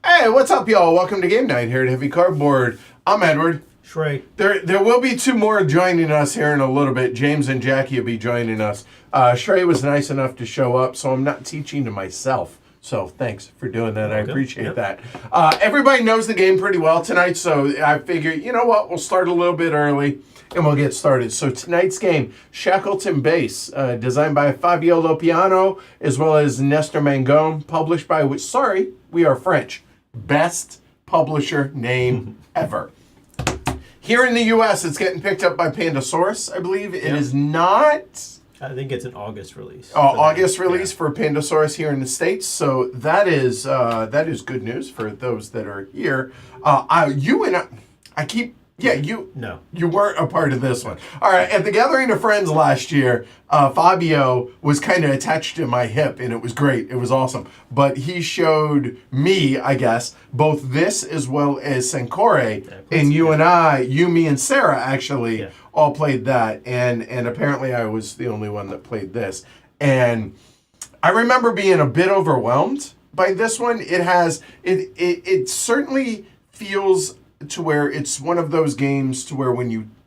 Hey, what's up, y'all? Welcome to Game Night here at Heavy Cardboard. I'm Edward. Shrey. There will be two more joining us here in a little bit. James and Jackie will be joining us. Shrey was nice enough to show up, so I'm not teaching to myself So thanks for doing that. I appreciate Yep. that. Everybody knows the game pretty well tonight, so I figure, you know what, we'll start a little bit early and we'll get started. So tonight's game, Shackleton Base, designed by Fabio Lopiano, as well as Nestor Mangone, published by, we are French. Best publisher name ever. Here in the U.S., it's getting picked up by Pandasaurus, I believe. It is not... I think it's an August release. August release for Pandasaurus here in the States. So that is good news for those that are here. You weren't a part of this one. All right, at the Gathering of Friends last year, Fabio was kind of attached to my hip, and it was great. It was awesome. But he showed me, I guess, both this as well as Sencore, and you, me, and Sarah actually all played that, and apparently I was the only one that played this. And I remember being a bit overwhelmed by this one. It certainly feels to where it's one of those games to where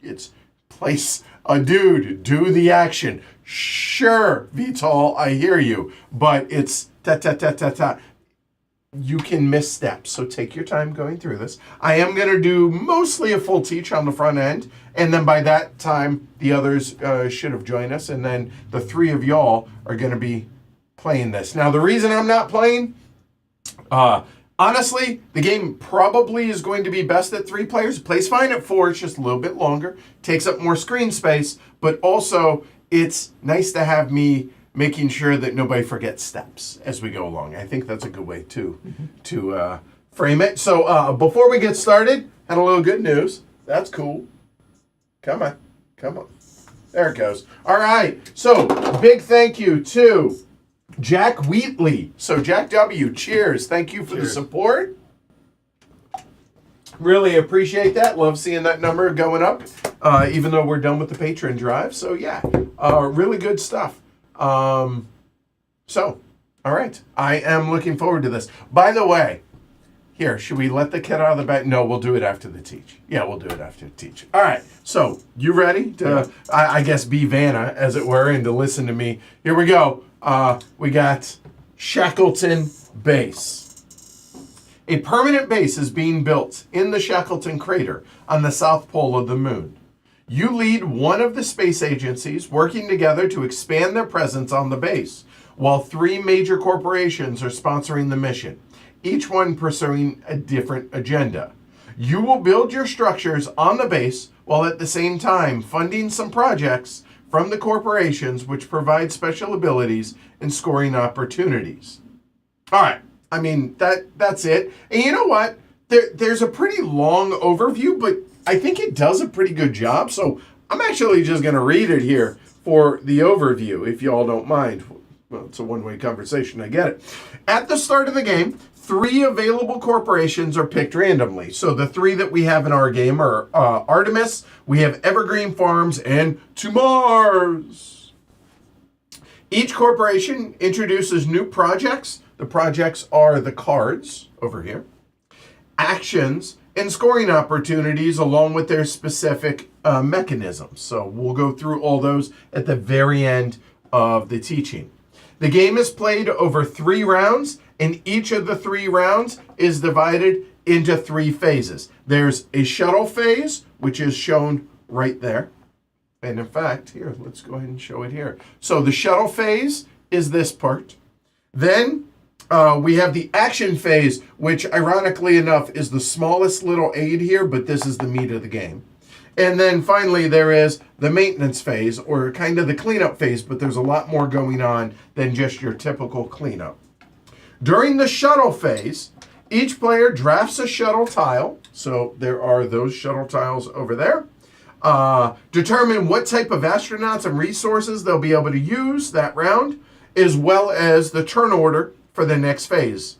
it's place a dude, do the action. Sure, Vital, I hear you, but it's ta-ta-ta-ta-ta. You can misstep, so take your time going through this. I am going to do mostly a full teach on the front end, and then by that time, the others should have joined us, and then the three of y'all are going to be playing this. Now, the reason I'm not playing, honestly, the game probably is going to be best at 3 players. It plays fine at 4. It's just a little bit longer. Takes up more screen space. But also, it's nice to have me making sure that nobody forgets steps as we go along. I think that's a good way to frame it. So before we get started, had a little good news. That's cool. Come on. There it goes. All right. So big thank you to Jack Wheatley. So Jack W., cheers. Thank you for the support. Really appreciate that. Love seeing that number going up, even though we're done with the Patreon drive. So yeah, really good stuff. All right. I am looking forward to this. By the way, here, should we let the cat out of the bag? No, we'll do it after the teach. Yeah, we'll do it after the teach. All right. So you ready to, I guess, be Vanna, as it were, and to listen to me? Here we go. We got Shackleton Base. A permanent base is being built in the Shackleton crater on the south pole of the moon. You lead one of the space agencies working together to expand their presence on the base, while 3 major corporations are sponsoring the mission, each one pursuing a different agenda. You will build your structures on the base while at the same time funding some projects from the corporations which provide special abilities and scoring opportunities. All right. I mean, that's it. And you know what? There's a pretty long overview, but I think it does a pretty good job. So I'm actually just going to read it here for the overview, if you all don't mind. Well, it's a one-way conversation. I get it. At the start of the game, 3 available corporations are picked randomly. So the 3 that we have in our game are Artemis, we have Evergreen Farms, and To Mars. Each corporation introduces new projects. The projects are the cards over here, actions, and scoring opportunities along with their specific mechanisms. So we'll go through all those at the very end of the teaching. The game is played over 3 rounds, and each of the 3 rounds is divided into 3 phases. There's a shuttle phase, which is shown right there. And in fact, here, let's go ahead and show it here. So the shuttle phase is this part. Then we have the action phase, which ironically enough is the smallest little aid here, but this is the meat of the game. And then finally there is the maintenance phase, or kind of the cleanup phase, but there's a lot more going on than just your typical cleanup. During the shuttle phase, each player drafts a shuttle tile. So there are those shuttle tiles over there. Determine what type of astronauts and resources they'll be able to use that round, as well as the turn order for the next phase.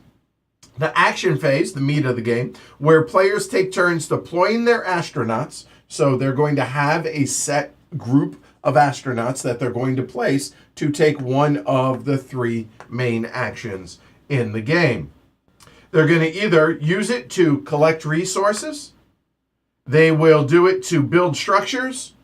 The action phase, the meat of the game, where players take turns deploying their astronauts. So they're going to have a set group of astronauts that they're going to place to take one of the 3 main actions in the game. They're going to either use it to collect resources, they will do it to build structures,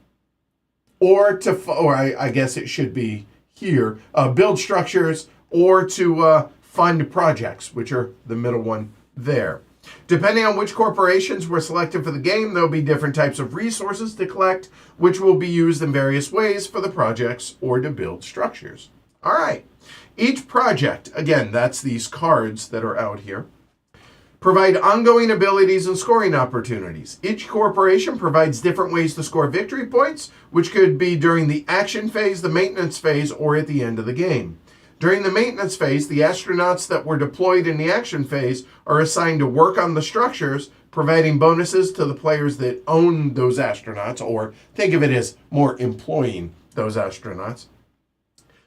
or I guess it should be here, build structures, or to fund projects, which are the middle one there. Depending on which corporations were selected for the game, there'll be different types of resources to collect, which will be used in various ways for the projects or to build structures. All right. Each project, again, that's these cards that are out here, provide ongoing abilities and scoring opportunities. Each corporation provides different ways to score victory points, which could be during the action phase, the maintenance phase, or at the end of the game. During the maintenance phase, the astronauts that were deployed in the action phase are assigned to work on the structures, providing bonuses to the players that own those astronauts, or think of it as more employing those astronauts.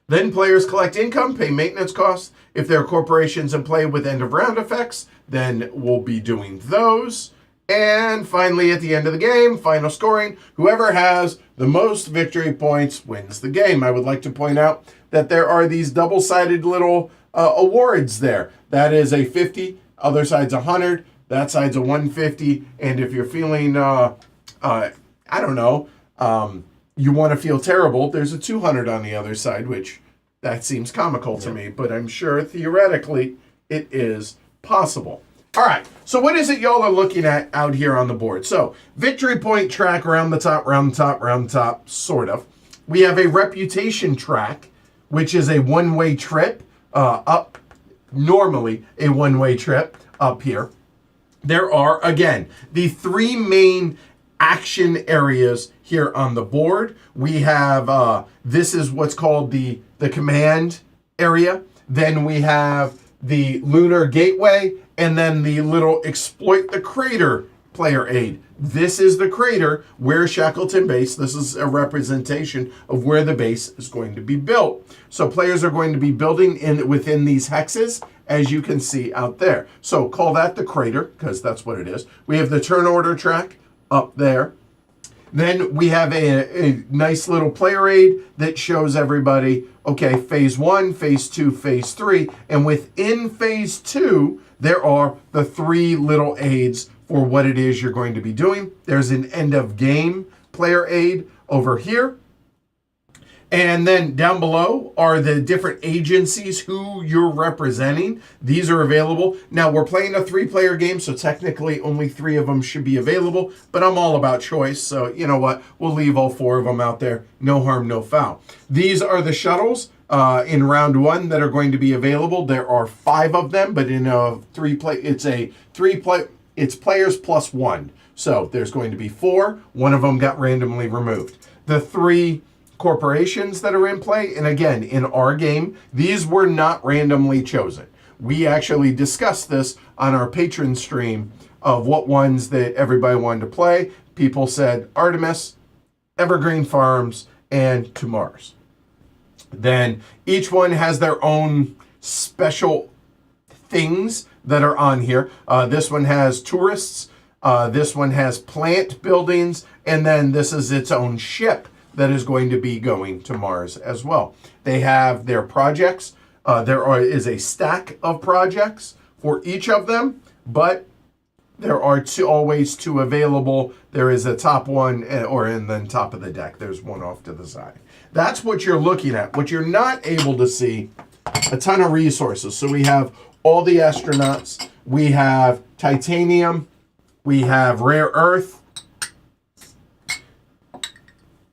Then players collect income, pay maintenance costs. If there are corporations in play with end of round effects, then we'll be doing those. And finally, at the end of the game, final scoring, whoever has the most victory points wins the game. I would like to point out that there are these double-sided little awards there. That is a 50, other side's 100, that side's a 150, and if you're feeling, you want to feel terrible, there's a 200 on the other side, which that seems comical to me, but I'm sure theoretically it is possible. All right, so what is it y'all are looking at out here on the board? So, victory point track around the top, sort of. We have a reputation track, which is a one-way trip up, normally a one-way trip up here. There are, again, the three main action areas here on the board. We have, this is what's called the command area. Then we have the lunar gateway, and then the little exploit the crater player aid. This is the crater where Shackleton Base, this is a representation of where the base is going to be built. So players are going to be building within these hexes, as you can see out there. So call that the crater, because that's what it is. We have the turn order track up there. Then we have a nice little player aid that shows everybody, okay, phase 1, phase 2, phase 3. And within phase 2, there are the three little aids for what it is you're going to be doing. There's an end of game player aid over here. And then down below are the different agencies who you're representing. These are available. Now, we're playing a 3-player game, so technically only 3 of them should be available, but I'm all about choice, so you know what? We'll leave all 4 of them out there. No harm, no foul. These are the shuttles in round 1 that are going to be available. There are 5 of them, but in a 3-play, it's players plus 1. So there's going to be 4. 1 of them got randomly removed. The 3 corporations that are in play, and again, in our game, these were not randomly chosen. We actually discussed this on our patron stream of what ones that everybody wanted to play. People said Artemis, Evergreen Farms, and To Mars. Then each one has their own special things that are on here. This one has tourists, this one has plant buildings, and then this is its own ship that is going to be going to Mars as well. They have their projects. There is a stack of projects for each of them, but there are always 2 available. There is a top one, and then top of the deck. There's one off to the side. That's what you're looking at. What you're not able to see, a ton of resources. So we have all the astronauts. We have titanium. We have rare earth.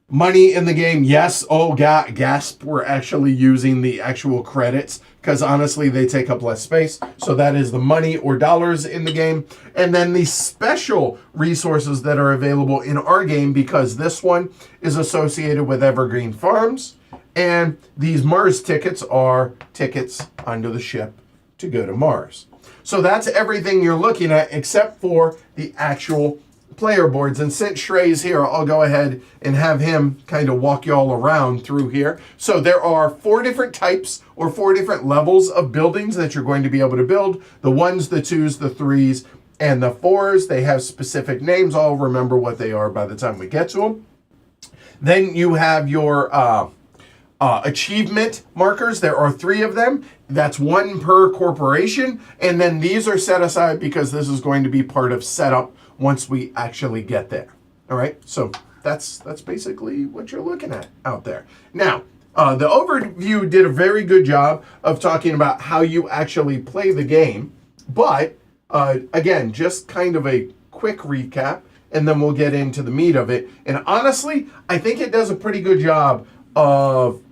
Money in the game, yes. Oh, gasp, we're actually using the actual credits because honestly, they take up less space. So that is the money or dollars in the game. And then the special resources that are available in our game, because this one is associated with Evergreen Farms. And these Mars tickets are tickets onto the ship to go to Mars. So that's everything you're looking at except for the actual player boards. And since Shrey's here, I'll go ahead and have him kind of walk y'all around through here. So there are 4 different types or 4 different levels of buildings that you're going to be able to build. The 1s, the 2s, the 3s, and the 4s. They have specific names. I'll remember what they are by the time we get to them. Then you have your achievement markers. There are 3 of them. That's 1 per corporation. And then these are set aside because this is going to be part of setup once we actually get there. All right, so that's basically what you're looking at out there. Now, The overview did a very good job of talking about how you actually play the game. But, again, just kind of a quick recap, and then we'll get into the meat of it. And honestly, I think it does a pretty good job of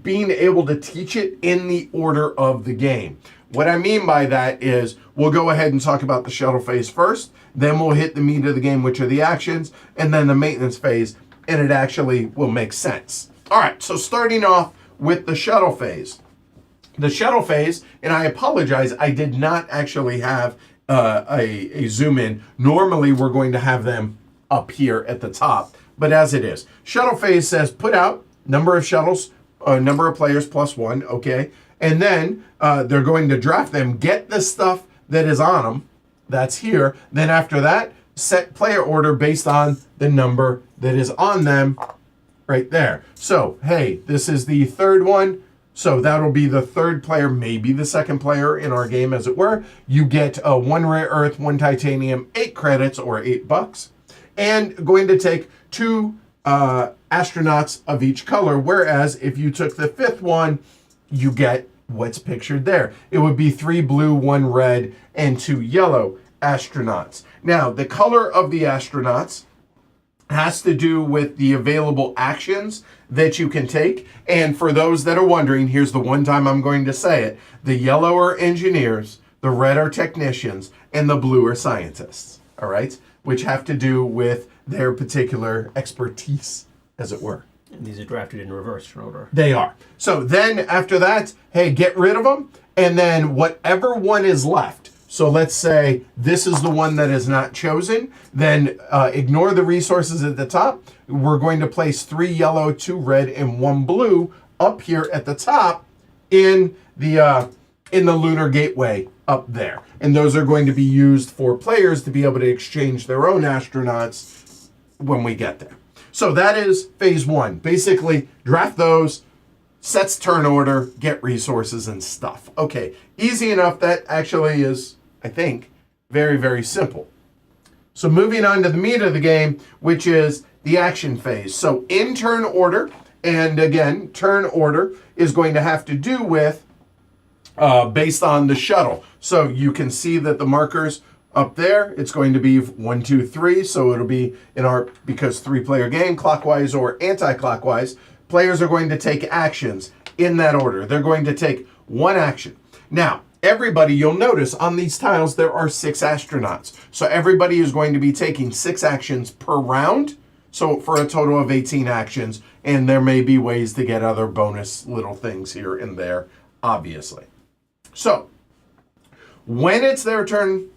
being able to teach it in the order of the game. What I mean by that is we'll go ahead and talk about the shuttle phase first, then we'll hit the meat of the game, which are the actions, and then the maintenance phase, and it actually will make sense. All right, so starting off with the shuttle phase. The shuttle phase, and I apologize, I did not actually have a zoom in. Normally, we're going to have them up here at the top, but as it is. Shuttle phase says put out number of shuttles, number of players plus one, okay? And then they're going to draft them, get the stuff that is on them, that's here. Then after that, set player order based on the number that is on them right there. So, hey, this is the third one. So that'll be the third player, maybe the second player in our game, as it were. You get one rare earth, one titanium, 8 credits or $8, and going to take 2 astronauts of each color. Whereas if you took the 5th one, you get what's pictured there. It would be 3 blue, 1 red, and 2 yellow astronauts. Now, the color of the astronauts has to do with the available actions that you can take. And for those that are wondering, here's the one time I'm going to say it. The yellow are engineers, the red are technicians, and the blue are scientists, all right? Which have to do with their particular expertise, as it were. And these are drafted in reverse order. They are. So then after that, hey, get rid of them. And then whatever one is left, so let's say this is the one that is not chosen, then ignore the resources at the top. We're going to place 3 yellow, 2 red, and 1 blue up here at the top in the lunar gateway up there. And those are going to be used for players to be able to exchange their own astronauts when we get there. So that is phase 1. Basically, draft those, sets turn order, get resources and stuff. Okay, easy enough. That actually is, I think, very, very simple. So moving on to the meat of the game, which is the action phase. So in turn order, and again, turn order is going to have to do with based on the shuttle. So you can see that the markers up there, it's going to be 1, 2, 3. So it'll be in our, because 3-player game, clockwise or anti-clockwise, players are going to take actions in that order. They're going to take 1 action. Now, everybody, you'll notice on these tiles, there are 6 astronauts. So everybody is going to be taking 6 actions per round. So for a total of 18 actions. And there may be ways to get other bonus little things here and there, obviously. So when it's their turn,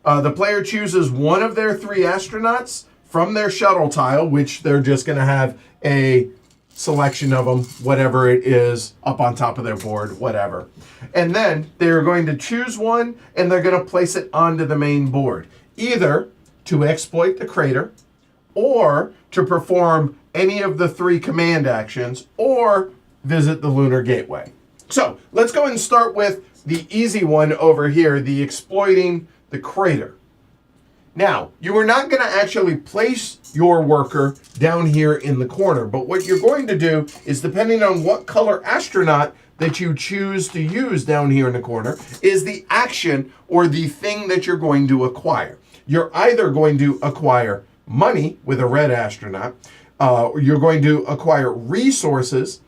the player chooses one of their 3 astronauts from their shuttle tile, which they're just going to have a selection of them, whatever it is, up on top of their board, whatever. And then they're going to choose one, and they're going to place it onto the main board, either to exploit the crater, or to perform any of the 3 command actions, or visit the lunar gateway. So let's go and start with the easy one over here, the exploiting the crater. Now, you are not going to actually place your worker down here in the corner, but what you're going to do is, depending on what color astronaut that you choose to use down here in the corner, is the action or the thing that you're going to acquire. You're either going to acquire money with a red astronaut, you're going to acquire resources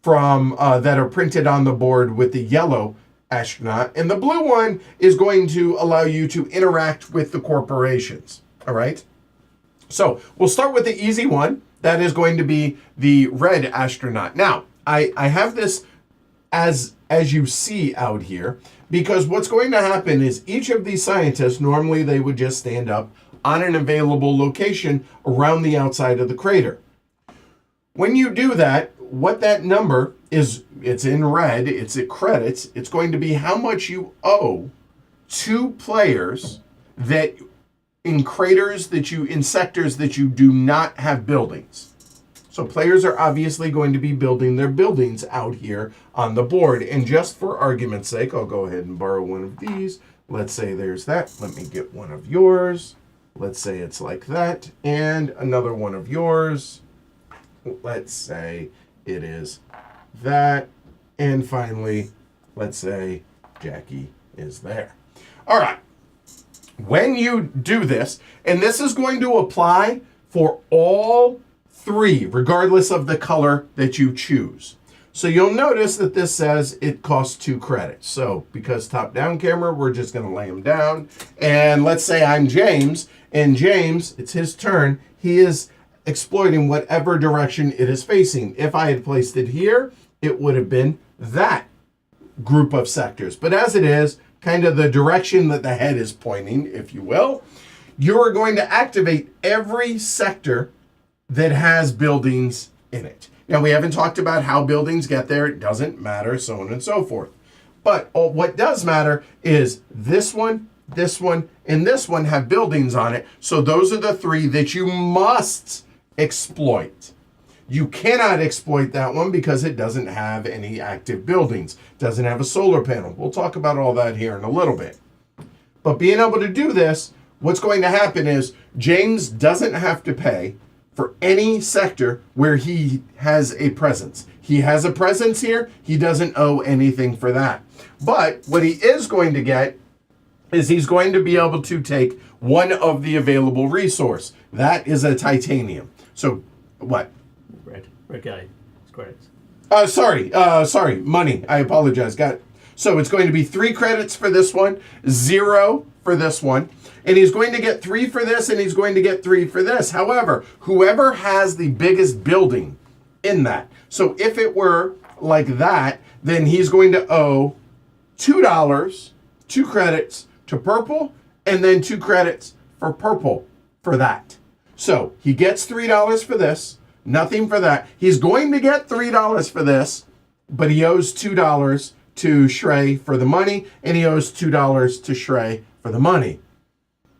from that are printed on the board with the yellow astronaut, and the blue one is going to allow you to interact with the corporations. All right, so we'll start with the easy one. That is going to be the red astronaut. Now, I have this as you see out here, because what's going to happen is each of these scientists, normally they would just stand up on an available location around the outside of the crater. When you do that, what that number is, it's in red, it's at credits, it's going to be how much you owe to players that in craters that you, in sectors that you do not have buildings. So players are obviously going to be building their buildings out here on the board. And just for argument's sake, I'll go ahead and borrow one of these. Let's say there's that. Let me get one of yours. Let's say it's like that. And another one of yours. Let's say it is that. And finally, let's say Jackie is there. All right. When you do this, and this is going to apply for all three, regardless of the color that you choose. So you'll notice that this says it costs 2 credits. So because top-down camera, we're just going to lay him down. And let's say I'm James, and James, it's his turn. He is exploiting whatever direction it is facing. If I had placed it here, it would have been that group of sectors. But as it is, kind of the direction that the head is pointing, if you will, you are going to activate every sector that has buildings in it. Now, we haven't talked about how buildings get there. It doesn't matter, so on and so forth. But what does matter is this one, and this one have buildings on it. So those are the 3 that you must exploit. You cannot exploit that one because it doesn't have any active buildings. It doesn't have a solar panel. We'll talk about all that here in a little bit. But being able to do this, what's going to happen is James doesn't have to pay for any sector where he has a presence. He has a presence here. He doesn't owe anything for that. But what he is going to get is he's going to be able to take one of the available resource. That is a titanium. So what? Red guy. It's credits. Sorry, money. I apologize. So it's going to be 3 credits for this one, 0 for this one, and he's going to get 3 for this, and he's going to get 3 for this. However, whoever has the biggest building in that. So if it were like that, then he's going to owe $2, 2 credits to purple, and then 2 credits for purple for that. So he gets $3 for this. Nothing for that. He's going to get $3 for this, but he owes $2 to Shrey for the money, and he owes $2 to Shrey for the money.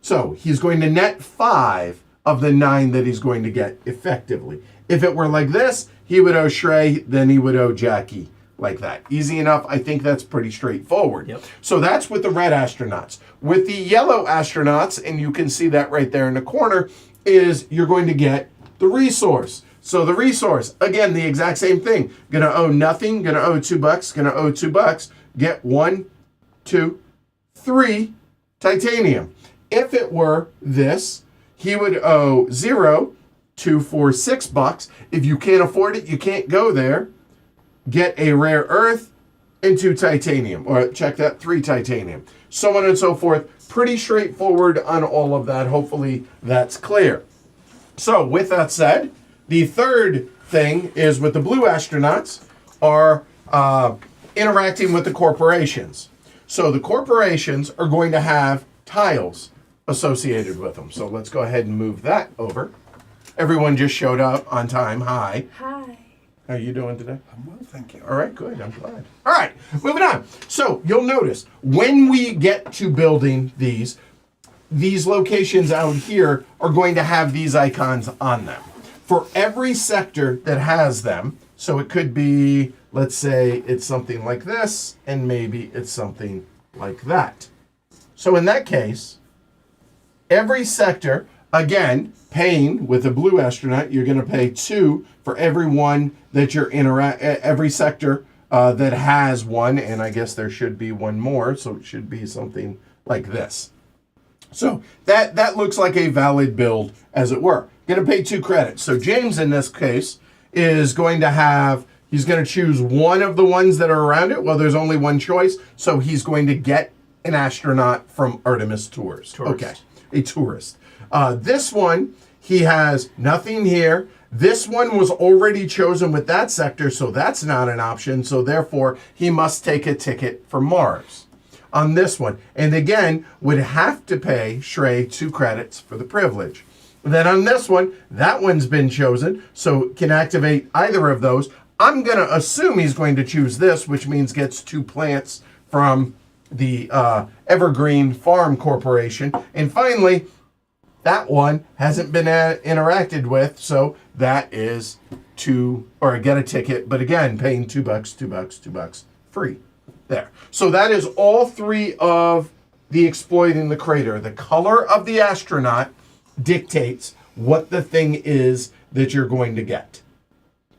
So he's going to net 5 of the 9 that he's going to get effectively. If it were like this, he would owe Shrey, then he would owe Jackie like that. Easy enough. I think that's pretty straightforward. Yep. So that's with the red astronauts. With the yellow astronauts, and you can see that right there in the corner, is you're going to get the resource. So the resource, again, the exact same thing. Gonna owe nothing, gonna owe $2, gonna owe $2. Get 1, 2, 3 titanium. If it were this, he would owe 0, 2, 4, $6. If you can't afford it, you can't go there. Get a rare earth and 2 titanium, or check that, 3 titanium. So on and so forth. Pretty straightforward on all of that. Hopefully that's clear. So with that said, the third thing is with the blue astronauts are interacting with the corporations. So the corporations are going to have tiles associated with them. So let's go ahead and move that over. Everyone just showed up on time. Hi. Hi. How are you doing today? I'm well, thank you. All right, good. I'm glad. All right, moving on. So you'll notice when we get to building these locations out here are going to have these icons on them. For every sector that has them, so it could be, let's say it's something like this, and maybe it's something like that. So in that case, every sector, again, paying with a blue astronaut, you're going to pay 2 for every one that you're every sector that has one, and I guess there should be one more, so it should be something like this. So that looks like a valid build, as it were. Going to pay 2 credits. So James, in this case, is going to have, he's going to choose one of the ones that are around it. Well, there's only one choice, so he's going to get an astronaut from Artemis Tours. Okay, a tourist. This one, he has nothing here. This one was already chosen with that sector, so that's not an option. So therefore, he must take a ticket for Mars on this one. And again, would have to pay Shrey 2 credits for the privilege. Then on this one, that one's been chosen, so can activate either of those. I'm going to assume he's going to choose this, which means gets 2 plants from the Evergreen Farm Corporation. And finally, that one hasn't been interacted with, so that is get a ticket, but again, paying $2, $2, free. There. So that is all 3 of the exploiting the crater. The color of the astronaut dictates what the thing is that you're going to get.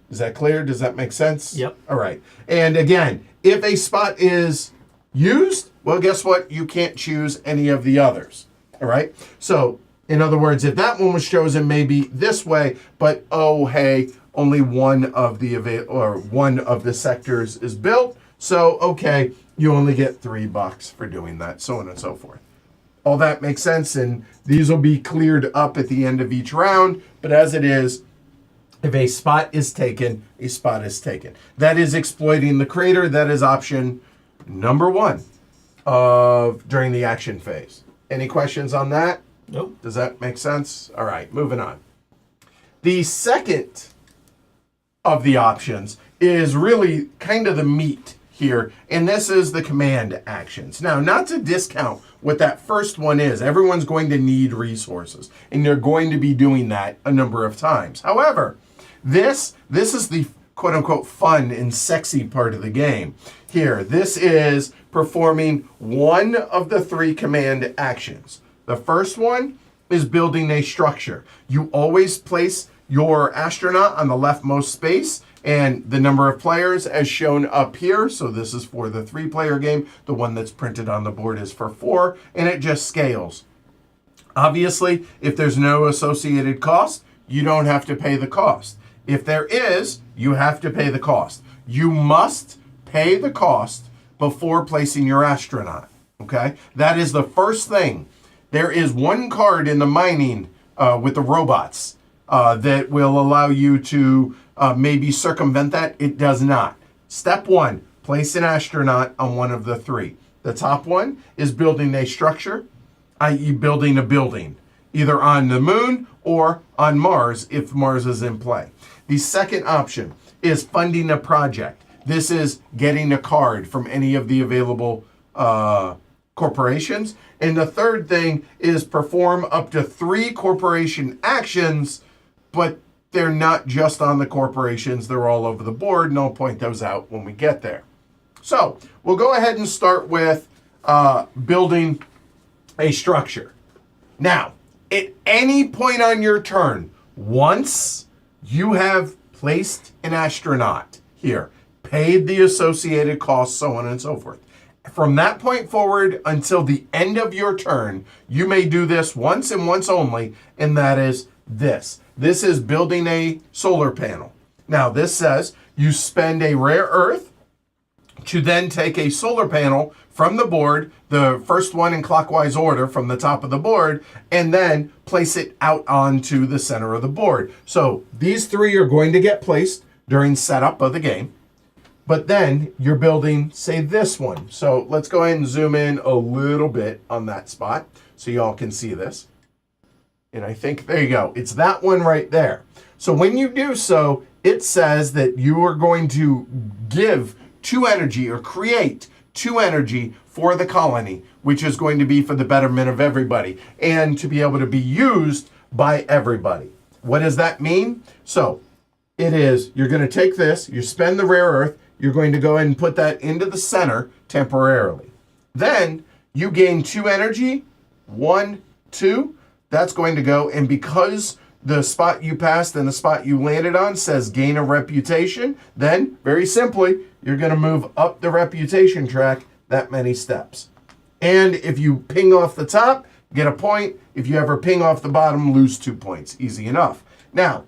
Is that clear? Does that make sense? Yep. All right. And again, if a spot is used, well, guess what? You can't choose any of the others. All right. So, in other words, if that one was chosen maybe this way, but oh, hey, only one of the sectors is built. So, okay, you only get $3 for doing that, so on and so forth. All that makes sense, and these will be cleared up at the end of each round. But as it is, if a spot is taken, a spot is taken. That is exploiting the crater. That is option number 1 during the action phase. Any questions on that? Nope. Does that make sense? All right, moving on. The second of the options is really kind of the meat here, and this is the command actions. Now, not to discount what that first one is. Everyone's going to need resources, and they're going to be doing that a number of times. However, this is the quote-unquote fun and sexy part of the game. Here, this is performing one of the 3 command actions. The first one is building a structure. You always place your astronaut on the leftmost space, and the number of players as shown up here. So this is for the 3-player game. The one that's printed on the board is for 4, and it just scales. Obviously, if there's no associated cost, you don't have to pay the cost. If there is, you have to pay the cost. You must pay the cost before placing your astronaut. Okay? That is the first thing. There is one card in the mining with the robots that will allow you to maybe circumvent that. It does not. Step 1, place an astronaut on one of the 3. The top one is building a structure, i.e. building a building, either on the moon or on Mars if Mars is in play. The second option is funding a project. This is getting a card from any of the available corporations. And the third thing is perform up to 3 corporation actions, but they're not just on the corporations. They're all over the board, and I'll point those out when we get there. So we'll go ahead and start with building a structure. Now, at any point on your turn, once you have placed an astronaut here, paid the associated costs, so on and so forth, from that point forward until the end of your turn, you may do this once and once only, and that is this. This is building a solar panel. Now, this says you spend a rare earth to then take a solar panel from the board, the first one in clockwise order from the top of the board, and then place it out onto the center of the board. So these 3 are going to get placed during setup of the game. But then you're building, say, this one. So let's go ahead and zoom in a little bit on that spot so y'all can see this. And I think, there you go. It's that one right there. So when you do so, it says that you are going to give 2 energy or create 2 energy for the colony, which is going to be for the betterment of everybody and to be able to be used by everybody. What does that mean? So it is, you're going to take this, you spend the rare earth, you're going to go ahead and put that into the center temporarily. Then you gain 2 energy, 1, 2. That's going to go, and because the spot you passed and the spot you landed on says gain a reputation, then very simply, you're going to move up the reputation track that many steps. And if you ping off the top, get a point. If you ever ping off the bottom, lose 2 points. Easy enough. Now,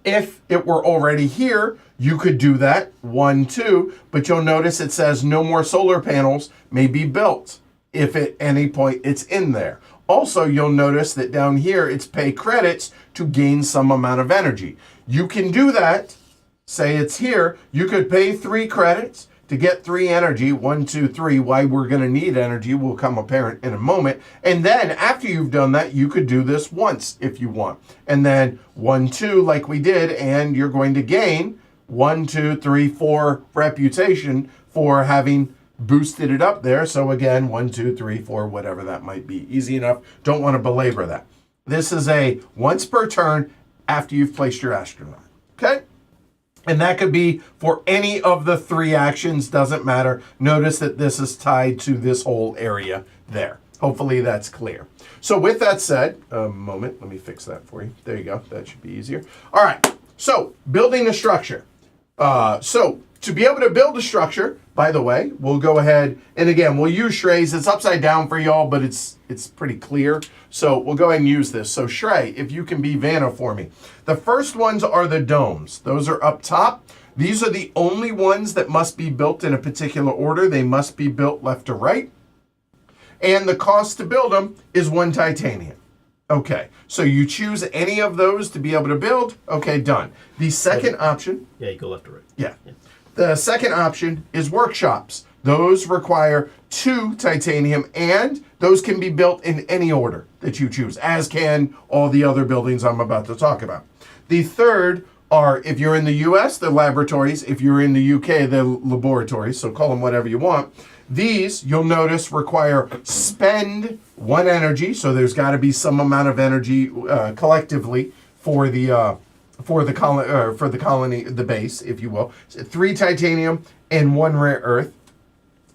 if it were already here, you could do that, 1, 2, but you'll notice it says no more solar panels may be built if at any point it's in there. Also, you'll notice that down here, it's pay credits to gain some amount of energy. You can do that. Say it's here. You could pay 3 credits to get 3 energy. 1, 2, 3. Why we're going to need energy will come apparent in a moment. And then after you've done that, you could do this once if you want. And then 1, 2, like we did, and you're going to gain 1, 2, 3, 4 reputation for having boosted it up there. So again, 1, 2, 3, 4, whatever that might be. Easy enough. Don't want to belabor that. This is a once per turn after you've placed your astronaut. Okay? And that could be for any of the 3 actions. Doesn't matter. Notice that this is tied to this whole area there. Hopefully that's clear. So with that said, a moment. Let me fix that for you. There you go. That should be easier. All right. So, building a structure. So, to be able to build a structure, by the way, we'll go ahead, and again, we'll use Shrey's. It's upside down for y'all, but it's pretty clear. So, we'll go ahead and use this. So, Shrey, if you can be Vanna for me. The first ones are the domes. Those are up top. These are the only ones that must be built in a particular order. They must be built left to right. And the cost to build them is 1 titanium. Okay, so you choose any of those to be able to build. Okay, done. The second option... Yeah, you go left to right. Yeah. The second option is workshops. Those require 2 titanium, and those can be built in any order that you choose, as can all the other buildings I'm about to talk about. The third are, if you're in the US, the laboratories. If you're in the UK, the laboratories, so call them whatever you want. These, you'll notice, require spend 1 energy, so there's got to be some amount of energy collectively for the colony, the base, if you will. 3 titanium and 1 rare earth.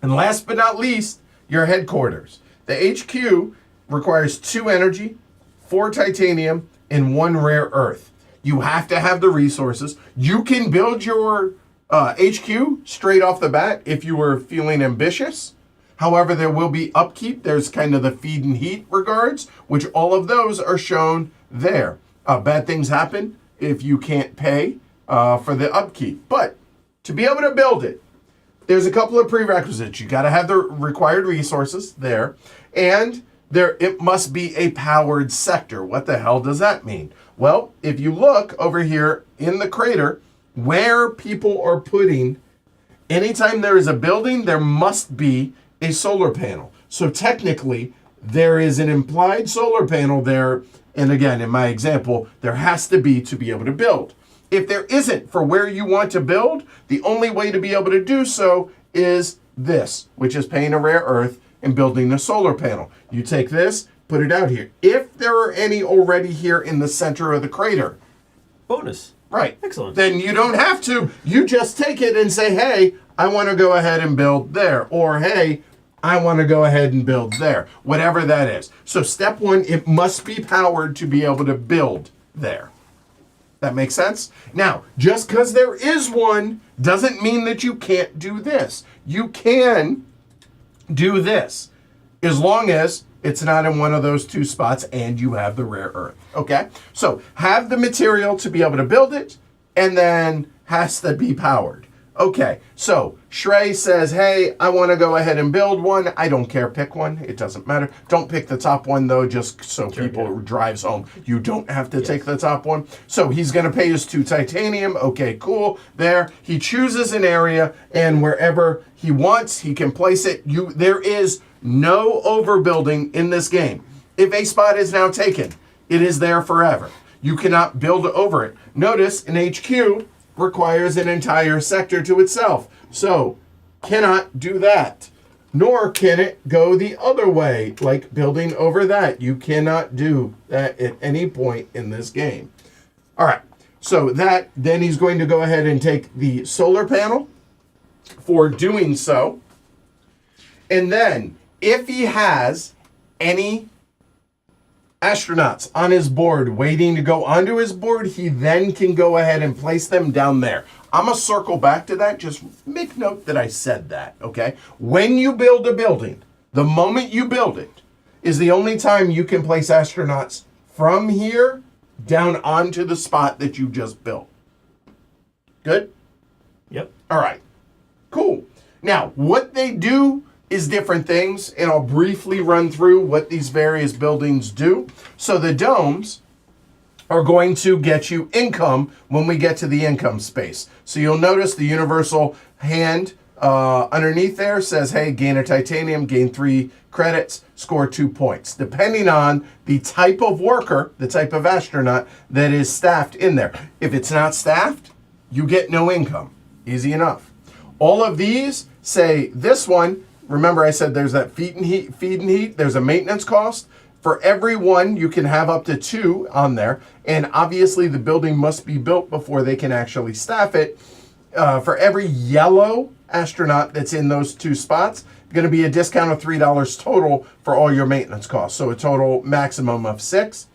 And last but not least, your headquarters. The HQ requires 2 energy, 4 titanium, and 1 rare earth. You have to have the resources. You can build your HQ straight off the bat if you were feeling ambitious. However, there will be upkeep. There's kind of the feed and heat regards, which all of those are shown there. Bad things happen if you can't pay for the upkeep. But to be able to build it, there's a couple of prerequisites. You got to have the required resources there, and it must be a powered sector. What the hell does that mean? Well, if you look over here in the crater, where people are putting, anytime there is a building, there must be a solar panel. So technically, there is an implied solar panel there. And again, in my example, there has to be able to build. If there isn't for where you want to build, the only way to be able to do so is this, which is paying a rare earth and building a solar panel. You take this, put it out here. If there are any already here in the center of the crater. Bonus. Right. Excellent. Then you don't have to. You just take it and say, hey, I want to go ahead and build there. Or, hey, I want to go ahead and build there. Whatever that is. So step 1, it must be powered to be able to build there. That makes sense? Now, just because there is one doesn't mean that you can't do this. You can do this as long as it's not in one of those 2 spots and you have the rare earth. Okay? So have the material to be able to build it, and then has to be powered. Okay, so Shrey says, hey, I want to go ahead and build one. I don't care, pick one. It doesn't matter. Don't pick the top one, though, just so people drives home. You don't have to take the top one. So he's going to pay his 2 titanium. Okay, cool. There. He chooses an area, and wherever he wants, he can place it. There is no overbuilding in this game. If a spot is now taken, it is there forever. You cannot build over it. Notice an HQ requires an entire sector to itself. So, cannot do that. Nor can it go the other way, like building over that. You cannot do that at any point in this game. All right, so then he's going to go ahead and take the solar panel for doing so. And then, if he has any astronauts on his board waiting to go onto his board, he then can go ahead and place them down there. I'm going to circle back to that. Just make note that I said that, okay? When you build a building, the moment you build it is the only time you can place astronauts from here down onto the spot that you just built. Good? Yep. All right. Cool. Now, what they do is different things, and I'll briefly run through what these various buildings do. So the domes are going to get you income when we get to the income space. So you'll notice the universal hand underneath there says, hey, gain a titanium, gain 3 credits, score 2 points, depending on the type of worker, the type of astronaut that is staffed in there. If it's not staffed, you get no income. Easy enough. All of these say this one. Remember I said there's that feed and heat. There's a maintenance cost. For every one, you can have up to 2 on there. And obviously the building must be built before they can actually staff it. For every yellow astronaut that's in those 2 spots, going to be a discount of $3 total for all your maintenance costs. So a total maximum of 6.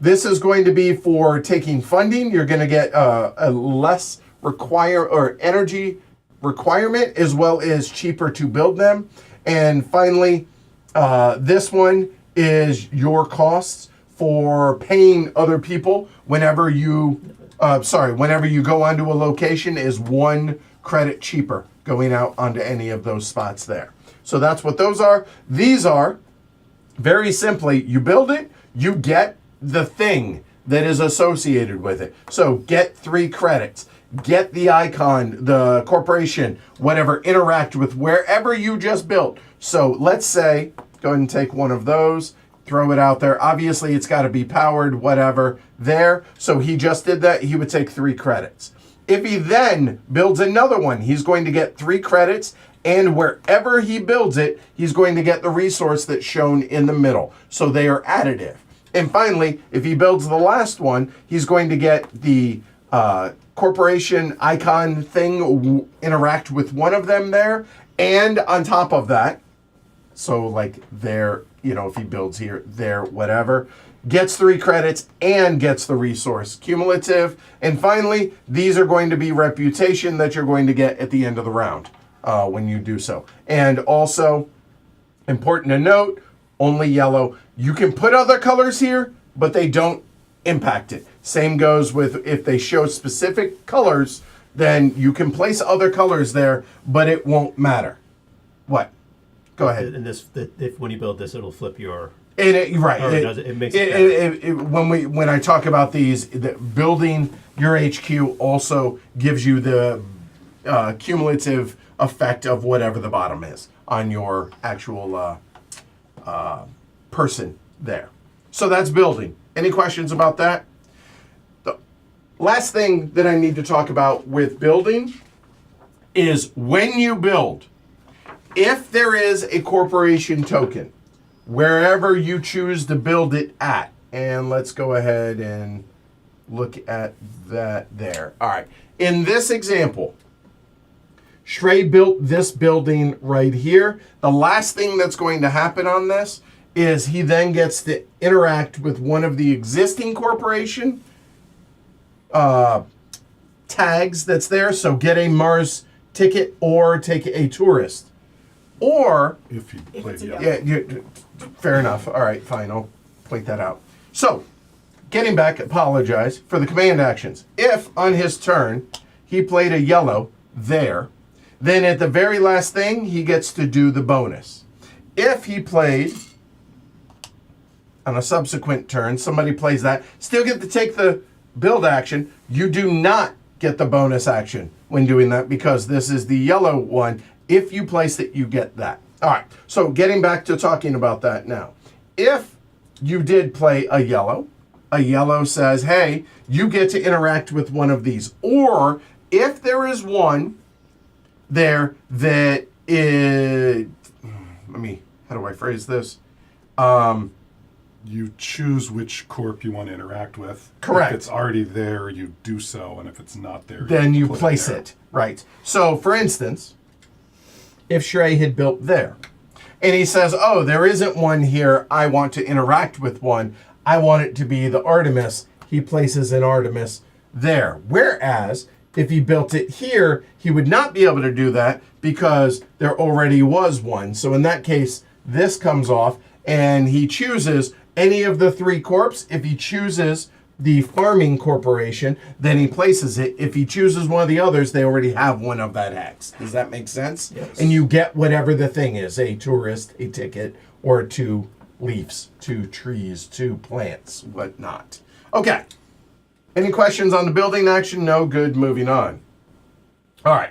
This is going to be for taking funding. You're going to get a less energy requirement, as well as cheaper to build them. And finally, this one is your costs for paying other people whenever you go onto a location is 1 credit cheaper going out onto any of those spots there. So that's what those are. These are, very simply, you build it, you get the thing that is associated with it. So get 3 credits. Get the icon, the corporation, whatever, interact with wherever you just built. So let's say, go ahead and take one of those, throw it out there. Obviously, it's got to be powered, whatever, there. So he just did that. He would take 3 credits. If he then builds another one, he's going to get 3 credits, and wherever he builds it, he's going to get the resource that's shown in the middle. So they are additive. And finally, if he builds the last one, he's going to get the corporation icon thing, interact with one of them there, and on top of that, so like there, if he builds here, there, whatever, gets 3 credits and gets the resource cumulative. And finally, these are going to be reputation that you're going to get at the end of the round when you do so. And also, important to note, only yellow. You can put other colors here, but they don't impact it. Same goes with if they show specific colors, then you can place other colors there, but it won't matter. What? Go ahead. And if when you build this, it'll flip your. Right. It makes it when I talk about these, building your HQ also gives you the cumulative effect of whatever the bottom is on your actual person there. So that's building. Any questions about that? The last thing that I need to talk about with building is when you build, if there is a corporation token, wherever you choose to build it at, and let's go ahead and look at that there. All right. In this example, Shrey built this building right here. The last thing that's going to happen on this is he then gets to interact with one of the existing corporation tags that's there. So get a Mars ticket or take a tourist. Or, if you play the fair enough. All right, fine. I'll point that out. So, getting back, apologize for the command actions. If on his turn he played a yellow there, then at the very last thing he gets to do the bonus. If he played on a subsequent turn, somebody plays that, still get to take the build action. You do not get the bonus action when doing that because this is the yellow one. If you place it, you get that. All right, so getting back to talking about that now. If you did play a yellow says, hey, you get to interact with one of these. Or if there is one there that is, how do I phrase this? You choose which corp you want to interact with. Correct. If it's already there, you do so, and if it's not there, then you put place there. it. Right. So, for instance, if Shrey had built there, and he says, oh, there isn't one here, I want to interact with one, I want it to be the Artemis, he places an Artemis there. Whereas, if he built it here, he would not be able to do that because there already was one. So in that case, this comes off, and he chooses any of the 3 corps. If he chooses the farming corporation, then he places it. If he chooses one of the others, they already have one of that X. Does that make sense? Yes. And you get whatever the thing is, a tourist, a ticket, or 2 leaves, 2 trees, 2 plants, whatnot. Okay. Any questions on the building action? No? Good. Moving on. All right.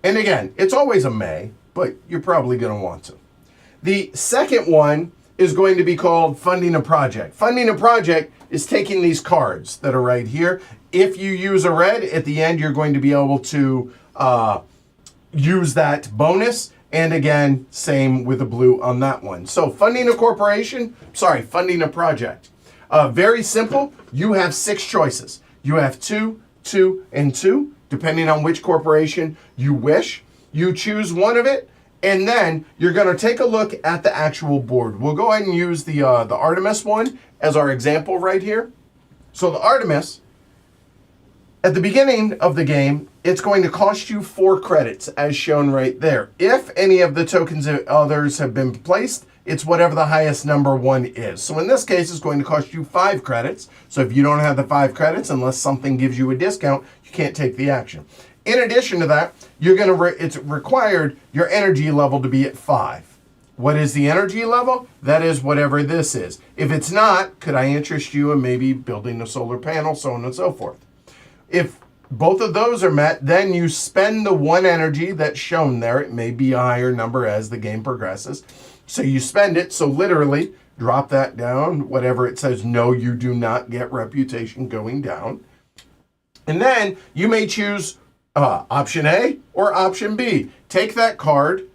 And again, it's always a may, but you're probably going to want to. The second one is going to be called funding a project. Funding a project is taking these cards that are right here. If you use a red, at the end, you're going to be able to use that bonus. And again, same with the blue on that one. So funding a funding a project. Very simple. You have 6 choices. You have 2, 2, and 2, depending on which corporation you wish. You choose one of it, And then you're going to take a look at the actual board. We'll go ahead and use the Artemis one as our example right here. So the Artemis, at the beginning of the game, it's going to cost you 4 credits, as shown right there. If any of the tokens of others have been placed, it's whatever the highest number one is. So in this case, it's going to cost you 5 credits. So if you don't have the 5 credits, unless something gives you a discount, you can't take the action. In addition to that, it's required your energy level to be at 5. What is the energy level? That is whatever this is. If it's not, could I interest you in maybe building a solar panel, so on and so forth. If both of those are met, then you spend the 1 energy that's shown there. It may be a higher number as the game progresses. So you spend it, so literally drop that down, whatever it says, no, you do not get reputation going down. And then you may choose option A or option B. Take that card,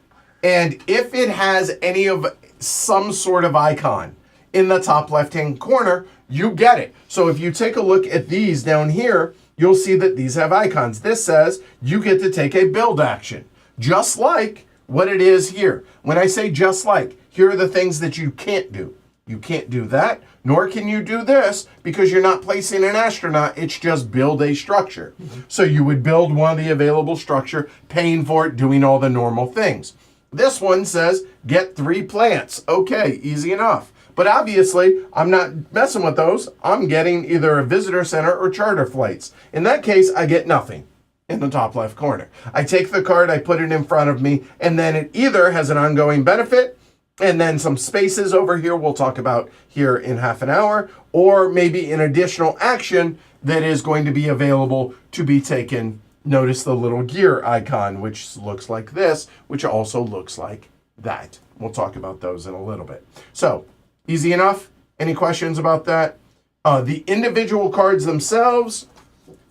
and if it has any of some sort of icon in the top left-hand corner, you get it. So if you take a look at these down here, you'll see that these have icons. This says you get to take a build action, just like what it is here. When I say just like, here are the things that you can't do. You can't do that, nor can you do this, because you're not placing an astronaut. It's just build a structure. So you would build one of the available structure, paying for it, doing all the normal things. This one says get 3 plants. Okay, easy enough. But obviously, I'm not messing with those. I'm getting either a visitor center or charter flights. In that case, I get nothing in the top left corner. I take the card, I put it in front of me, and then it either has an ongoing benefit, and then some spaces over here we'll talk about here in half an hour, or maybe an additional action that is going to be available to be taken. Notice the little gear icon, which looks like this, which also looks like that. We'll talk about those in a little bit. So, easy enough? Any questions about that? The individual cards themselves,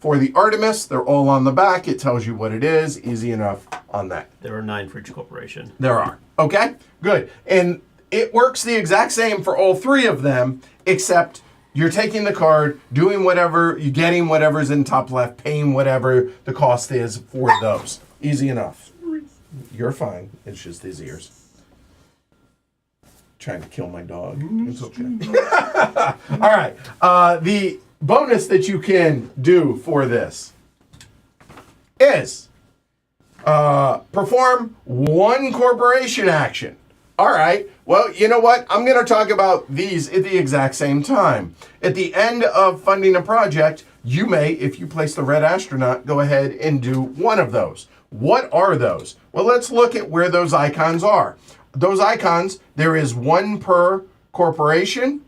for the Artemis, they're all on the back. It tells you what it is. Easy enough on that. There are 9 for each corporation. There are. Okay, good. And it works the exact same for all 3 of them, except you're taking the card, doing whatever, you're getting whatever's in top left, paying whatever the cost is for those. Easy enough. You're fine. It's just his ears. Trying to kill my dog. It's okay. All right. The bonus that you can do for this is perform 1 corporation action. All right. Well, you know what? I'm going to talk about these at the exact same time. At the end of funding a project, you may, if you place the red astronaut, go ahead and do 1 of those. What are those? Well, let's look at where those icons are. Those icons, there is 1 per corporation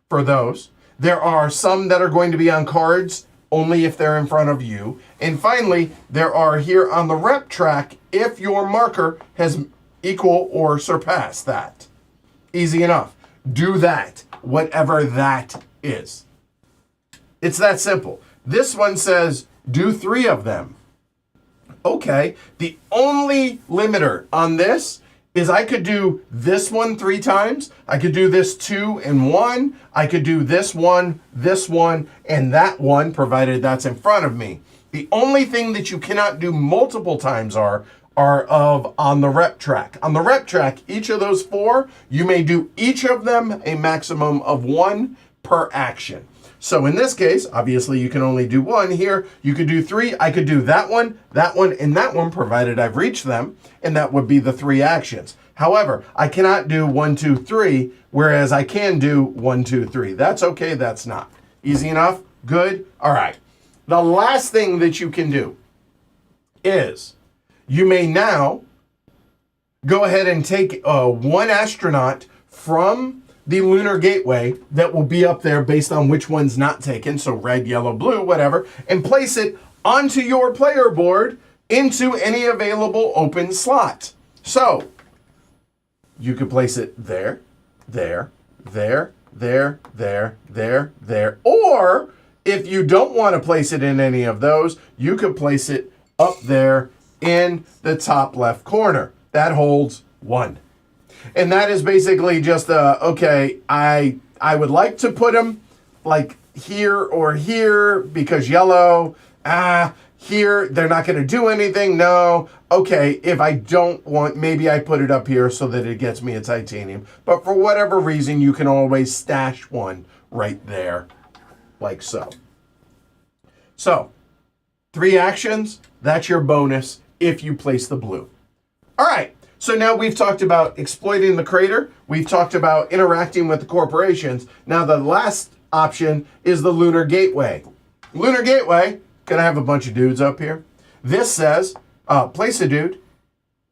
for those. There are some that are going to be on cards only if they're in front of you. And finally, there are here on the rep track if your marker has equal or surpass that. Easy enough. Do that, whatever that is. It's that simple. This one says do 3 of them. Okay, the only limiter on this is I could do this one 3 times. I could do this 2 and 1. I could do this one, and that one, provided that's in front of me. The only thing that you cannot do multiple times are on the rep track. On the rep track, each of those 4, you may do each of them a maximum of 1 per action. So in this case, obviously you can only do 1 here. You could do 3. I could do that one, and that one, provided I've reached them, and that would be the 3 actions. However, I cannot do 1, 2, 3, whereas I can do 1, 2, 3. That's okay, that's not. Easy enough? Good? All right. The last thing that you can do is you may now go ahead and take 1 astronaut from the Lunar Gateway that will be up there based on which one's not taken, so red, yellow, blue, whatever, and place it onto your player board into any available open slot. So, you could place it there, there, there, there, there, there, there, or if you don't want to place it in any of those, you could place it up there in the top left corner. That holds 1. And that is basically just okay, I would like to put them like here or here because yellow, here, they're not going to do anything. No. Okay, if I don't want, maybe I put it up here so that it gets me a titanium. But for whatever reason, you can always stash one right there, like so. So, 3 actions, that's your bonus if you place the blue. All right, so now we've talked about exploiting the crater. We've talked about interacting with the corporations. Now the last option is the Lunar Gateway. Lunar Gateway, gonna have a bunch of dudes up here. This says, place a dude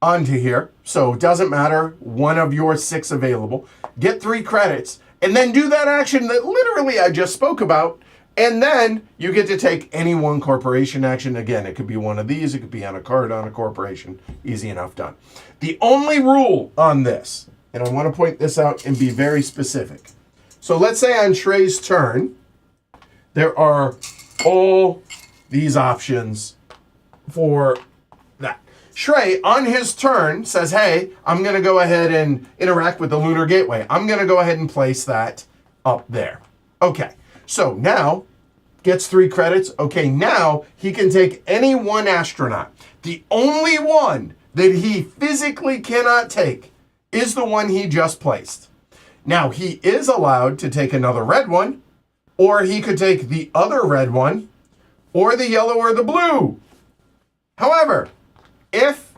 onto here. So it doesn't matter, one of your 6 available. Get 3 credits, and then do that action that literally I just spoke about. And then you get to take any one corporation action. Again, it could be one of these. It could be on a card on a corporation. Easy enough, done. The only rule on this, and I want to point this out and be very specific. So let's say on Shrey's turn, there are all these options for that. Shrey, on his turn, says, hey, I'm going to go ahead and interact with the Lunar Gateway. I'm going to go ahead and place that up there. Okay, so now, gets 3 credits. Okay, now he can take any one astronaut. The only one that he physically cannot take is the one he just placed. Now, he is allowed to take another red one, or he could take the other red one, or the yellow or the blue. However, if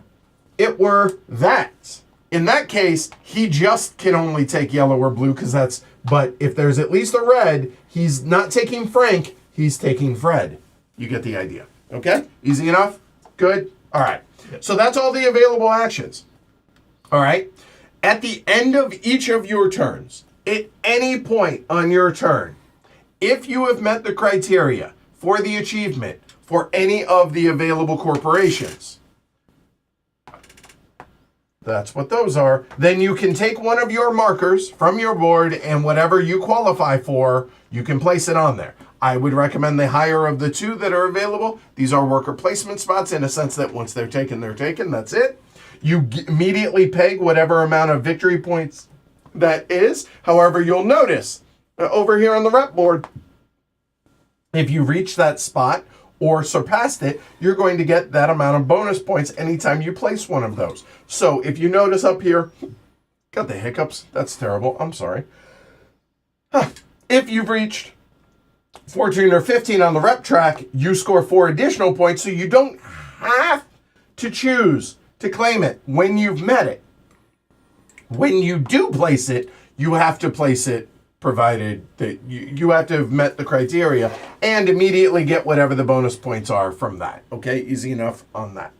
it were that, in that case, he just can only take yellow or blue because that's, but if there's at least a red, he's not taking Frank, he's taking Fred. You get the idea. Okay? Easy enough? Good? All right. So that's all the available actions. All right? At the end of each of your turns, at any point on your turn, if you have met the criteria for the achievement for any of the available corporations, that's what those are, then you can take one of your markers from your board and whatever you qualify for, you can place it on there. I would recommend the higher of the 2 that are available. These are worker placement spots in a sense that once they're taken, that's it. You immediately peg whatever amount of victory points that is. However, you'll notice over here on the rep board, if you reach that spot or surpassed it, you're going to get that amount of bonus points anytime you place one of those. So if you notice up here, got the hiccups, that's terrible, I'm sorry. If you've reached 14 or 15 on the rep track, you score 4 additional points, so you don't have to choose to claim it when you've met it. When you do place it, you have to place it provided that you have to have met the criteria and immediately get whatever the bonus points are from that. Okay, easy enough on that.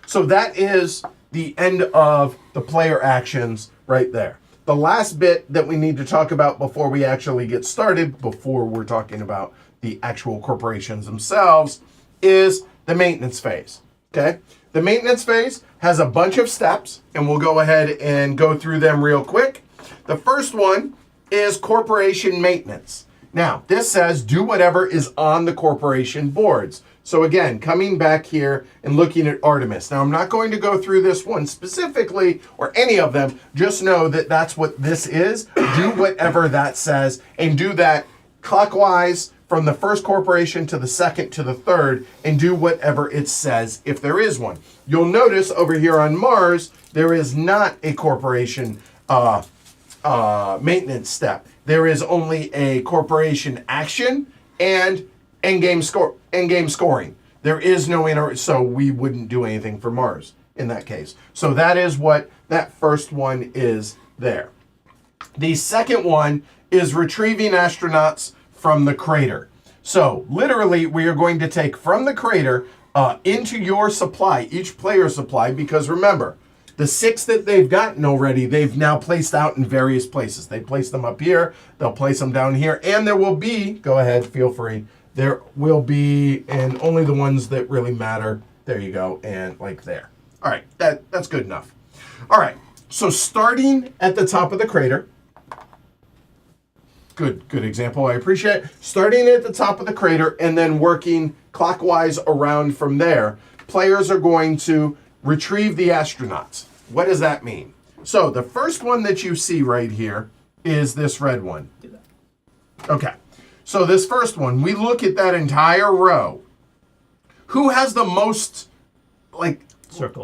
So that is the end of the player actions right there. The last bit that we need to talk about before we actually get started, before we're talking about the actual corporations themselves, is the maintenance phase. Okay? The maintenance phase has a bunch of steps, and we'll go ahead and go through them real quick. The first one is corporation maintenance. Now, this says do whatever is on the corporation boards. So again, coming back here and looking at Artemis. Now, I'm not going to go through this one specifically or any of them. Just know that that's what this is. Do whatever that says and do that clockwise from the first corporation to the second to the third and do whatever it says if there is one. You'll notice over here on Mars, there is not a corporation maintenance step. There is only a corporation action and endgame scoring. There is no so we wouldn't do anything for Mars in that case. So that is what that first one is there. The second one is retrieving astronauts from the crater. So literally we are going to take from the crater into your supply, each player's supply, because remember, the 6 that they've gotten already, they've now placed out in various places. They place them up here, they'll place them down here, and there will be, go ahead, feel free, there will be, and only the ones that really matter, there you go, and like there. All right, that's good enough. All right, so starting at the top of the crater, good example, I appreciate it. Starting at the top of the crater and then working clockwise around from there, players are going to retrieve the astronauts. What does that mean? So the first one that you see right here is this red one. Okay, so this first one, we look at that entire row. who has the most, like,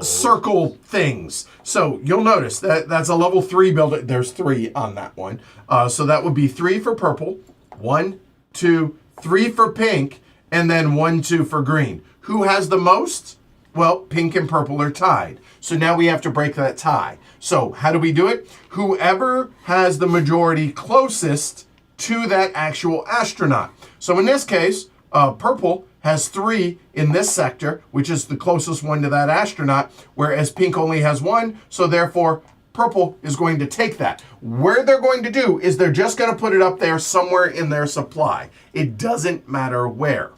circle things. So you'll notice that that's a level 3 builder. There's 3 on that one. So that would be 3 for purple, 1, 2, 3 for pink, and then 1, 2 for green. Who has the most? Well, pink and purple are tied. So now we have to break that tie. So how do we do it? Whoever has the majority closest to that actual astronaut. So in this case, purple has 3 in this sector, which is the closest one to that astronaut, whereas pink only has 1, so therefore purple is going to take that. Where they're going to do is they're just going to put it up there somewhere in their supply. It doesn't matter where.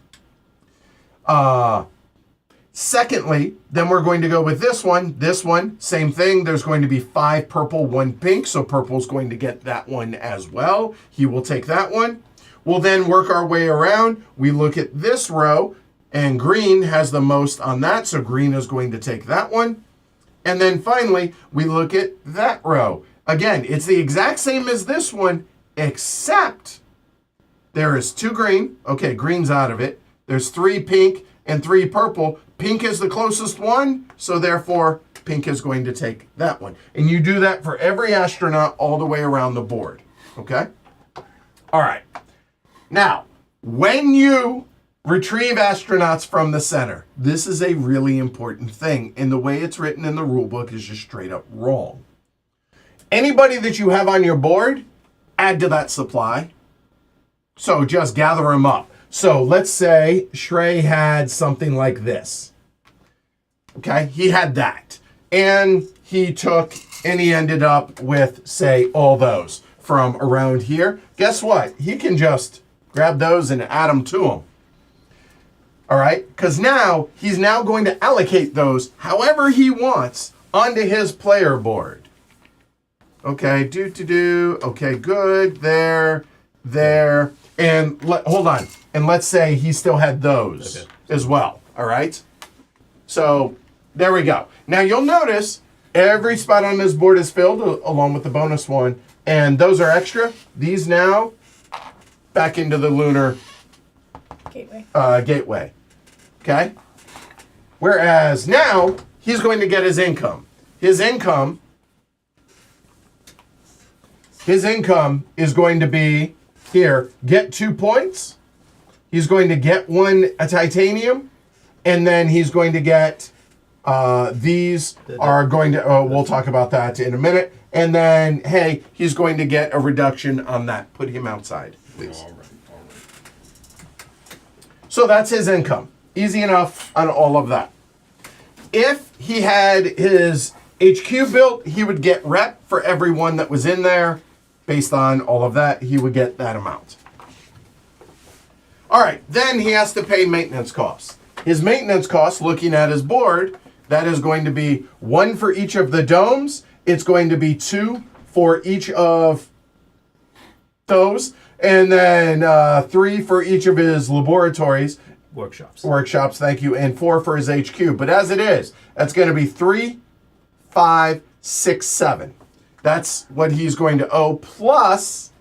Secondly, then we're going to go with this one. This one, same thing. There's going to be 5 purple, 1 pink, so purple's going to get that one as well. He will take that one. We'll then work our way around. We look at this row, and green has the most on that, so green is going to take that one. And then finally, we look at that row. Again, it's the exact same as this one, except there is 2 green. Okay, green's out of it. There's 3 pink and 3 purple. Pink is the closest one, so therefore pink is going to take that one. And you do that for every astronaut all the way around the board, okay? All right. Now, when you retrieve astronauts from the center, this is a really important thing, and the way it's written in the rule book is just straight up wrong. Anybody that you have on your board, add to that supply. So just gather them up. So let's say Shrey had something like this. Okay, he had that. And he took, and he ended up with, say, all those from around here. Guess what? He can just grab those and add them to him. All right, because now he's now going to allocate those however he wants onto his player board. Okay, okay, good, there, and hold on. And let's say he still had those as well, all right? So there we go. Now you'll notice every spot on this board is filled along with the bonus one, and those are extra. These now back into the lunar gateway, okay? Whereas now he's going to get his income. His income is going to be here, get 2 points. He's going to get 1 a titanium, and then he's going to get these are going to. Oh, we'll talk about that in a minute. And then, hey, he's going to get a reduction on that. Put him outside, please. All right. So that's his income. Easy enough on all of that. If he had his HQ built, he would get rep for everyone that was in there. Based on all of that, he would get that amount. All right, then he has to pay maintenance costs. His maintenance costs, looking at his board, that is going to be 1 for each of the domes. It's going to be 2 for each of those, and then 3 for each of his laboratories. Workshops, thank you, and 4 for his HQ. But as it is, that's going to be 3, 5, 6, 7. That's what he's going to owe, plus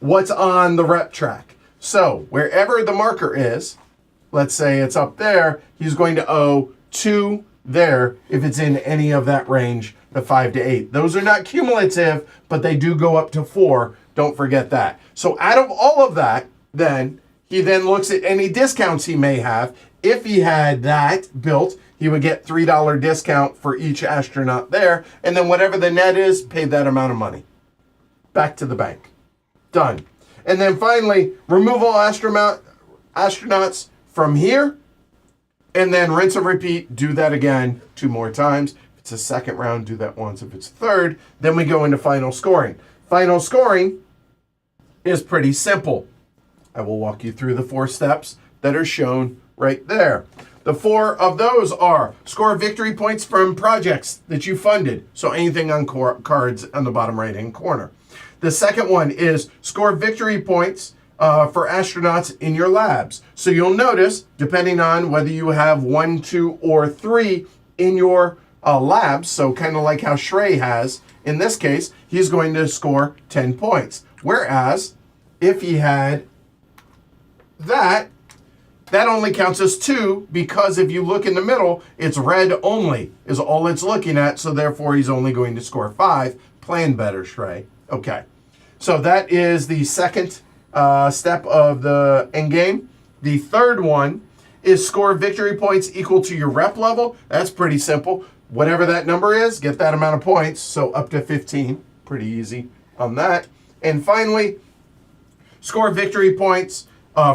what's on the rep track. So wherever the marker is, let's say it's up there, he's going to owe 2 there if it's in any of that range, the 5 to 8. Those are not cumulative, but they do go up to 4. Don't forget that. So out of all of that, then he then looks at any discounts he may have. If he had that built, he would get $3 discount for each astronaut there, and then whatever the net is, pay that amount of money. Back to the bank. Done. And then finally, remove all astronauts from here, and then rinse and repeat. Do that again 2 more times. If it's a second round, do that once. If it's third, then we go into final scoring. Final scoring is pretty simple. I will walk you through the 4 steps that are shown right there. The 4 of those are score victory points from projects that you funded. So anything on cards on the bottom right-hand corner. The second one is score victory points for astronauts in your labs. So you'll notice, depending on whether you have 1, 2, or 3 in your labs, so kind of like how Shrey has, in this case, he's going to score 10 points. Whereas, if he had that, that only counts as 2 because if you look in the middle, it's red only is all it's looking at. So therefore, he's only going to score 5. Plan better, Shrey. Okay. So that is the second step of the end game. The third one is score victory points equal to your rep level. That's pretty simple. Whatever that number is, get that amount of points. So up to 15. Pretty easy on that. And finally, score victory points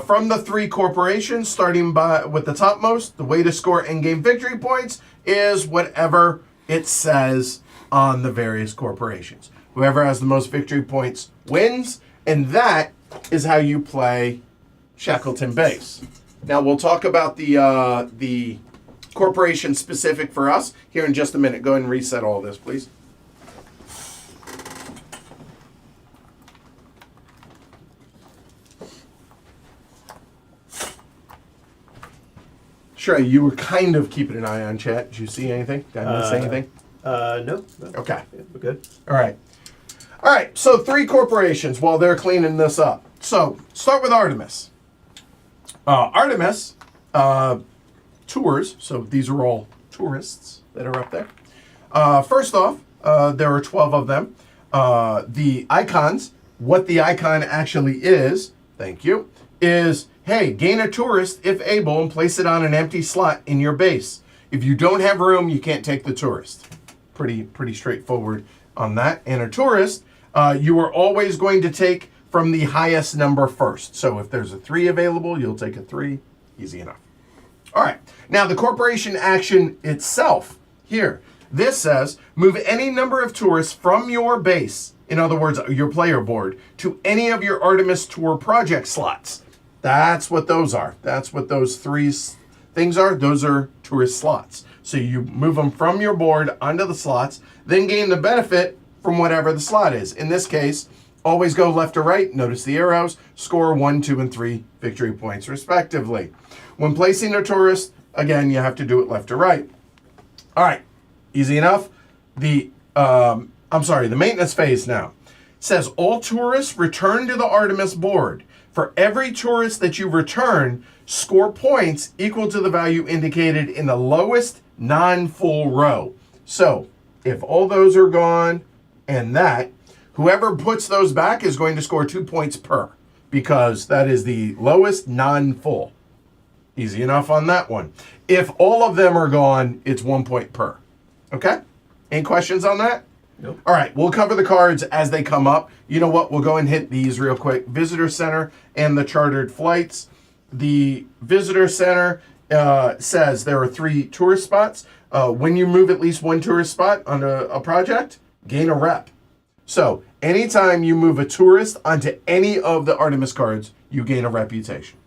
from the 3 corporations, starting with the topmost. The way to score endgame victory points is whatever it says on the various corporations. Whoever has the most victory points wins, and that is how you play Shackleton Base. Now we'll talk about the corporation specific for us here in just a minute. Go ahead and reset all this, please. Shrey, you were kind of keeping an eye on chat. Did you see anything? Did I miss anything? No. Okay. Yeah, we're good. All right. All right. So 3 corporations while they're cleaning this up. So start with Artemis. Artemis tours. So these are all tourists that are up there. First off, there are 12 of them. The icons. What the icon actually is, thank you, is, hey, gain a tourist if able and place it on an empty slot in your base. If you don't have room, you can't take the tourist. Pretty straightforward on that. And a tourist, you are always going to take from the highest number first. So if there's a 3 available, you'll take a 3. Easy enough. All right. Now the corporation action itself here. This says move any number of tourists from your base, in other words, your player board, to any of your Artemis Tour project slots. That's what those are. That's what those 3 things are. Those are tourist slots. So you move them from your board onto the slots, then gain the benefit from whatever the slot is. In this case, always go left to right. Notice the arrows. Score 1, 2, and 3 victory points, respectively. When placing a tourist, again, you have to do it left to right. All right. Easy enough. The maintenance phase now says all tourists return to the Artemis board. For every tourist that you return, score points equal to the value indicated in the lowest non-full row. So if all those are gone and that, whoever puts those back is going to score 2 points per, because that is the lowest non-full. Easy enough on that one. If all of them are gone, it's 1 point per. Okay? Any questions on that? Nope. All right, we'll cover the cards as they come up. You know what? We'll go and hit these real quick. Visitor Center and the chartered flights. The Visitor Center says there are 3 tourist spots. When you move at least 1 tourist spot on a project, gain a rep. So anytime you move a tourist onto any of the Artemis cards, you gain a reputation.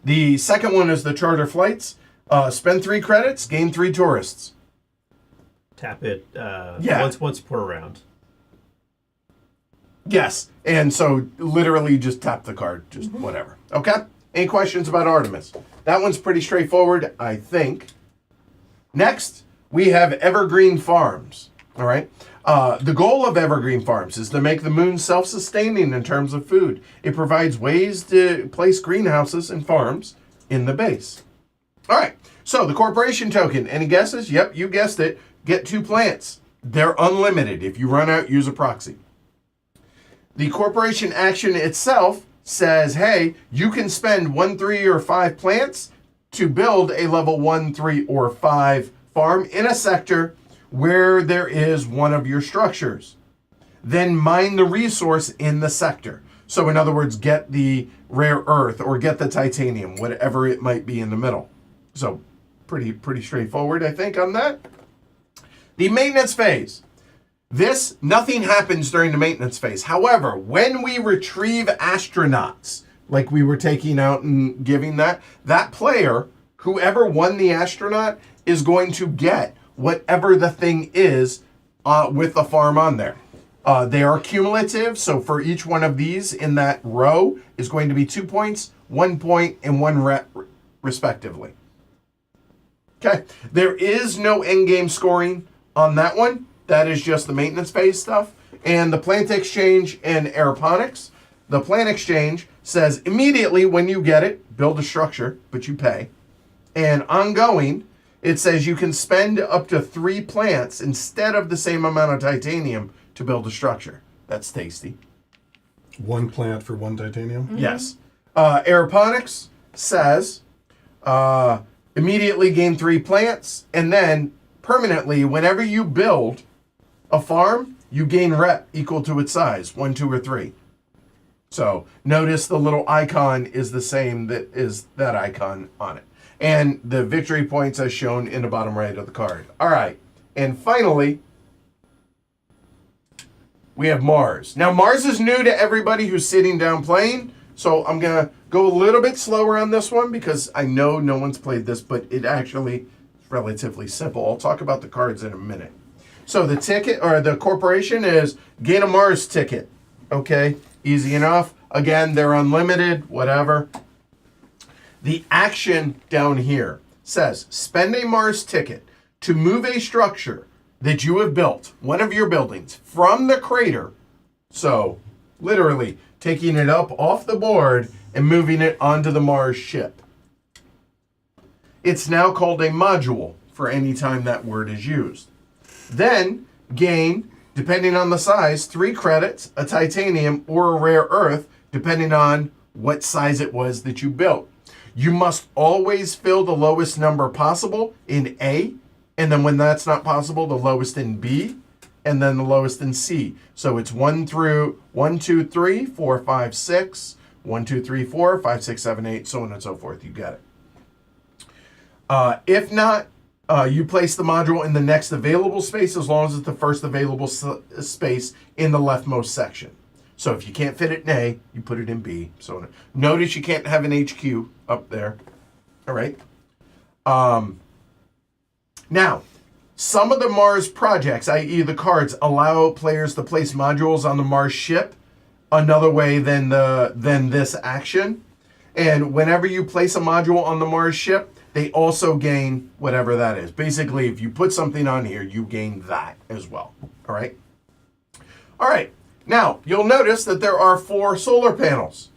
The second one is the charter flights. Spend 3 credits, gain 3 tourists. Tap it Yeah. once per round. Yes, and so literally just tap the card, just whatever. Okay? Any questions about Artemis? That one's pretty straightforward, I think. Next, we have Evergreen Farms. All right? The goal of Evergreen Farms is to make the moon self-sustaining in terms of food. It provides ways to place greenhouses and farms in the base. All right, so the corporation token. Any guesses? Yep, you guessed it. Get 2 plants. They're unlimited. If you run out, use a proxy. The corporation action itself says, hey, you can spend 1, 3, or 5 plants to build a level 1, 3, or 5 farm in a sector where there is one of your structures. Then mine the resource in the sector. So in other words, get the rare earth or get the titanium, whatever it might be in the middle. So pretty straightforward, I think, on that. The maintenance phase. Nothing happens during the maintenance phase. However, when we retrieve astronauts, like we were taking out and giving that player, whoever won the astronaut, is going to get whatever the thing is with the farm on there. They are cumulative, so for each one of these in that row is going to be 2 points, 1 point, and 1 rep, respectively. Okay, there is no endgame scoring on that one. That is just the maintenance phase stuff. And the plant exchange and aeroponics. The plant exchange says immediately when you get it, build a structure, but you pay. And ongoing, it says you can spend up to 3 plants instead of the same amount of titanium to build a structure. That's tasty. 1 plant for 1 titanium? Yes. Aeroponics says immediately gain 3 plants, and then permanently, whenever you build a farm, you gain rep equal to its size, 1, 2, or 3. So notice the little icon is the same that is that icon on it. And the victory points as shown in the bottom right of the card. All right. And finally, we have Mars. Now, Mars is new to everybody who's sitting down playing. So I'm going to go a little bit slower on this one because I know no one's played this, but it actually is relatively simple. I'll talk about the cards in a minute. So the ticket or the corporation is gain a Mars ticket. Okay, easy enough. Again, they're unlimited, whatever. The action down here says spend a Mars ticket to move a structure that you have built, one of your buildings, from the crater. So literally taking it up off the board and moving it onto the Mars ship. It's now called a module for any time that word is used. Then gain, depending on the size, 3 credits, a titanium, or a rare earth, depending on what size it was that you built. You must always fill the lowest number possible in A, and then when that's not possible, the lowest in B, and then the lowest in C. So it's 1 through 1, 2, 3, 4, 5, 6, 1, 2, 3, 4, 5, 6, 7, 8, so on and so forth. You get it. If not, you place the module in the next available space as long as it's the first available space in the leftmost section. So if you can't fit it in A, you put it in B. So on. Notice you can't have an HQ up there. All right. Now, some of the Mars projects, i.e. the cards, allow players to place modules on the Mars ship another way than this action. And whenever you place a module on the Mars ship, they also gain whatever that is. Basically, if you put something on here, you gain that as well. All right? All right. Now, you'll notice that there are 4 solar panels.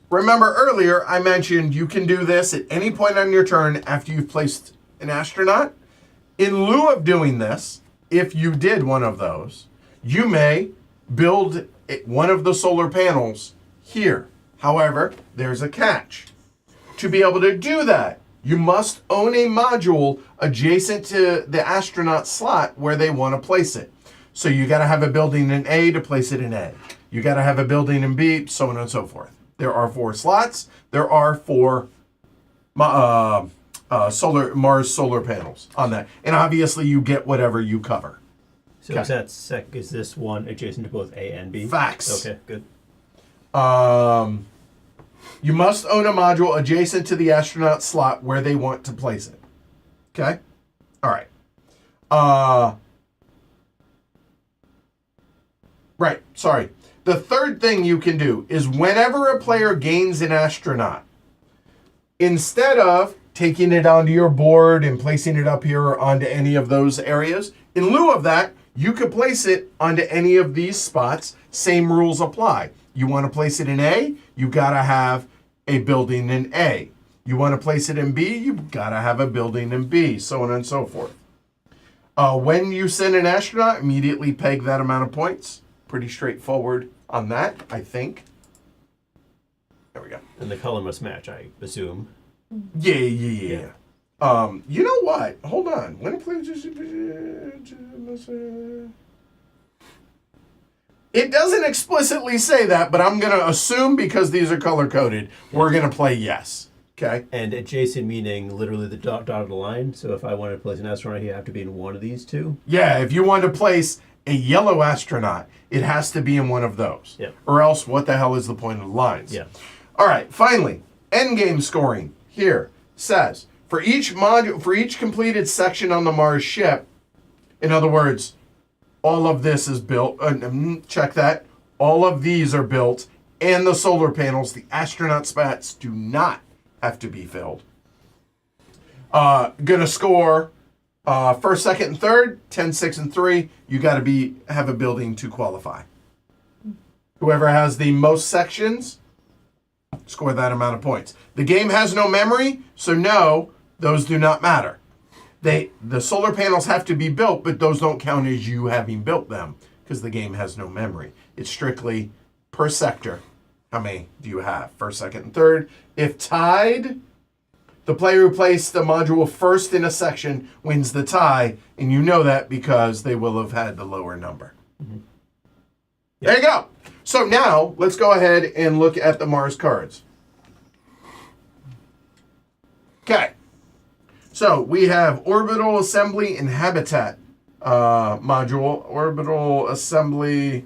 Remember earlier, I mentioned you can do this at any point on your turn after you've placed an astronaut. In lieu of doing this, if you did one of those, you may build one of the solar panels here. However, there's a catch. To be able to do that, you must own a module adjacent to the astronaut slot where they want to place it. So you got to have a building in A to place it in A. You got to have a building in B, so on and so forth. There are 4 slots. There are 4 Mars solar panels on that, and obviously you get whatever you cover. So is this one adjacent to both A and B? Facts. Okay, good. You must own a module adjacent to the astronaut slot where they want to place it. Okay? All right. Right, sorry. The third thing you can do is whenever a player gains an astronaut, instead of taking it onto your board and placing it up here or onto any of those areas, in lieu of that, you could place it onto any of these spots. Same rules apply. You want to place it in A, you got to have a building in A. You want to place it in B, you got to have a building in B, so on and so forth. When you send an astronaut, immediately peg that amount of points. Pretty straightforward on that, I think. There we go. And the color must match, I assume. Yeah. You know what? Hold on. When a player it doesn't explicitly say that, but I'm going to assume because these are color-coded, we're going to play yes. Okay? And adjacent meaning literally the dotted line. So if I wanted to place an astronaut here, I have to be in one of these 2? Yeah, if you want to place a yellow astronaut, it has to be in one of those. Yeah. Or else, what the hell is the point of the lines? Yeah. All right, finally, endgame scoring here says, for each module, for each completed section on the Mars ship, in other words, all of this is built, check that, all of these are built, and the solar panels, the astronaut spots do not have to be filled. Gonna score first, second, and third, 10, 6, and 3. You got to have a building to qualify. Whoever has the most sections, score that amount of points. The game has no memory, so no, those do not matter. The solar panels have to be built, but those don't count as you having built them because the game has no memory. It's strictly per sector. How many do you have? First, second, and third. If tied, the player who placed the module first in a section wins the tie, and you know that because they will have had the lower number. Mm-hmm. There you go. So now, let's go ahead and look at the Mars cards. Okay. So we have Orbital Assembly and Habitat module. Orbital Assembly.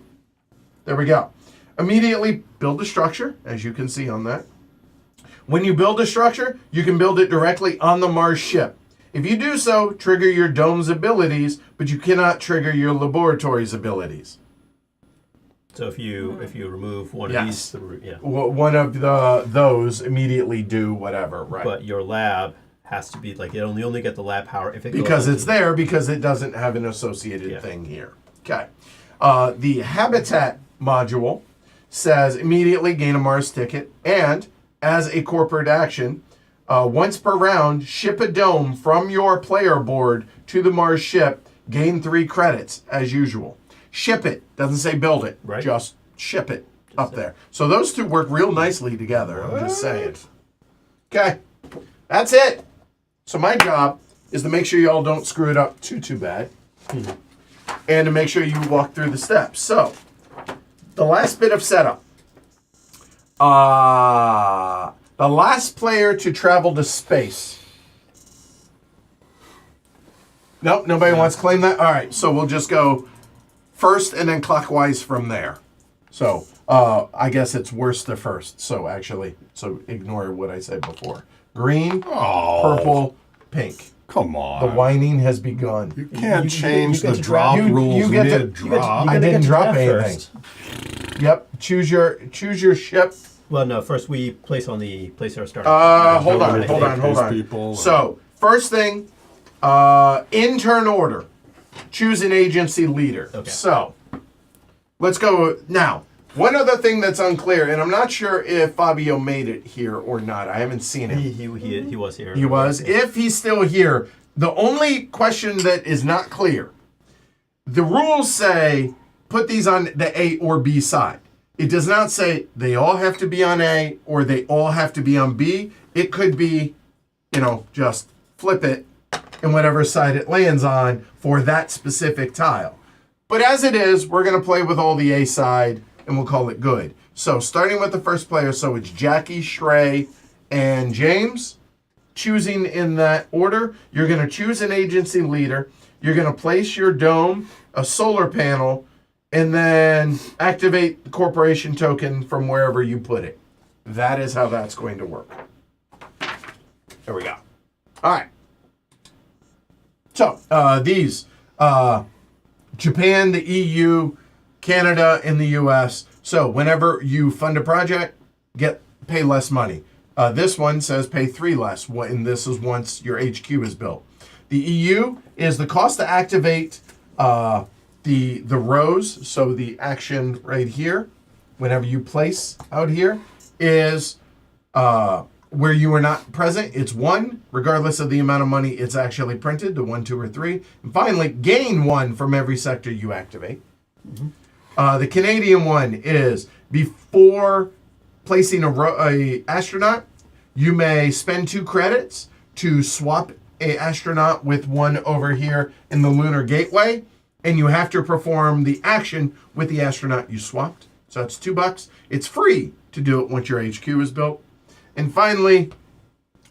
There we go. Immediately build a structure, as you can see on that. When you build a structure, you can build it directly on the Mars ship. If you do so, trigger your dome's abilities, but you cannot trigger your laboratory's abilities. So if you remove one Yes. of these, yeah. One of those immediately do whatever, right? But your lab has to be like, you only get the lab power if it goes Because on it's to- there, because it doesn't have an associated Yeah. thing here. Okay. The Habitat module says immediately gain a Mars ticket, and as a corporate action, once per round, ship a dome from your player board to the Mars ship, gain 3 credits as usual. Ship it, doesn't say build it, Right. just ship it up there. So those two work real nicely together, I'm just saying. Okay, that's it. So my job is to make sure y'all don't screw it up too bad, and to make sure you walk through the steps. So, the last bit of setup. The last player to travel to space. Nope, nobody wants to claim that? All right, so we'll just go first and then clockwise from there. So, I guess it's worst to first. So, ignore what I said before. Green, purple, pink. Come The on. whining has begun. You can't you change get the to drop draft- rules you get to- mid-drop. I didn't drop anything. First. Yep, choose your ship. Well, no. First, we place our starter. Hold on. These people. So, first thing, in turn order, choose an agency leader. Okay. So, let's go now. One other thing that's unclear, and I'm not sure if Fabio made it here or not. I haven't seen him. He was here. He was. If he's still here, the only question that is not clear, the rules say put these on the A or B side. It does not say they all have to be on A or they all have to be on B. It could be, just flip it and whatever side it lands on for that specific tile. But as it is, we're going to play with all the A side and we'll call it good. So starting with the first player, so it's Jackie, Shrey, and James. Choosing in that order, you're going to choose an agency leader. You're going to place your dome, a solar panel, and then activate the corporation token from wherever you put it. That is how that's going to work. There we go. All right. So these, Japan, the EU, Canada, and the US. So whenever you fund a project, pay less money. This one says pay 3 less, and this is once your HQ is built. The EU is the cost to activate the rows, so the action right here, whenever you place out here, is where you are not present, it's 1, regardless of the amount of money it's actually printed, the 1, 2, or 3. And finally, gain 1 from every sector you activate. The Canadian one is before placing a astronaut, you may spend 2 credits to swap a astronaut with one over here in the Lunar Gateway, and you have to perform the action with the astronaut you swapped. So that's $2. It's free to do it once your HQ is built. And finally,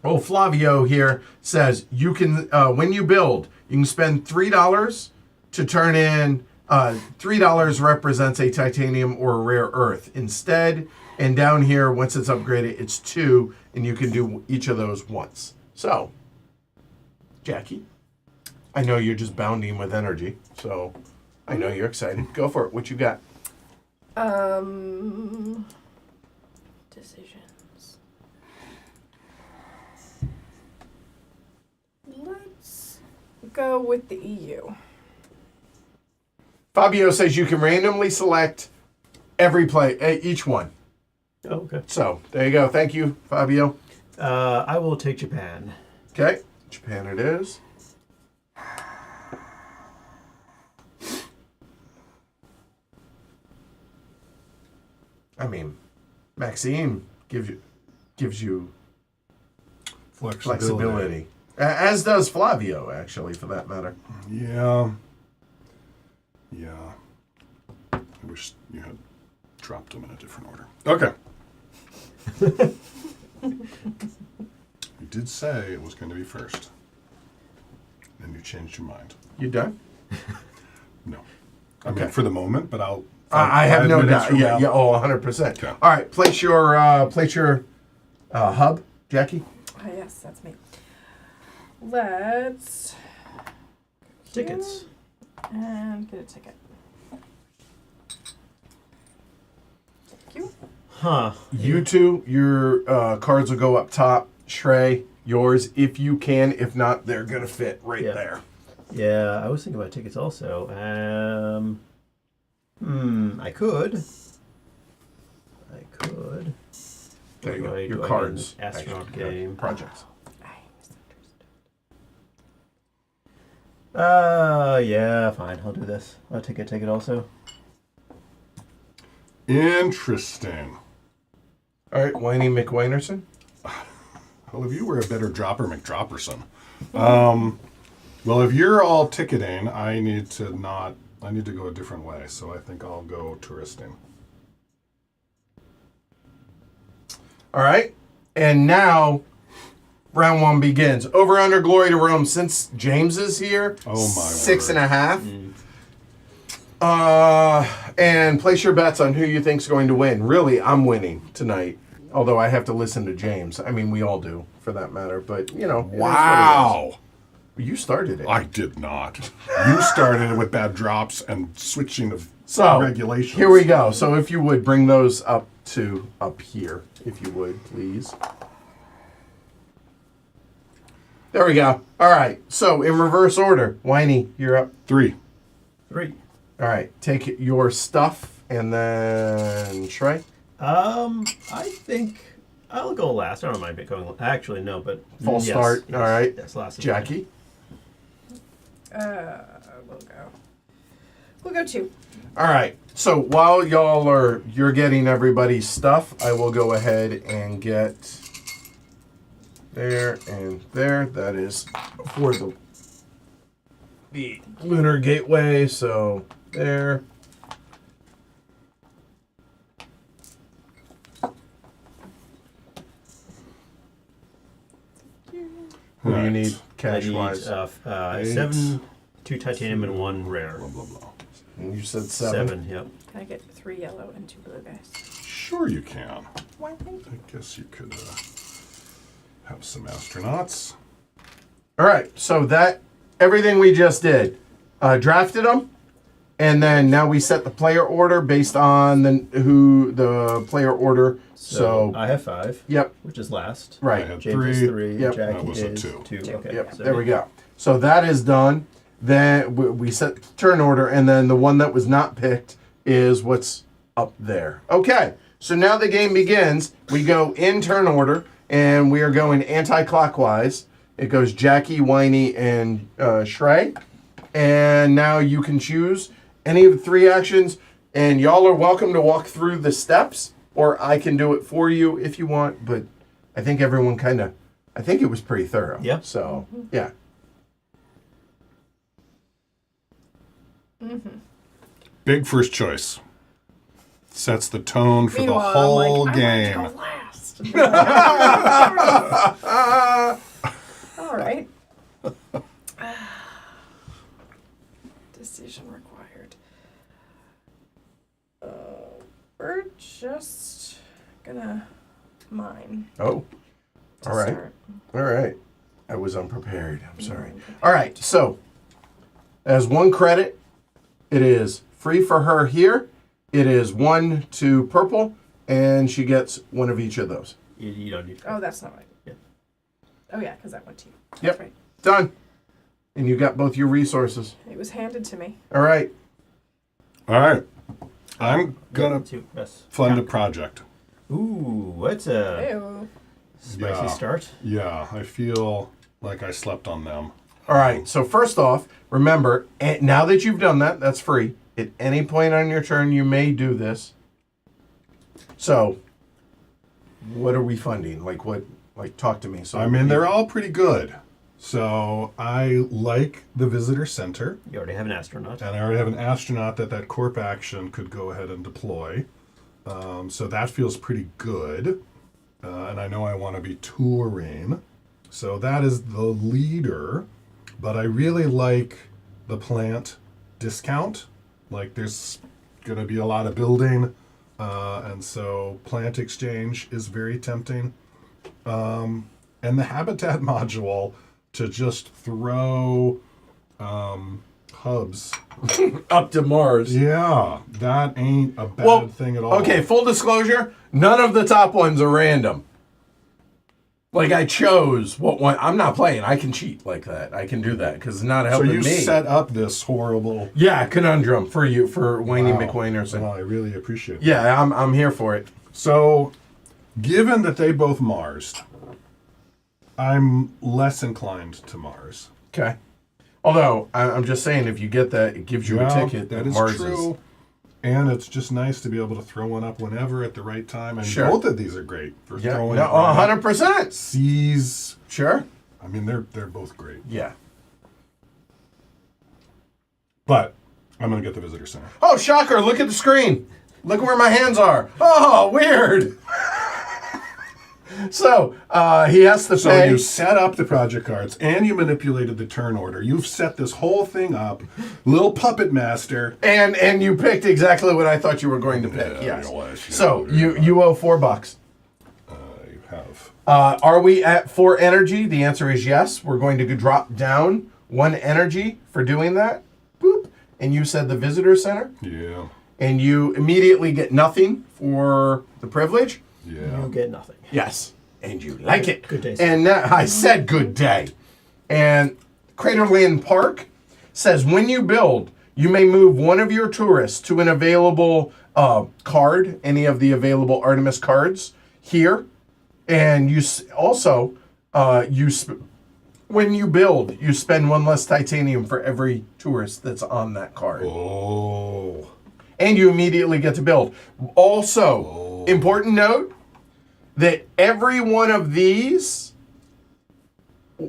Flavio here says you can, when you build, you can spend $3 to turn in, $3 represents a titanium or a rare earth instead. And down here, once it's upgraded, it's 2, and you can do each of those once. So, Jackie, I know you're just bounding with energy, so I know you're excited. Go for it. What you got? Decisions. Let's go with the EU. Fabio says you can randomly select each one. Oh, okay. So there you go. Thank you, Fabio. I will take Japan. Okay, Japan it is. I mean, Maxime gives you flexibility. As does Flavio, actually, for that matter. Yeah. Yeah. I wish you had dropped them in a different order. Okay. You did say it was going to be first. And you changed your mind. You done? No. I Okay. mean, for the moment, but I'll... I have 5 no minutes doubt. from Yeah, now. yeah. Oh, 100%. Okay. All right, place your hub, Jackie. Oh, yes, that's me. Let's Tickets. and get a ticket. Thank you. Huh. You two, your cards will go up top. Shrey, yours, if you can. If not, they're gonna fit right Yeah. there. Yeah, I was thinking about tickets also. I could. There you go. Do I Your get cards. an astronaut actually, your game? projects. I misunderstood. Yeah, fine. I'll do this. I'll take it also. Interesting. All right, Whiny McWinerson. Well, if you were a better dropper, McDropperson. Well, if you're all ticketing, I need to go a different way. So I think I'll go touristing. All right, and now round one begins. Over under glory to Rome. Since James is here, Oh, my 6.5. And place your bets on who you think's going to win. Really, I'm winning tonight. Although I have to listen to James. I mean, we all do, for that matter. But, you know. it is what it is. Wow. You started it. I did not. You started with bad drops and switching of So, regulations. here we go. So if you would, bring those up here, if you would, please. There we go. All right. So in reverse order. Whiny, you're up. 3. 3. All right. Take your stuff and then Shrey. I think I'll go last. I don't mind going. Actually, no, but False start. All right. Yes, last. Jackie. We'll go 2. All right. So while you're getting everybody's stuff, I will go ahead and get there and there. That is for the Lunar Gateway. So there. What do you need cash wise? 7, 2 titanium, and 1 rare. Blah, blah, blah. And you said 7. 7, yep. Can I get 3 yellow and 2 blue, guys? Sure you can. Why, thank you. I guess you could have some astronauts. All right. So that everything we just did, drafted them, and then now we set the player order based on the player order. So I have 5. Yep. Which is last. Right. I had James is 3. 3. Yep. Jackie That was a is 2. 2. Okay. Yep. So There we go. So that is done. Then we set the turn order, and then the one that was not picked is what's up there. Okay. So now the game begins. We go in turn order, and we are going anti-clockwise. It goes Jackie, Whiny, and Shrey. And now you can choose any of the 3 actions, and y'all are welcome to walk through the steps, or I can do it for you if you want, but I think everyone I think it was pretty thorough. Yeah. So, yeah. Big first choice. Sets the tone for Meanwhile, the whole I'm like, game. I want to go last. All right. Decision required. We're just gonna mine. Oh, to all right. start. All right. I was unprepared. I'm sorry. All right. So, as 1 credit, it is free for her here. It is 1 to purple, and she gets 1 of each of those. You don't need. Oh, that's not right. Yeah. Oh yeah, because that went to you. Yep. That's right. Done. And you got both your resources. It was handed to me. All right. All right. I'm gonna Two, yes. fund a project. Ooh, what's a Ew. spicy start? Yeah, I feel like I slept on them. All right. So first off, remember, now that you've done that, that's free. At any point on your turn, you may do this. So, what are we funding? Like what? Like talk to me. So I mean, they're all pretty good. So I like the visitor center, You already have an astronaut. and I already have an astronaut that corp action could go ahead and deploy. So that feels pretty good. And I know I want to be touring. So that is the leader. But I really like the plant discount. Like there's going to be a lot of building. And so plant exchange is very tempting. And the habitat module to just throw hubs. up to Mars. Yeah, that ain't a bad thing at all. Okay, full disclosure, none of the top ones are random. Like I chose what one. I'm not playing. I can cheat like that. I can do that because it's not So helping you me. set up this horrible. Yeah, conundrum for you for Wayne Wow. McWaynerson. Well, I really appreciate it. Yeah, I'm here for it. So, given that they both Marsed, I'm less inclined to Mars. Okay. Although I'm just saying, if you get that, it gives you a Well, ticket. that is Mars true. And it's just nice to be able to throw one up whenever at the right time. And Sure. both of these are great for Yeah, throwing no, it right up. 100%. Seas. Sure. I mean, they're both great. Yeah. But I'm going to get the visitor center. Oh, shocker! Look at the screen. Look where my hands are. Oh, weird. So he has to So pay. you set up the project cards and you manipulated the turn order. You've set this whole thing up. Little puppet master. And you picked exactly what I thought you were going to pick. Yeah, Yes. yeah, So yeah. you owe $4. You have. Are we at 4 energy? The answer is yes. We're going to drop down 1 energy for doing that. Boop. And you said the visitor center, Yeah. and you immediately get nothing for the privilege. Yeah. You get nothing. Yes, and you like it. Good day, sir. And I said good day. And Craterland Park says when you build, you may move one of your tourists to an available card, any of the available Artemis cards here. And you also, when you build, you spend 1 less titanium for every tourist that's on that card. Oh. And you immediately get to build. Also, important note that every one of these,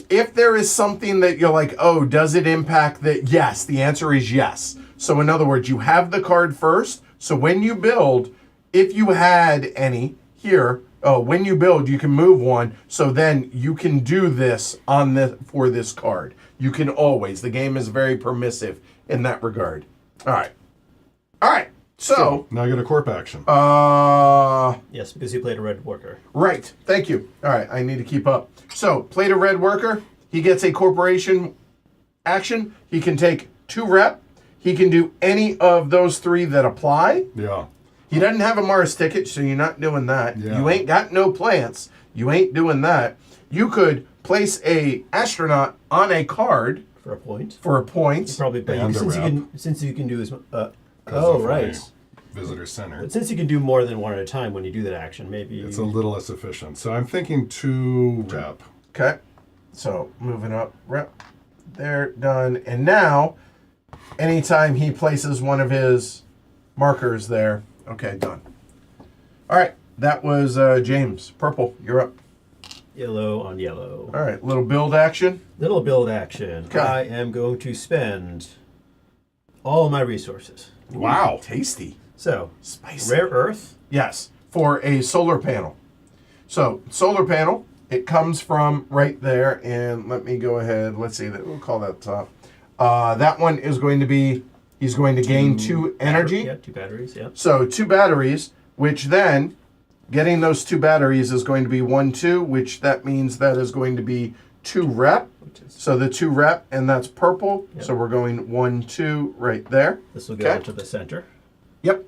if there is something that you're like, oh, does it impact that? Yes, the answer is yes. So in other words, you have the card first. So when you build, if you had any here, when you build, you can move one. So then you can do this for this card. You can always. The game is very permissive in that regard. All right. So, Now I get a corp action. Yes, because you played a red worker. right. Thank you. All right. I need to keep up. So, played a red worker. He gets a corporation action. He can take 2 rep. He can do any of those 3 that apply. Yeah. He doesn't have a Mars ticket, so you're not doing that. Yeah. You ain't got no plants. You ain't doing that. You could place a astronaut on a card For a point. for a point. Probably, but And a since you can do as Because of right. my Visitor center. But since you can do more than one at a time when you do that action, maybe It's a little less efficient. So I'm thinking 2 rep. Okay. So moving up, rep. There, done. And now, anytime he places one of his markers there, okay, done. All right. That was James. Purple, you're up. yellow on yellow. All right. Little build action. Little build action. Okay. I am going to spend all my resources. Wow. Tasty. So, Spicy. rare earth. Yes, for a solar panel. So, solar panel, it comes from right there, and let me go ahead. Let's see, we'll call that top. That one is going to be, he's going to gain 2 energy. Yeah, 2 batteries, yeah. So, 2 batteries, which then, getting those 2 batteries is going to be 1, 2, which that means that is going to be 2 rep. Which is, So, the 2 rep, and that's purple. Yep. So, we're going 1, 2 right there. this will go Okay. into the center. Yep.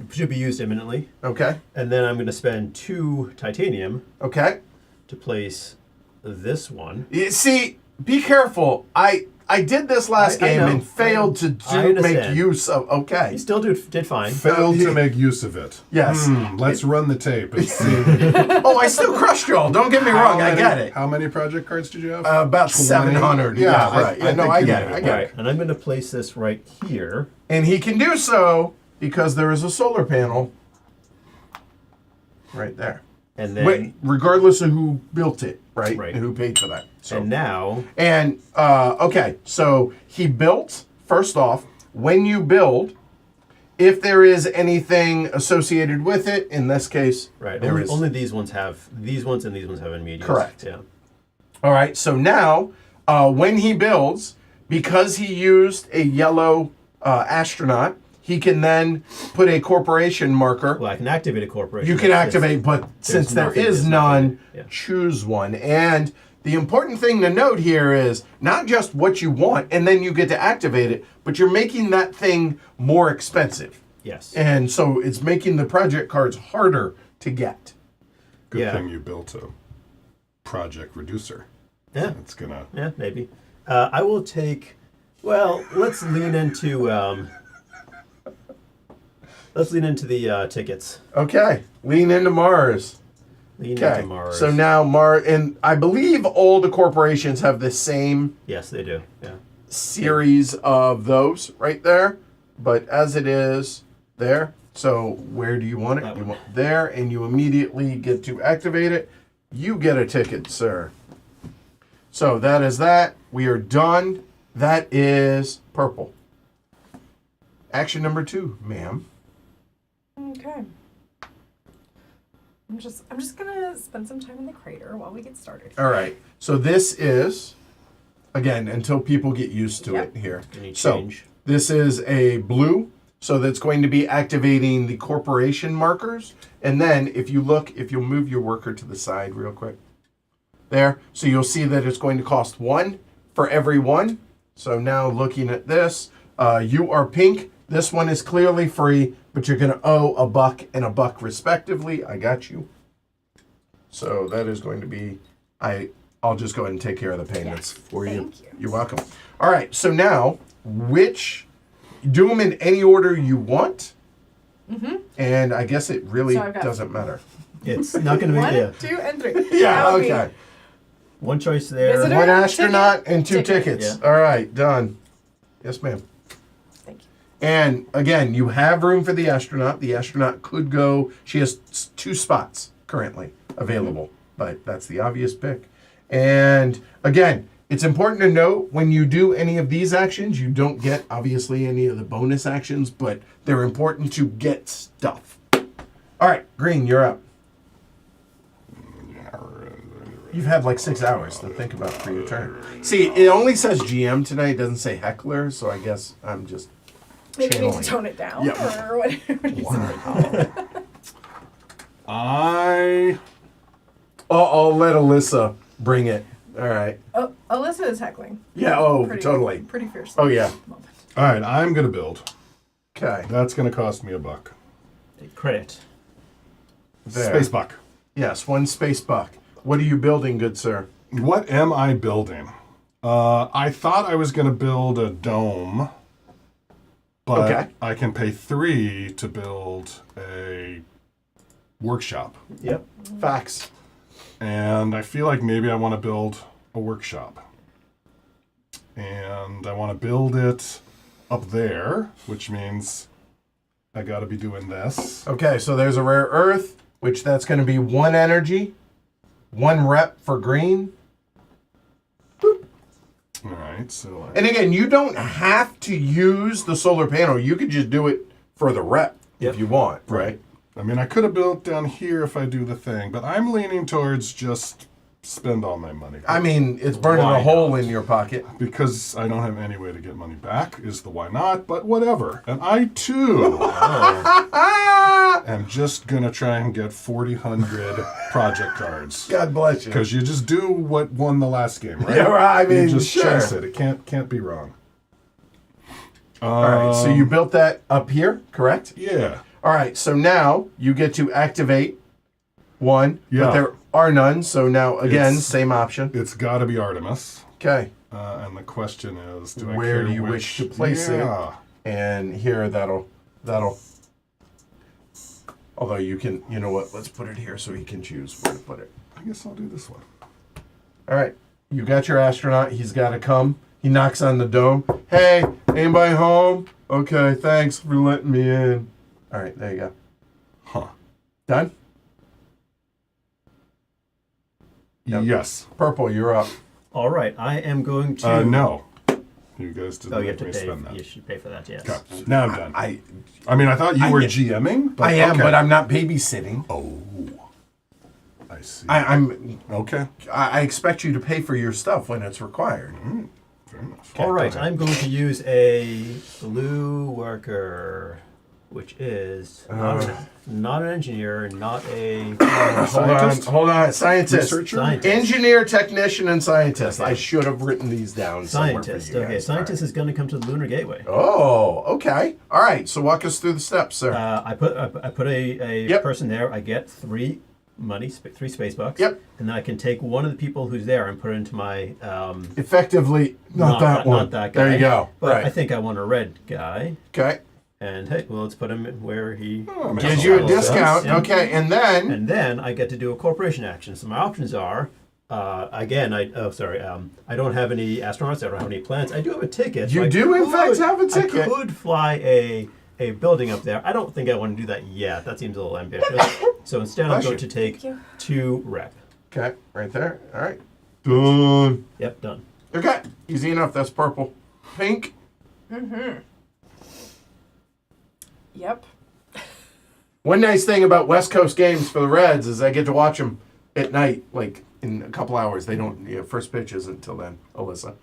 It should be used imminently. Okay. And then I'm going to spend 2 titanium Okay. to place this one. See, be careful. I I did this last I game know. and failed to I make understand. use of. Okay. You still did fine. Failed to make use of it. Yes. Let's run the tape and see. Oh, I still crushed y'all. Don't get me wrong. I get it. How many project cards did you have? About 20? 700. Yeah, right. I No, think I you get made it. I it. get Right, it. and I'm going to place this right here. And he can do so because there is a solar panel right there. And then, Wait, regardless of who built it, right? Right. And who paid for that. So. and now, And okay, so he built, first off, when you build, if there is anything associated with it, in this case, right, there only, is. only these ones have, these ones and these ones have immediate. Correct. Yeah. All right, so now when he builds, because he used a yellow astronaut, he can then put a corporation marker. Well, I can activate a corporation. You can That's just- activate, but since there nothing, is there's none, nothing. Yeah. choose one. And the important thing to note here is not just what you want, and then you get to activate it, but you're making that thing more expensive. Yes. And so it's making the project cards harder to get. Good Yeah. thing you built a project reducer. Yeah. It's gonna. Yeah, maybe. I will take. Well, let's lean into. Let's lean into the tickets. Okay, lean into Mars. Lean Okay, into Mars. so now and I believe all the corporations have the same Yes, they do. Yeah. series of those right there, but as it is there, so where do you want it? That You one. want there, and you immediately get to activate it. You get a ticket, sir. So that is that. We are done. That is purple. Action number 2, ma'am. Okay. I'm just gonna spend some time in the crater while we get started. All right. So this is, again, until people get used to Yep. it here. Any So change? this is a blue, so that's going to be activating the corporation markers. And then if you look, if you'll move your worker to the side real quick. There. So you'll see that it's going to cost 1 for every one. So now looking at this, you are pink. This one is clearly free, but you're going to owe $1 and $1 respectively. I got you. So that is going to be, I'll just go ahead and take care of the payments for you. Thank you. You're welcome. All right. So now, do them in any order you want. Mm-hmm. And I guess it really So I've got- doesn't matter. It's not going to be. 1, Yeah. 2, and 3. Yeah. That would be- Okay. One choice there. Visitor. One astronaut and 2 Ticket. tickets. Yeah. All right. Done. Yes, ma'am. Thank you. And again, you have room for the astronaut. The astronaut could go. She has 2 spots currently available, but that's the obvious pick. And again, it's important to note when you do any of these actions, you don't get obviously any of the bonus actions, but they're important to get stuff. All right, Green, you're up. You've had like 6 hours to think about for your turn. See, it only says GM tonight. It doesn't say heckler, so I guess I'm just Maybe you need to channeling. tone it down Yeah. or whatever. I'll let Alyssa bring it. All right. Oh, Alyssa is heckling. Yeah, oh, Pretty- totally. Pretty fiercely. Oh, yeah. at the moment. All right, I'm gonna build. Okay. That's gonna cost me $1. Credit. There. Space buck. Yes, 1 space buck. What are you building, good sir? What am I building? I thought I was gonna build a dome, but Okay. I can pay 3 to build a workshop. Yep. Facts. And I feel like maybe I want to build a workshop. And I want to build it up there, which means I got to be doing this. Okay, so there's a rare earth, which that's going to be 1 energy, 1 rep for green. All right, so And again, you don't have to use the solar panel. You could just do it for the rep Yep. if you want, right? I mean, I could have built down here if I do the thing, but I'm leaning towards just spend all my money. I mean, it's burning Why a hole not? in your pocket. Because I don't have any way to get money back is the why not, but whatever. And I too am just going to try and get 4,000 project cards. God bless you. Because you just do what won the last game, right? Yeah, right, I mean, you just sure. chase it. It can't be wrong. All right, so you built that up here, correct? Yeah. All right, so now you get to activate 1, Yeah. but there are none. So now, again, It's- same option. It's got to be Artemis. Okay, And the question is, do I Where care do you which? wish to place it? And here, that'll. Although you can, you know what? Let's put it here so he can choose where to put it. I guess I'll do this one. All right, you got your astronaut. He's got to come. He knocks on the dome. Hey, anybody home? Okay, thanks for letting me in. All right, there you go. Huh. Done? Yep. Yes. Purple, you're up. All right, I am going to. No. You guys didn't Oh, you have make to me pay. spend that. You should pay for that. Yes. Okay. Now I'm done. I mean, I thought you I were am- GMing. But I am, okay. but I'm not babysitting. Oh. I see. I'm. Okay. I expect you to pay for your stuff when it's required. Fair enough. All right, Go ahead. I'm going to use a blue worker, which is not an engineer, not a Hold on. Scientist. Researcher? scientist. Engineer, technician, and scientist. Okay. I should have written these down somewhere Scientist. for you Okay, guys. scientist is going to come to the Lunar Gateway. Oh, okay. All right. So walk us through the steps, sir. I put a Yep. person there. I get 3 space bucks. Yep. And then I can take one of the people who's there and put it into my Effectively, not that one. Not that guy. There you go. But right. I think I want a red guy. Okay. And hey, well, let's put him where he Oh, makes Gives a you lot a of discount. sense. Yeah. Okay, and then And then I get to do a corporation action. So my options are, again, I don't have any astronauts. I don't have any planets. I do have a ticket. You I do, in fact, have a I ticket. could fly a building up there. I don't think I want to do that yet. That seems a little ambitious. So instead, I'm Bless going you. to take Thank you. 2 rep. okay, right there. All right. Done. Yep, done. Okay, easy enough. That's purple. Pink. Yep. One nice thing about West Coast games for the Reds is I get to watch them at night, like in a couple hours. They don't. First pitch isn't until then. Alyssa.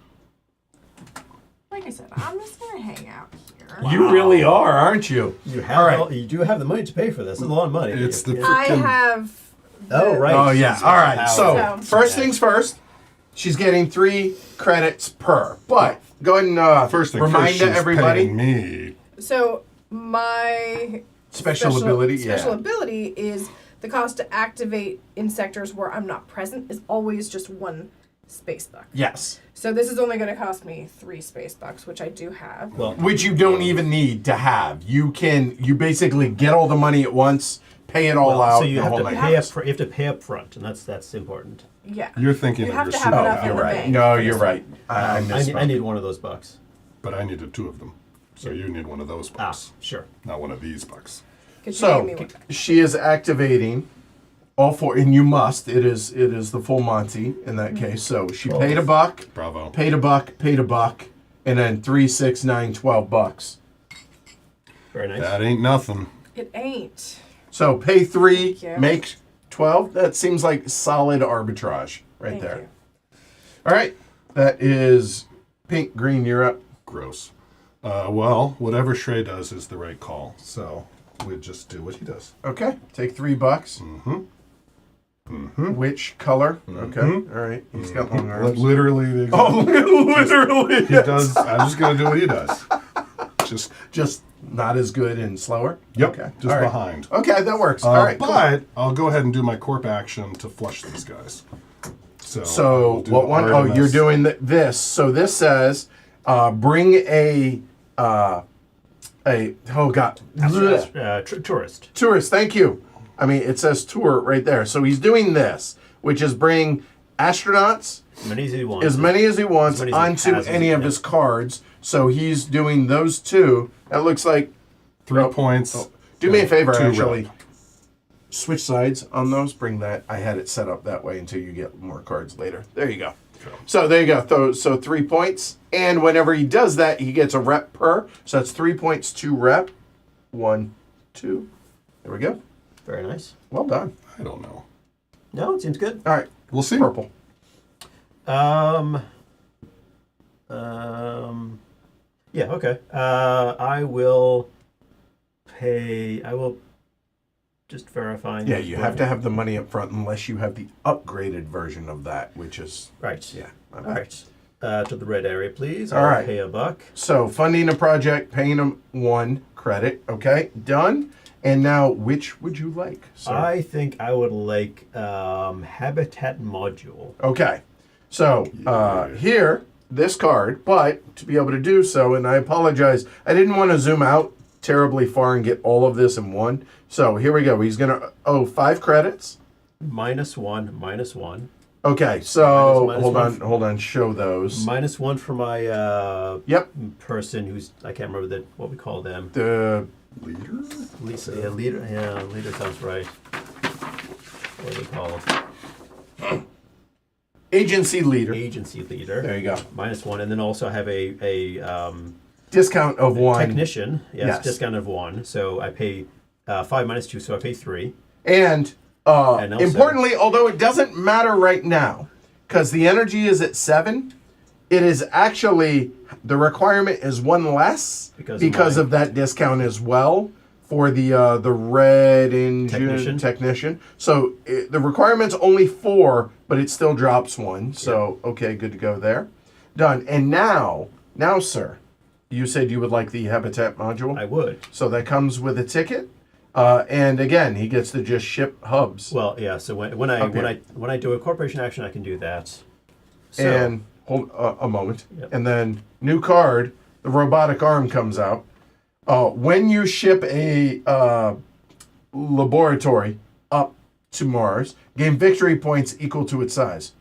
Like I said, I'm just gonna hang out here. You really are, aren't you? You have All right. you do have the money to pay for this. It's a lot of money. It's the I freaking. have. Oh, right. Oh yeah. All right. Power. So So- first things first. She's getting 3 credits per. But go ahead and First thing remind first, she's everybody. paying me. So my Special ability. Special Yeah. ability is the cost to activate in sectors where I'm not present is always just 1 space buck. Yes. So this is only going to cost me 3 space bucks, which I do have. Well, Which you don't even need to have. You basically get all the money at once, pay it all out. so you the have whole to nine pay up. yards. You have to pay up front, and that's important. Yeah. You're thinking You of have your to have super enough in You're the right. bank. No, you're right. I I misspoke. need one of those bucks. But I needed 2 of them. So you need one of those Ah, bucks, sure. not one of these bucks. 'Cause you gave me So one back. she is activating all 4, and you must. It is the full Monty in that case. So she Oh. paid a buck, Bravo. paid a buck, and then 3, 6, 9, 12 bucks. Very nice. That ain't nothing. It ain't. So pay 3, Thank you. make 12. That seems like solid arbitrage right Thank there. you. All right, that is pink, green. You're up. Gross. Well, whatever Shrey does is the right call. So we just do what he does. Okay, take $3. Which color? Okay, all right. He's got long arms. Literally the exact. Oh, literally. He does. I'm just gonna do what he does. Just not as good and slower. Yep. Okay. Just all right. behind. Okay, that works. All right. cool. But I'll go ahead and do my corp action to flush these guys. So I So will do what one? Oh, Artemis. you're doing this. So this says, bring a oh god, Tourist. tourist. Thank you. I mean, it says tour right there. So he's doing this, which is bring astronauts, As many as he wants. as many as he wants, As many as he onto has, any of yeah. his cards. So he's doing those 2. That looks like 3 Oh, points. Do me a favor, 2 actually. rep. Switch sides on those. Bring that. I had it set up that way until you get more cards later. There you go. Okay. So there you go. So 3 points. And whenever he does that, he gets a rep per. So that's 3 points, 2 rep. 1, 2. There we go. Very nice. Well done. I don't know. No, it seems good. All right. We'll see. Purple. Yeah, okay. I will pay. I will just verify. Yeah, you have to have the money up front unless you have the upgraded version of that, which is, Right. yeah. my All bad. right. To the red area, please. All I'll right. pay a buck. So funding a project, paying them 1 credit. Okay, done. And now, which would you like, sir? I think I would like habitat module. Okay, so here this card, but to be able to do so, and I apologize, I didn't want to zoom out terribly far and get all of this in one. So here we go. He's going to owe 5 credits. -1. Okay, so Minus hold on, show those. -1 for my Yep, person who's, I can't remember what we call them. the Leader? Lisa, leader sounds right. What do they call it? agency leader. Agency leader. There you go. -1, and then also I have a Discount of 1. technician. Yes. Discount of 1. So I pay 5 -2, so I pay 3. And also- importantly, although it doesn't matter right now, because the energy is at 7, it is actually, the requirement is 1 less because of that discount as well for the red engine technician. So the requirement's only 4, but it still drops 1. So, okay, good to go there. Done. And now, sir, you said you would like the habitat module? I would. So that comes with a ticket. And again, he gets to just ship hubs. Well, yeah. So when I do a corporation action, I can do that. So, And hold a moment. Yep. And then new card, the robotic arm comes out. When you ship a laboratory up to Mars, gain victory points equal to its size.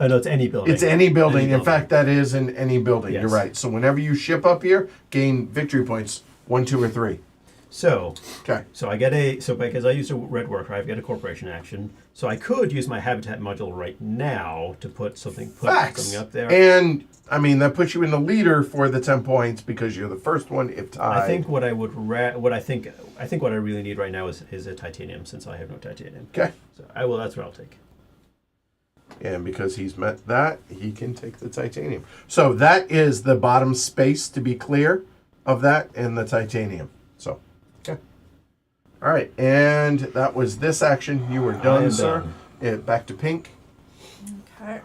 no, it's any building. It's any building. Any In fact, that is in any building. Yes. You're right. So whenever you ship up here, gain victory points 1, 2, or 3. So Okay. So I get because I used a red worker, I get a corporation action. So I could use my habitat module right now to put something Facts. up there. And I mean that puts you in the leader for the 10 points because you're the first one if tied. I think what I would what I really need right now is a titanium, since I have no titanium. Okay. So that's what I'll take. And because he's met that, he can take the titanium. So that is the bottom space, to be clear, of that and the titanium. So, okay. All right. And that was this action. You were done, am sir. done. Back to pink. Okay.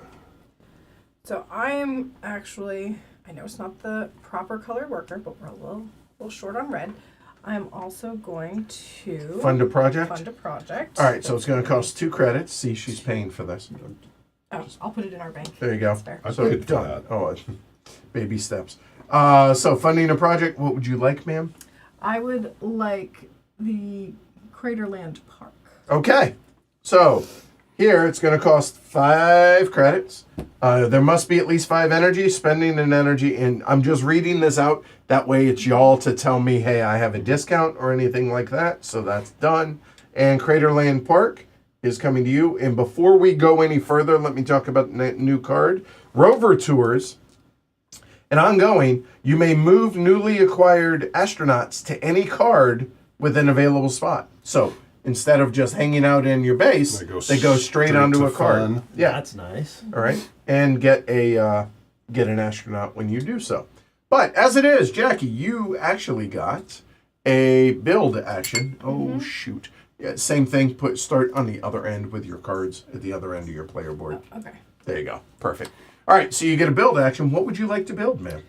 So I am actually, I know it's not the proper color worker, but we're a little short on red. I'm also going to Fund a project. fund a project. All right. So it's going to cost 2 credits. See, she's paying for this. Oh, I'll put it in our bank. There you go. That's fair. I So paid for done. that. Oh, baby steps. So funding a project. What would you like, ma'am? I would like the Craterland Park. Okay. So here it's going to cost 5 credits. There must be at least 5 energy. Spending an energy, and I'm just reading this out. That way it's y'all to tell me, hey, I have a discount or anything like that. So that's done. And Craterland Park is coming to you. And before we go any further, let me talk about the new card. Rover Tours. And ongoing, you may move newly acquired astronauts to any card with an available spot. So instead of just hanging out in your base, they go straight onto to a card. fun. Yeah. That's nice. All right. And get an astronaut when you do so. But as it is, Jackie, you actually got a build action. Oh, shoot. Yeah, same thing. Start on the other end with your cards at the other end of your player board. Okay. There you go. Perfect. All right, so you get a build action. What would you like to build, ma'am?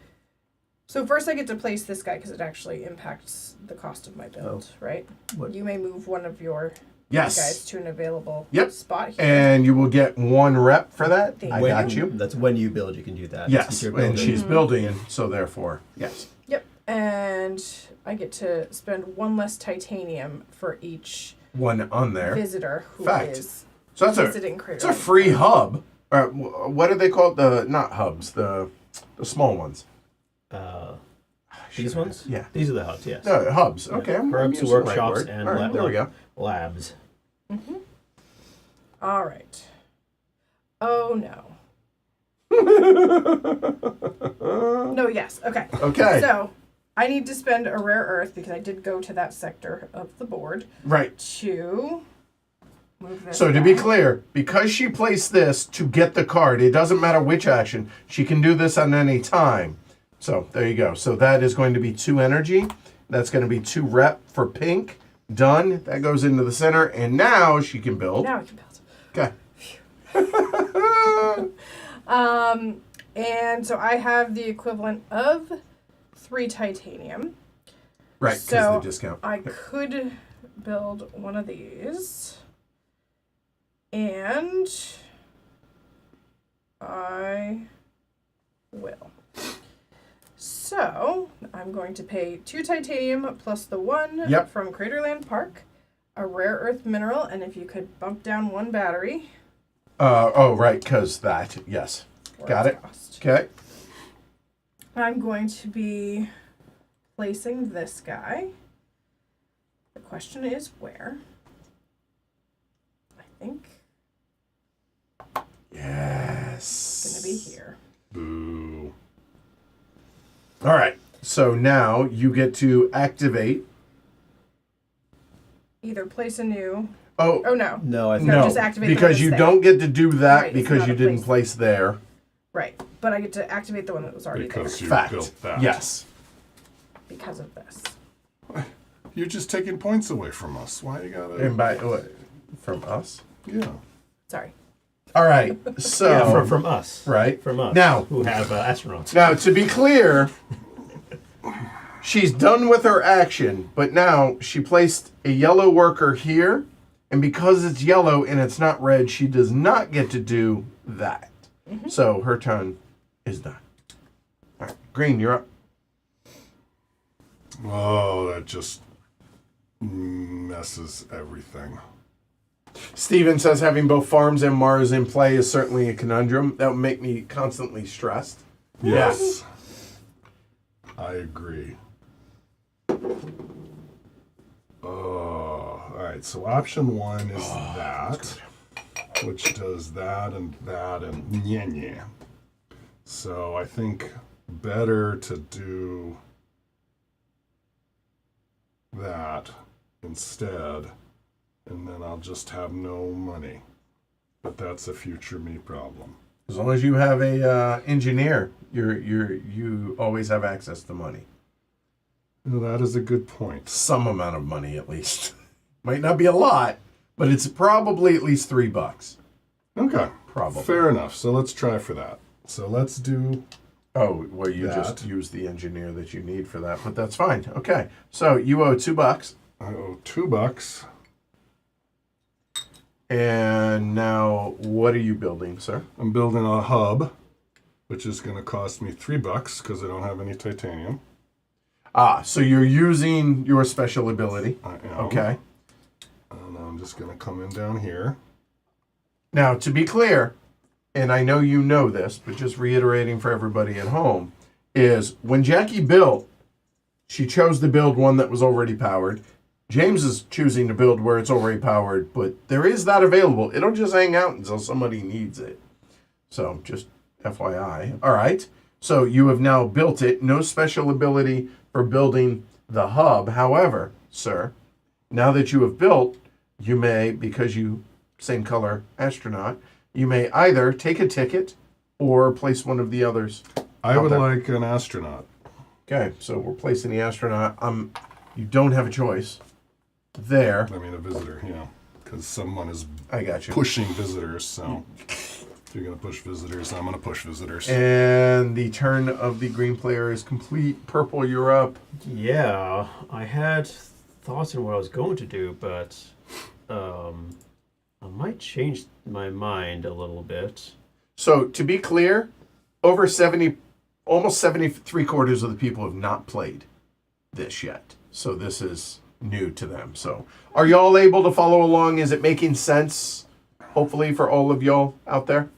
So first I get to place this guy because it actually impacts the cost of my build, right? What? You may move one of your Yes. guys to an available Yep. spot here. And you will get 1 rep for that. Thank I you. got you. That's when you build, you can do that. Yes, Since you're and building. she's building, so therefore, yes. Yep. And I get to spend 1 less titanium for each 1 on there. visitor who Fact. is So that's visiting it's a Craterland. free hub. What are they called? Not hubs, the small ones. These ones? Yeah. These are the hubs, yes. No, hubs. Okay, I'm Herbs, using the right workshops, word. and All right, there we go. labs. All right. Oh no. No, yes. Okay. Okay. So I need to spend a rare earth because I did go to that sector of the board Right. to move this. So to be guy. clear, because she placed this to get the card, it doesn't matter which action. She can do this on any time. So there you go. So that is going to be 2 energy. That's going to be 2 rep for pink. Done. That goes into the center. And now she can build. Now I can build. Okay. And so I have the equivalent of 3 titanium. Right, because So the discount. I could build one of these. And I will. So I'm going to pay 2 titanium plus the 1 Yep. from Craterland Park, a rare earth mineral, and if you could bump down 1 battery. Oh, right, because that. Yes. for Got its it. cost. Okay. I'm going to be placing this guy. The question is where? I think Yes. it's going to be here. Boo. All right. So now you get to activate. Either place a new. Oh, Oh no. No, I think No, no, just activate the one because that's you there. don't get to do that Right, it's because not you a didn't place. place there. Right, but I get to activate the one that was already Because there you Fact. built that. Yes. because of this. You're just taking points away from us. Why you gotta? And by what? From us. Yeah. Sorry. All right. So yeah, from us. right From us. Now- who have astronauts. now to be clear, she's done with her action, but now she placed a yellow worker here, and because it's yellow and it's not red, she does not get to do that. So her turn is done. All right, Green, you're up. Oh, that just messes everything. Steven says having both farms and Mars in play is certainly a conundrum. That would make me constantly stressed. Yes. I agree. All right. So option 1 is that, which does that and yeah. So I think better to do that instead, and then I'll just have no money. But that's a future me problem. As long as you have a engineer, you always have access to money. Well, that is a good point. Some amount of money at least. Might not be a lot, but it's probably at least $3. Okay. Probably. Fair enough. So let's try for that. So let's do. Oh, well, you That. just use the engineer that you need for that, but that's fine. Okay, so you owe $2, I owe $2. and now what are you building, sir? I'm building a hub, which is going to cost me $3 because I don't have any titanium. Ah, so you're using your special ability. I am. Okay. And I'm just going to come in down here. Now, to be clear, and I know you know this, but just reiterating for everybody at home, is when Jackie built, she chose to build one that was already powered. James is choosing to build where it's already powered, but there is that available. It'll just hang out until somebody needs it. So, just FYI. All right. So, you have now built it. No special ability for building the hub. However, sir, now that you have built, you may, because you same color astronaut, you may either take a ticket or place one of the others. I out would there. like an astronaut. Okay, so we're placing the astronaut. You don't have a choice. There, I mean, a visitor, yeah. Because someone is I got you. pushing visitors, so if you're going to push visitors, I'm going to push visitors. And the turn of the green player is complete. Purple, you're up. Yeah, I had thoughts on what I was going to do, but I might change my mind a little bit. So to be clear, over 70, almost 73/4 of the people have not played this yet. So this is new to them. So are y'all able to follow along? Is it making sense? Hopefully for all of y'all out there.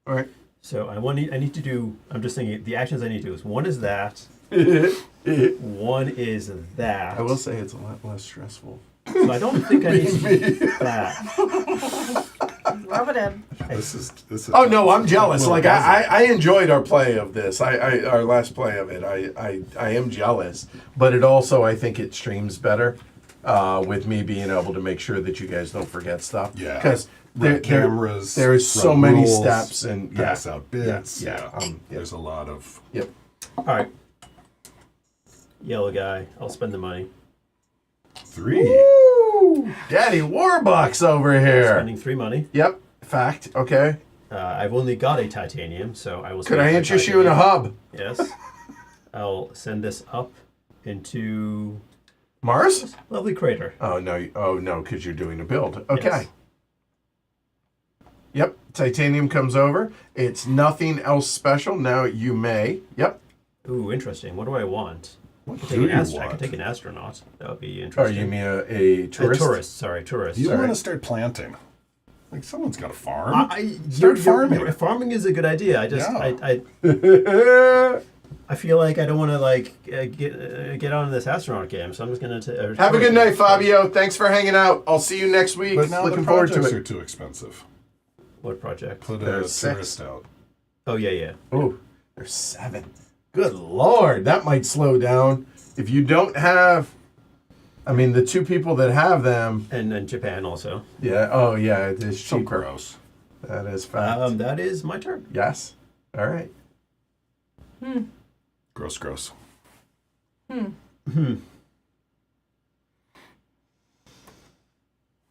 All right. So I need to do. I'm just thinking the actions I need to do is one is that, one is that. I will say it's a lot less stressful. So I don't think I need to do that. Rub it in. This is. Oh no, I'm jealous. Well, Like does I enjoyed our play of this. Our last play of it. I am jealous, but it also I think it streams better with me being able to make sure that you guys don't forget stuff. Yeah. Because cameras. there's so run many rules, steps and pass out bits. Yeah. Yeah. Yep. There's a lot of. Yep. All right. Yellow guy. I'll spend the money. 3. Woo! Daddy Warbucks over here. Spending 3 money. Yep. Fact. Okay. I've only got a titanium, so I will. Could spend I my interest you in a titanium. hub? Yes. I'll send this up into Mars? lovely crater. Oh no! Oh no! Because you're doing a build. Okay. Yes. Yep. Titanium comes over. It's nothing else special. Now you may. Yep. Ooh, interesting. What do I want? What I do you I want? could take an astronaut. That would be Oh, interesting. you mean a tourist? A tourist. Sorry, tourist. You Sorry. want to start planting. Like, someone's got a farm. Start farming. Farming is a good idea. I just, Yeah. I feel like I don't want to get on this astronaut game, so I'm just gonna Have a good night, Fabio. Thanks for hanging out. I'll see you next week. But now Looking the forward to projects it. are too expensive. What project? Put a There's tourist 6. out. Oh yeah. Oh, there's 7. Good Lord, that might slow down. If you don't have, I mean, the 2 people that have them. And then Japan also. Yeah. Oh, yeah. It is So cheaper. gross. That is fact. That is my turn. Yes. All right. Gross.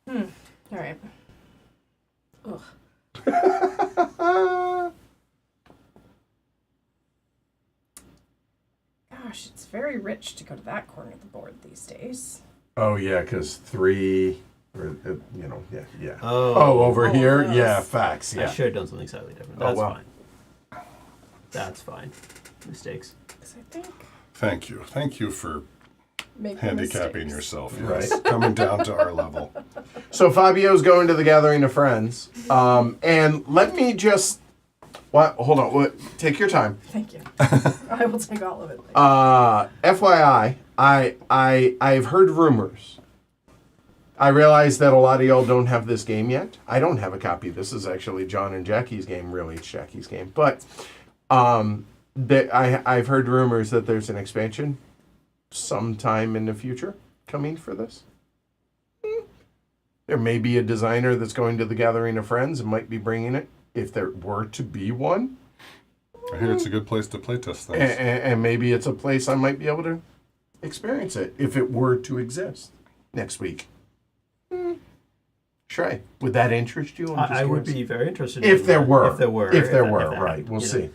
All right. Ugh. Gosh, it's very rich to go to that corner of the board these days. Oh yeah, because 3, or, yeah. Oh, Over all here, of those. yeah, facts, I yeah. should have done something slightly different. Oh, That's wow. fine. That's fine. Mistakes. 'Cause I think Thank you for making handicapping mistakes. yourself. Right. Yes. Coming down to our level. So Fabio's going to the gathering of friends, and let me just. What? Hold on. What? Take your time. Thank you. I will take all of it. Thank FYI, I've heard rumors. I realize that a lot of y'all don't have this game yet. I don't have a copy. This is actually John and Jackie's game. Really, it's Jackie's game. But I've heard rumors that there's an expansion sometime in the future coming for this. There may be a designer that's going to the gathering of friends and might be bringing it if there were to be one. I hear it's a good place to playtest things. And maybe it's a place I might be able to experience it if it were to exist next week. Shrey, would that interest you? I'm just I would curious. be very interested If in there that. were. If there were. If there that- were, that, right. We'll you see.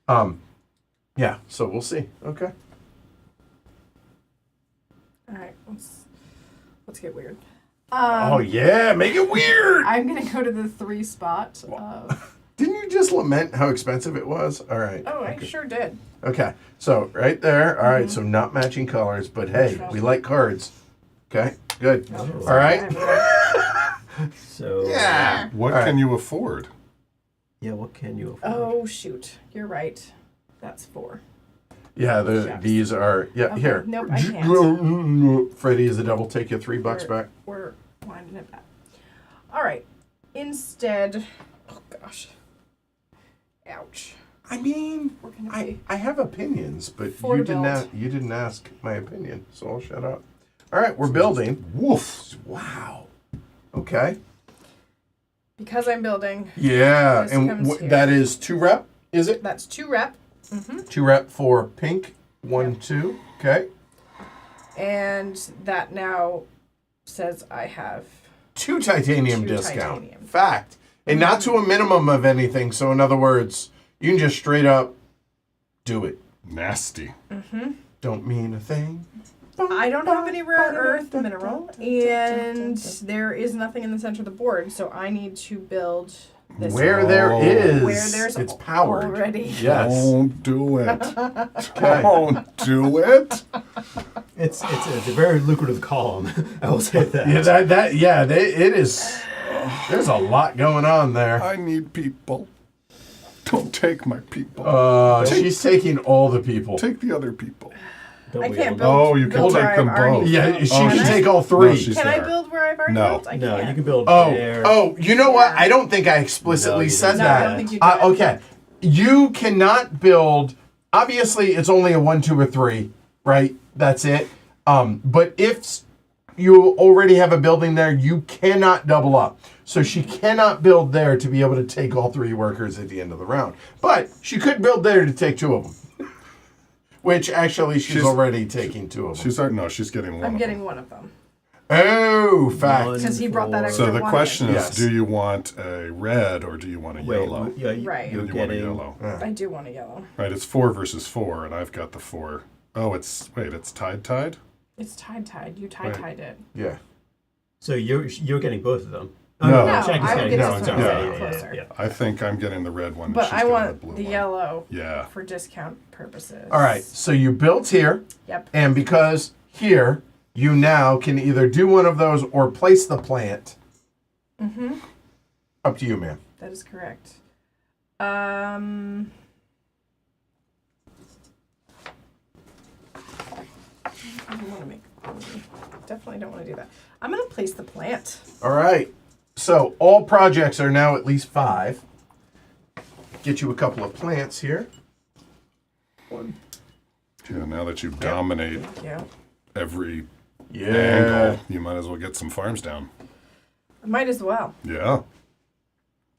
know. Yeah, so we'll see. Okay. All right, let's get weird. Oh, yeah, make it weird. I'm gonna go to the 3 spot. Didn't you just lament how expensive it was? All right. Oh, I okay. sure did. Okay, so right there. All right, so not matching colors, but hey, we like cards. Okay, good. Oh, All right. So Yeah. What All right. can you afford? Yeah, what can you afford? Oh shoot, you're right. That's 4. Yeah, Shucks. these are. Yeah, Okay, here. nope, I can't. Freddie is the devil. Take your $3 back. We're winding it back. All right. Instead, oh gosh, ouch. I mean, We're gonna be I have opinions, but For you the didn't build. you didn't ask my opinion, so I'll shut up. All right, we're building. Woof. Wow. Okay. because I'm building. Yeah, This and comes here. that is 2 rep. Is it That's 2 rep. 2 rep for pink? 1 2. Okay. And that now says I have 2 titanium 2 discount. titanium. Fact, and not to a minimum of anything. So in other words, you can just straight up do it. Nasty. Don't mean a thing. I don't have any rare earth mineral, and there is nothing in the center of the board, so I need to build this Where there Oh. is, where there's it's powered. already. Yes. Don't do it. Okay. Don't do it. It's a very lucrative column. I will say that. Yeah, it is. There's a lot going on there. I need people. Don't take my people. She's taking all the people. Take the other people. Don't I we can't all? build. Oh, you can build take where I've them already both. Yeah, built. she Oh, can she's- take all No, 3. she's Can I there. build where I've already No. built? I No, can't. you can build Oh, there. you know what? Yeah. I don't think I explicitly No, you said didn't. No, that. I don't think you did. Okay. You cannot build. Obviously, it's only a 1, 2, or 3, right? That's it. But if you already have a building there, you cannot double up. So she cannot build there to be able to take all 3 workers at the end of the round. But she could build there to take 2 of them. Which actually she's already taking 2 of them. She's getting one. I'm of getting them. one of them. Oh, fact. One Because he brought that for- extra So the one question in. is, Yes. do you want a red or do you want a Wait, yellow? yeah, Right. You're You want a getting. yellow. I do want a yellow. Right, it's 4 versus 4, and I've got the 4. Oh, it's tied? It's tied. You Right. tied it. Yeah. So you're getting both of them. Oh, No. No, Shaggy's I got would it. get No, this it's one okay. closer. Yeah. I think I'm getting the red one. and But she's I getting want blue the one. yellow Yeah. for discount purposes. All right, so you built here, Yep. and because here, you now can either do one of those or place the plant. Mm-hmm. Up to you, man. That is correct. I don't want to make. Definitely don't want to do that. I'm gonna place the plant. All right. So all projects are now at least 5. Get you a couple of plants here. One. Yeah, now that you dominate Yeah. every Yeah. angle, you might as well get some farms down. I might as well. Yeah.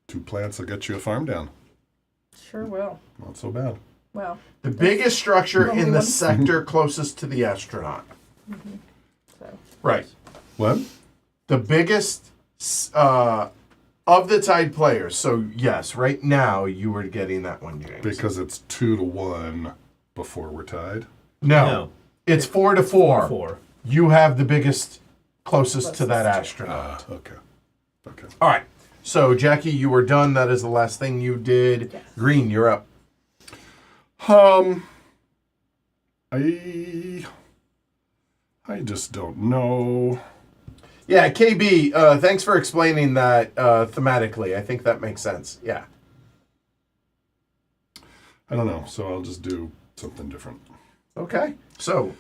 2 plants will get you a farm down. Sure will. Not so bad. Well, The biggest structure Only in the one. sector closest to the astronaut. so Right. What? The biggest of the tied players. So yes, right now you were getting that one, James. Because it's 2-1 before we're tied. No, it's 4 to 4. 4. You have the biggest closest to that Closest. astronaut. Okay. Okay. All right. So Jackie, you were done. That is the last thing you did. Yes. Green, you're up. I just don't know. Yeah, KB, thanks for explaining that thematically. I think that makes sense. Yeah. I don't know. So I'll just do something different. Okay. So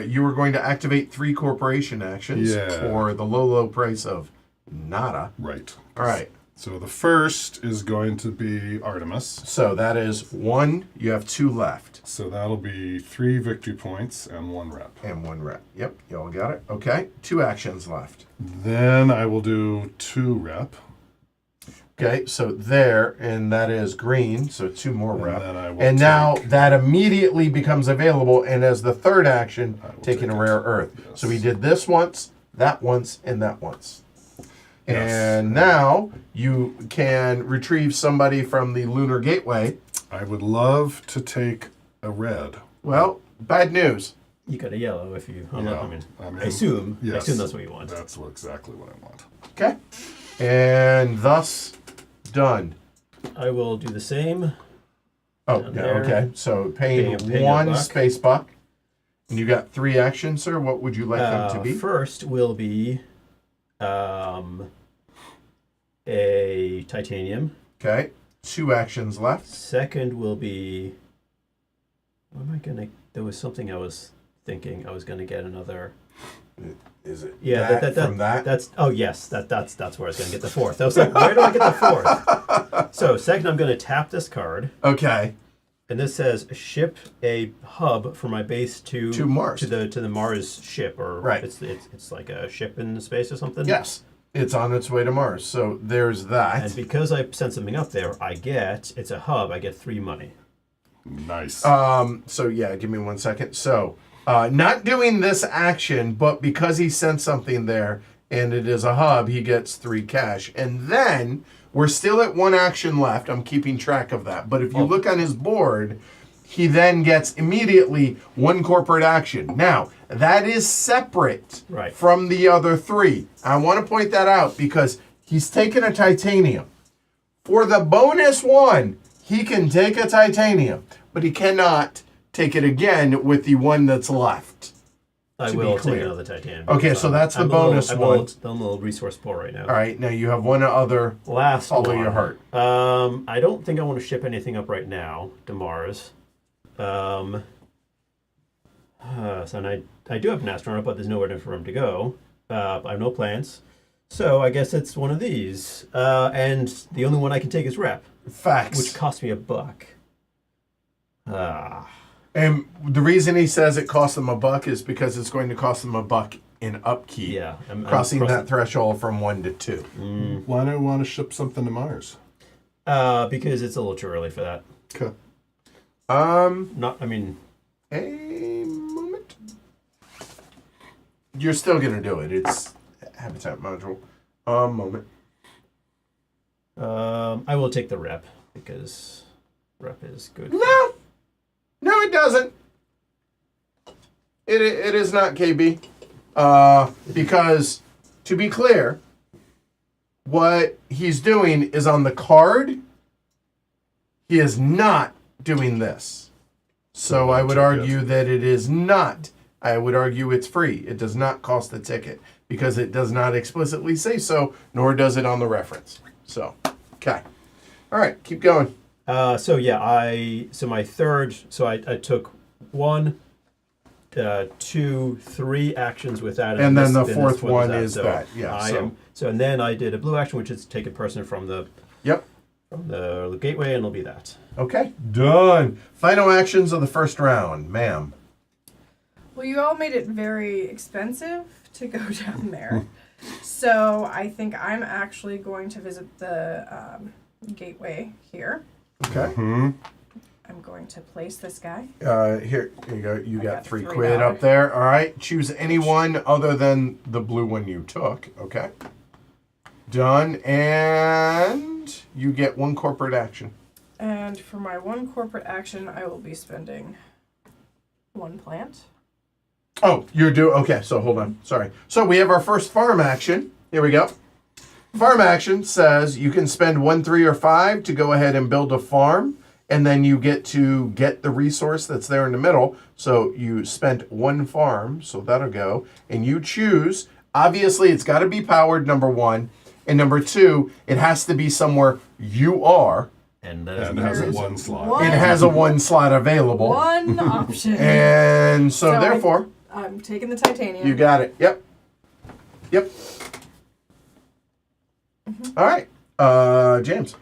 you were going to activate 3 corporation actions Yeah. for the low price of nada. Right. All right. So the first is going to be Artemis. So that is 1. You have 2 left. So that'll be 3 victory points and 1 rep. And 1 rep. Yep. You all got it. Okay. 2 actions left. Then I will do 2 rep. Okay. So there, and that is green. So 2 more And rep. then I will And now take- that immediately becomes available, and as the third action, I will taking a take rare it. earth. Yes. So we did this once, that once, and that once. Yes. And now you can retrieve somebody from the Lunar Gateway. I would love to take a red. Well, bad news. You got a yellow if you. Yeah, I mean, I mean, I assume. I yes. assume that's what you want. That's exactly what I want. Okay. And thus done. I will do the same. Oh, Down yeah, there. okay. So paying Paying a 1 buck. space buck. And you got 3 actions, sir. What would you like them to be? First will be a titanium. Okay. 2 actions left. Second will be. What am I gonna? There was something I was thinking. I was gonna get another. Is it Yeah, that from that? That's. Oh yes, that's where I was gonna get the fourth. I was like, where do I get the fourth? So second, I'm gonna tap this card, Okay. and this says ship a hub for my base to Mars. to the Mars ship, or Right. It's like a ship in space or something. Yes. It's on its way to Mars. So there's that. And because I sent something up there, it's a hub. I get 3 money. Nice. So yeah, give me 1 second. So not doing this action, but because he sent something there and it is a hub, he gets 3 cash. And then we're still at 1 action left. I'm keeping track of that. But if you look on his board, he then gets immediately 1 corporate action. Now, that is separate Right. from the other 3. I want to point that out because he's taken a titanium. For the bonus 1, he can take a titanium, but he cannot take it again with the 1 that's left. I To be will take clear. another titanium. Okay, because so that's the I'm a little- bonus I'm one. I'm a little resource poor right now. All right, now you have 1 other. Last Follow one. your heart. I don't think I want to ship anything up right now to Mars. So I do have an astronaut, but there's nowhere for him to go. I have no plans. So I guess it's one of these. And the only one I can take is rep, Facts. which cost me $1. And the reason he says it costs him $1 is because it's going to cost him $1 in upkeep. Yeah. Crossing that threshold from 1 to 2. Why do I want to ship something to Mars? Because it's a little too early for that. Okay. Not, I mean, A moment. You're still gonna do it. It's habitat module. Moment. I will take the rep because rep is good. No, it doesn't. It is not KB. Because to be clear, what he's doing is on the card. He is not doing this. So I would argue that it is not. I would argue it's free. It does not cost a ticket because it does not explicitly say so, nor does it on the reference. So, okay. All right, keep going. I took 1, 2, 3 actions with that, And then this- the fourth this one that. is that, yeah, And then I did a blue action, which is take a person from the Yep. gateway, and it'll be that. Okay, done. Final actions of the first round, ma'am. Well, you all made it very expensive to go down there. So I think I'm actually going to visit the gateway here. Okay. I'm going to place this guy. Here you go. You got got three $3. quid up there. All right. Choose any one other than the blue one you took. Okay. Done. And you get 1 corporate action. And for my 1 corporate action, I will be spending 1 plant. Oh, okay, so hold on. Sorry. So we have our first farm action. Here we go. Farm action says you can spend 1, 3, or 5 to go ahead and build a farm, and then you get to get the resource that's there in the middle. So you spent 1 farm, so that'll go. And you choose, obviously it's got to be powered, number 1. And number 2, it has to be somewhere you are. And And it has a 1 slot. One- It has a 1 slot available. 1 option. And so therefore, I'm taking the titanium. you got it. Yep. All right. James.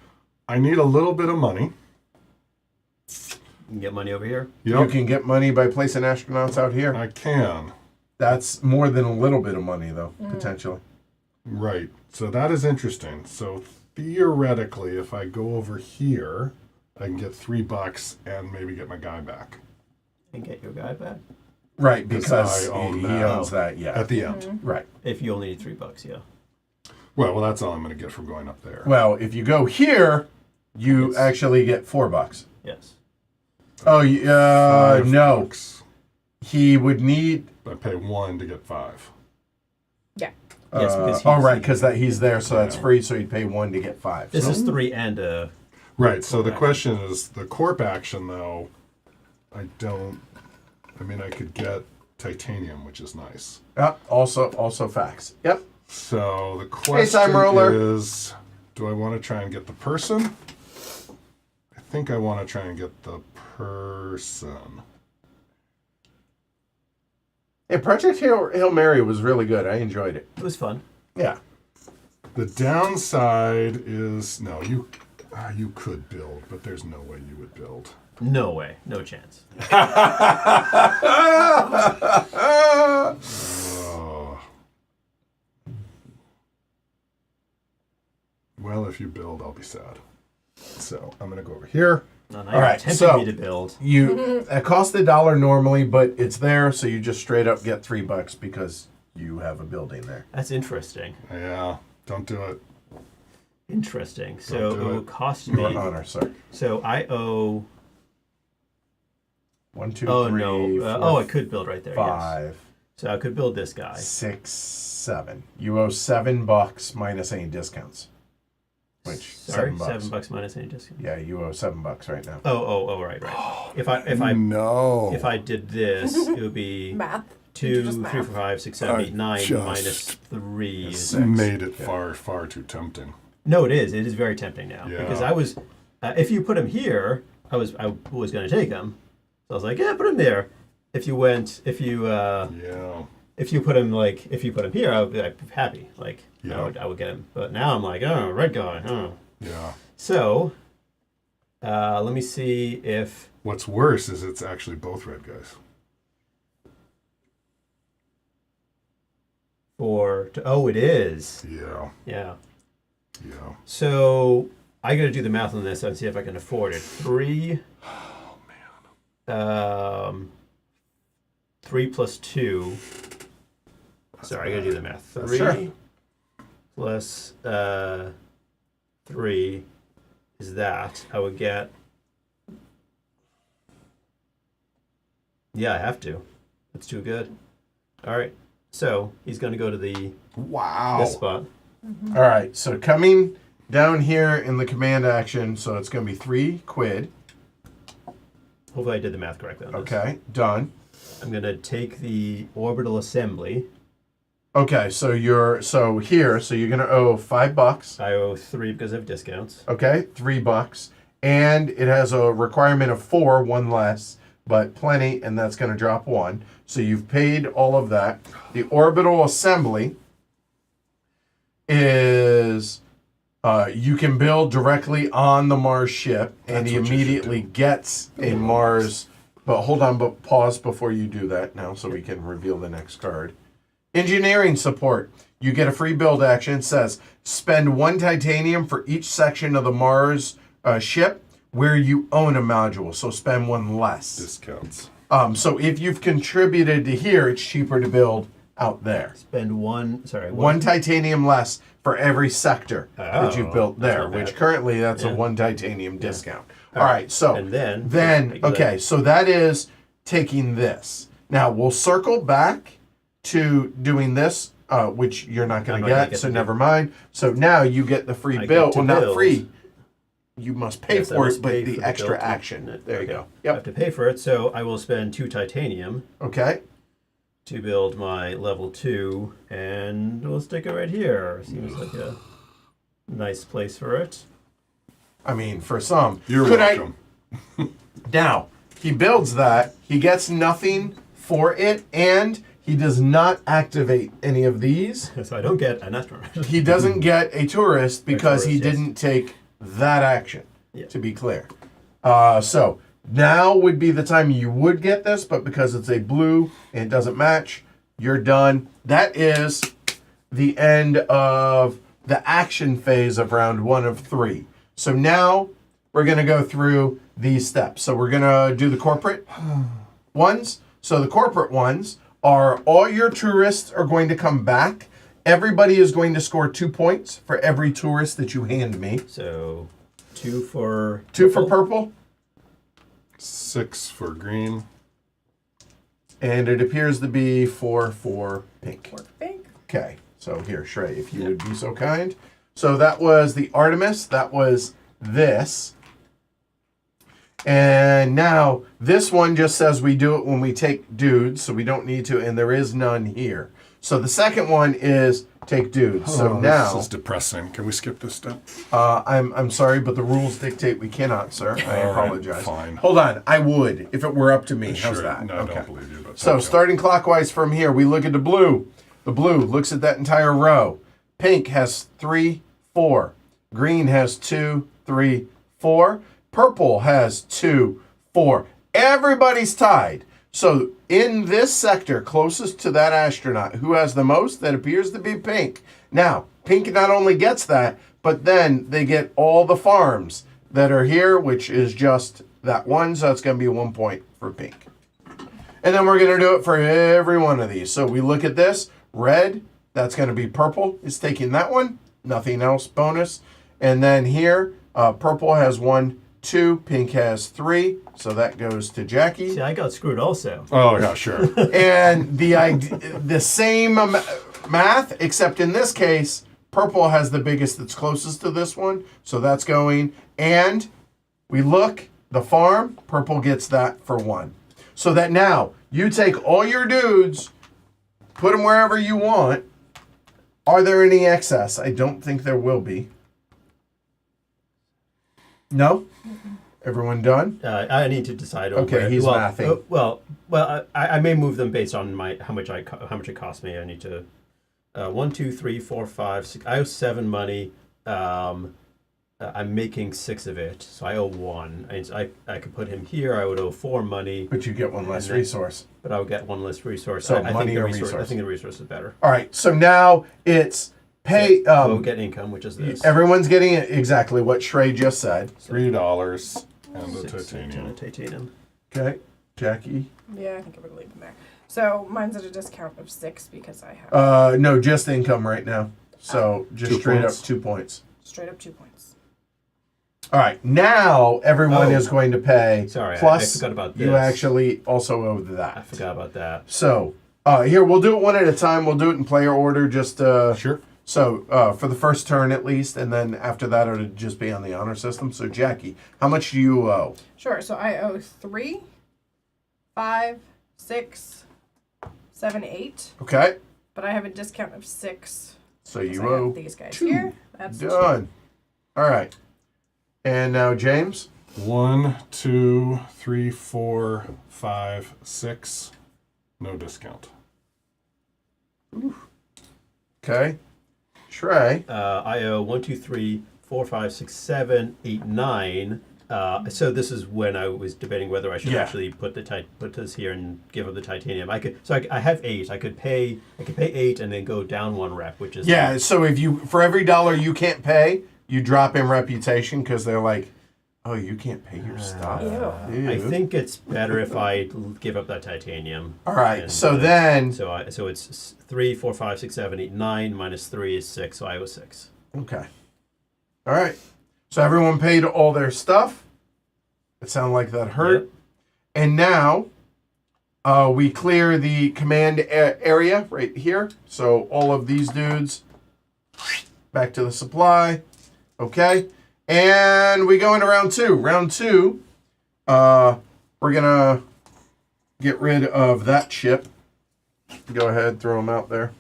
I need a little bit of money. You can get money over here. You can get money by placing astronauts out here. I can. That's more than a little bit of money, though, potentially. Right. So that is interesting. So theoretically, if I go over here, I can get $3 and maybe get my guy back And get your guy back. Right, because I own he that. owns that, yeah. at the end. Right. If you only need $3, yeah. Well, that's all I'm going to get from going up there. Well, if you go here, you Yes. actually get $4. Yes. Oh, no. $5. He would need. I pay 1 to get 5. Yeah. Yes, because right, because he's there, so that's free. So you'd pay 1 to get 5. This so. is 3 and a. Right. So the Corp question is the corp action, though. I could get titanium, which is nice. Also facts. Yep. So the question time roller. is, do I want to try and get the person? I think I want to try and get the person. Yeah, Project Hail Mary was really good. I enjoyed it. It was fun. Yeah. The downside is you could build, but there's no way you would build. No way. No chance. Oh. Well, if you build, I'll be sad. So I'm gonna go over here. No, All right, tempting so- me to build. It costs $1 normally, but it's there, so you just straight up get $3 because you have a building there. That's interesting. Yeah, don't do it. Interesting. So Don't it do will it. cost me. Your honor, sir. So I owe. 1, 2, Oh 3, no. 4, I could build right there. 5, Yes. So I could build this guy. 6, 7. You owe $7 minus any discounts. Which Sorry, $7. $7 minus any discount. Yeah, you owe $7 right now. Right. If I No. if I did this, it would be Math. 2, Just 3, math. 4, 5, 6, 7, 8, 9 just- minus 3 is. Six. made it Yeah. far too tempting. No, it is. It is very tempting now Yeah. because I was. If you put him here, I was going to take him. So I was like, yeah, put him there. If you Yeah. put him here, I would be happy. Like Yeah. I would get him. But now I'm like, oh, red guy. Oh. Yeah. So let me see if What's worse is it's actually both red guys. it is. Yeah. Yeah. Yeah. So I got to do the math on this and see if I can afford it. 3. Oh man. 3 plus 2. Sorry, I got to do the math. 3 Sure. plus 3 is that. I would get. Yeah, I have to. That's too good. All right. So he's going to go to Wow. this spot. All right, so coming down here in the command action, so it's going to be 3 quid. Hopefully I did the math correctly on this. Okay, done. I'm going to take the orbital assembly. Okay, so you're gonna owe $5. I owe 3 because of discounts. Okay, $3, and it has a requirement of 4, 1 less, but plenty, and that's gonna drop 1. So you've paid all of that. The orbital assembly is you can build directly on the Mars ship, and That's he what you should immediately gets a Mars. But hold on, but pause before you do that now, so we can reveal the next card. Engineering support. You get a free build action. It says spend 1 titanium for each section of the Mars ship where you own a module. So spend 1 less. Discounts. So if you've contributed to here, it's cheaper to build out there. Spend 1 titanium less for every sector that you've built that's there, not which bad. currently that's a Yeah. 1 titanium discount. All right, so And then okay, so that is taking this. Now we'll circle back to doing this, which you're not going I'm to not gonna get, get so to never mind. So now you get the free I build. get to Well, not build. free. You must pay Yes, I for must it, but pay the for the extra build. action. There you Okay. go. I have Yep. to pay for it, so I will spend 2 titanium Okay. to build my level 2, and we'll stick it right here. Seems like a nice place for it. I mean, for some. You're Could welcome. Now, he builds that. He gets nothing for it, and he does not activate any of these. So I don't get an astronaut. He doesn't get a tourist because he tourist, yes. didn't take that action, Yeah. to be clear. So now would be the time you would get this, but because it's a blue and it doesn't match, you're done. That is the end of the action phase of round 1 of 3. So now we're going to go through these steps. So we're going to do the corporate ones. So the corporate ones are all your tourists are going to come back. Everybody is going to score 2 points for every tourist that you hand me. So 2 for 2 for purple, 6 for green. and it appears to be 4 for pink. Work pink. Okay, so here, Shrey, if you would be so kind. So that was the Artemis. That was this. And now this one just says we do it when we take dudes, so we don't need to, and there is none here. So the second one is take dudes. So now This is depressing. Can we skip this step? I'm sorry, but the rules dictate we cannot, sir. I All right, apologize. fine. Hold on, I would if it were up to me. How's Sure. that? No, I don't believe you. But So okay. starting clockwise from here, we look at the blue. The blue looks at that entire row. Pink has 3, 4. Green has 2, 3, 4. Purple has 2, 4. Everybody's tied. So in this sector closest to that astronaut, who has the most? That appears to be pink. Now, pink not only gets that, but then they get all the farms that are here, which is just that one. So it's going to be 1 point for pink. And then we're going to do it for every one of these. So we look at this. Red, that's going to be purple. Is taking that one. Nothing else bonus. And then here, purple has 1, 2. Pink has 3. So that goes to Jackie. See, I got screwed also. Oh, yeah, sure. And the same math, except in this case, purple has the biggest that's closest to this one. So that's going. And we look, the farm, purple gets that for 1. So that now you take all your dudes, put them wherever you want. Are there any excess? I don't think there will be. No? Everyone done? I need to decide. Okay, where, he's well, mathing. I may move them based on how much it cost me. I need to 1, 2, 3, 4, 5, 6. I owe 7 money. I'm making 6 of it, so I owe 1. I could put him here. I would owe 4 money, But you get one less resource. but I would get 1 less resource. So I money think the or resource. I resource? think the resource is better. All right, so now it's pay. We'll get income, which is this. Everyone's getting exactly what Shrey just said. $3 and a 6 and a titanium. titanium. Okay, Jackie. Yeah, I think I'm gonna leave them there. So mine's at a discount of 6 because I have No, just income right now. So just 2 straight points. up 2 points. straight up 2 points. All right, now everyone Oh. is going to pay. Sorry, I Plus, forgot about you this. actually also owe I that. forgot about that. So here, we'll do it one at a time. We'll do it in player order. Just Sure. So for the first turn at least, and then after that it'll just be on the honor system. So Jackie, how much do you owe? Sure. So I owe 3, 5, 6, 7, 8. Okay. But I have a discount of 6. So 'cause you I owe have these guys 2. here. That's Done. All right. And now James. 1, 2, 3, 4, 5, 6. No discount. Okay. Trey. I owe 1, 2, 3, 4, 5, 6, 7, 8, 9. So this is when I was debating whether I should actually put this here and give up the titanium. I have 8. I could pay 8 and then go down 1 rep, which is Yeah. So if you for every dollar you can't pay, you drop in reputation because they're like, oh, you can't pay your stuff. Ew. I think it's better if I give up that titanium. All right. And, So then. So it's 3, 4, 5, 6, 7, 8, 9 minus 3 is 6. So I owe 6. Okay. All right. So everyone paid all their stuff. It sounded like that hurt. Yep. And now we clear the command area right here. So all of these dudes back to the supply. Okay. And we go into round 2. Round 2, we're going to get rid of that chip. Go ahead, throw them out there.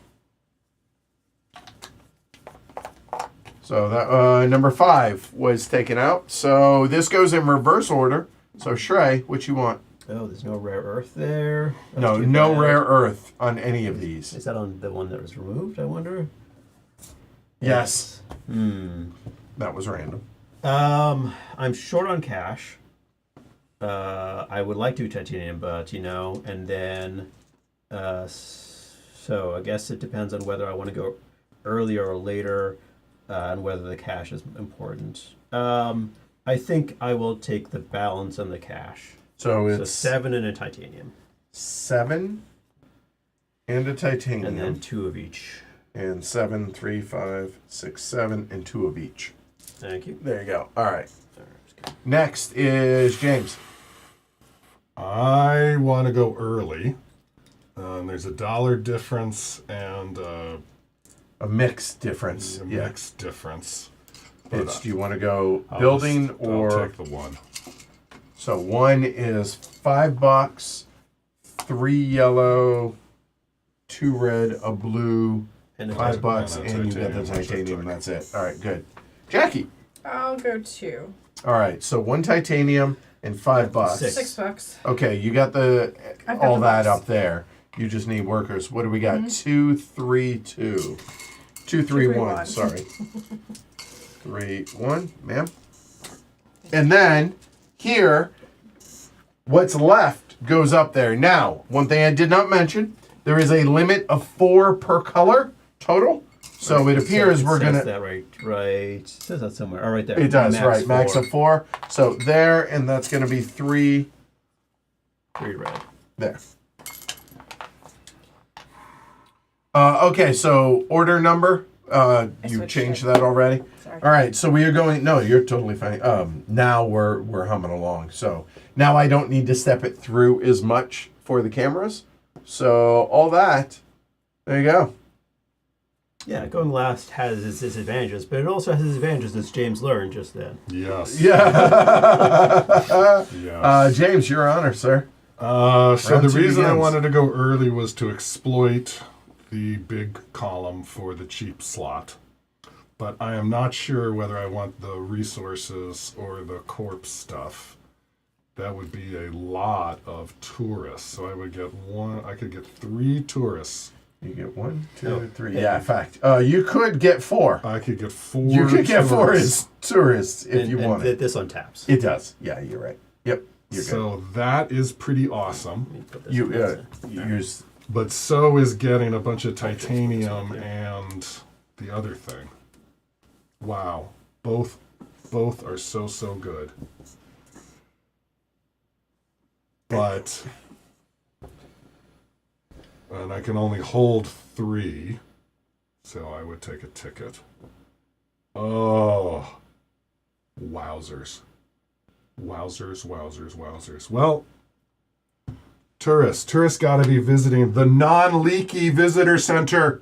So that number 5 was taken out. So this goes in reverse order. So Shrey, what you want? Oh, there's no rare earth there. That's No, too no bad. rare earth on any of these. Is that on the one that was removed, I wonder? Yes. Hmm. That was random. I'm short on cash. I would like to titanium, but and then, so I guess it depends on whether I want to go earlier or later, and whether the cash is important. I think I will take the balance on the cash. So So it's 7 and a titanium, 7 and a titanium. and then 2 of each. And 7, 3, 5, 6, 7, and 2 of each. Thank you. There you go. All right. Sorry, I'm just kidding. Next is James. I want to go early. There's $1 difference and A mixed difference. a Yeah. mixed difference. It's, do you want to go I'll building just- or? I'll take the 1. So 1 is $5, 3 yellow, 2 red, a blue, And a $5, and a and you get the titanium, which I titanium. took. That's it. All right, good. Jackie. I'll go 2. All right, so 1 titanium and $5. Six. $6. Okay, you got I've got all the that box. up there. You just need workers. What do we got? 2, 3, 2. 2, 3, 1. 1. Sorry. 3, 1, ma'am. And then here, what's left goes up there. Now, one thing I did not mention, there is a limit of 4 per color total. So it appears we're says gonna. that right. It says that somewhere. Oh, right there. It does, Max right? Max 4. of 4. So there, and that's gonna be 3 3 red. there. Okay, so order number. You switched changed it. that already. Sorry. All right, so we are going. No, you're totally fine. Now we're humming along. So now I don't need to step it through as much for the cameras. So all that, there you go. Yeah, going last has its disadvantages, but it also has its advantages, as James learned just then. Yes. Yeah. Yes. James, your honor, sir. So Round the 2 reason I begins. wanted to go early was to exploit the big column for the cheap slot. But I am not sure whether I want the resources or the corpse stuff. That would be a lot of tourists. So I would get I could get 3 tourists. You get 1, 2, No. 3. Yeah, in fact, you could get 4. I could get 4 You could get 4 tourists. as tourists if and, you and wanted. this untaps. It does. Yeah, you're right. Yep, you're So that is pretty awesome. Let me put good. this You in. use. But so is getting a bunch of titanium and the other thing. Wow. Both are so good. But and I can only hold 3. So I would take a ticket. Oh. Wowzers. Wowzers. Well, tourists gotta be visiting the non-leaky visitor center.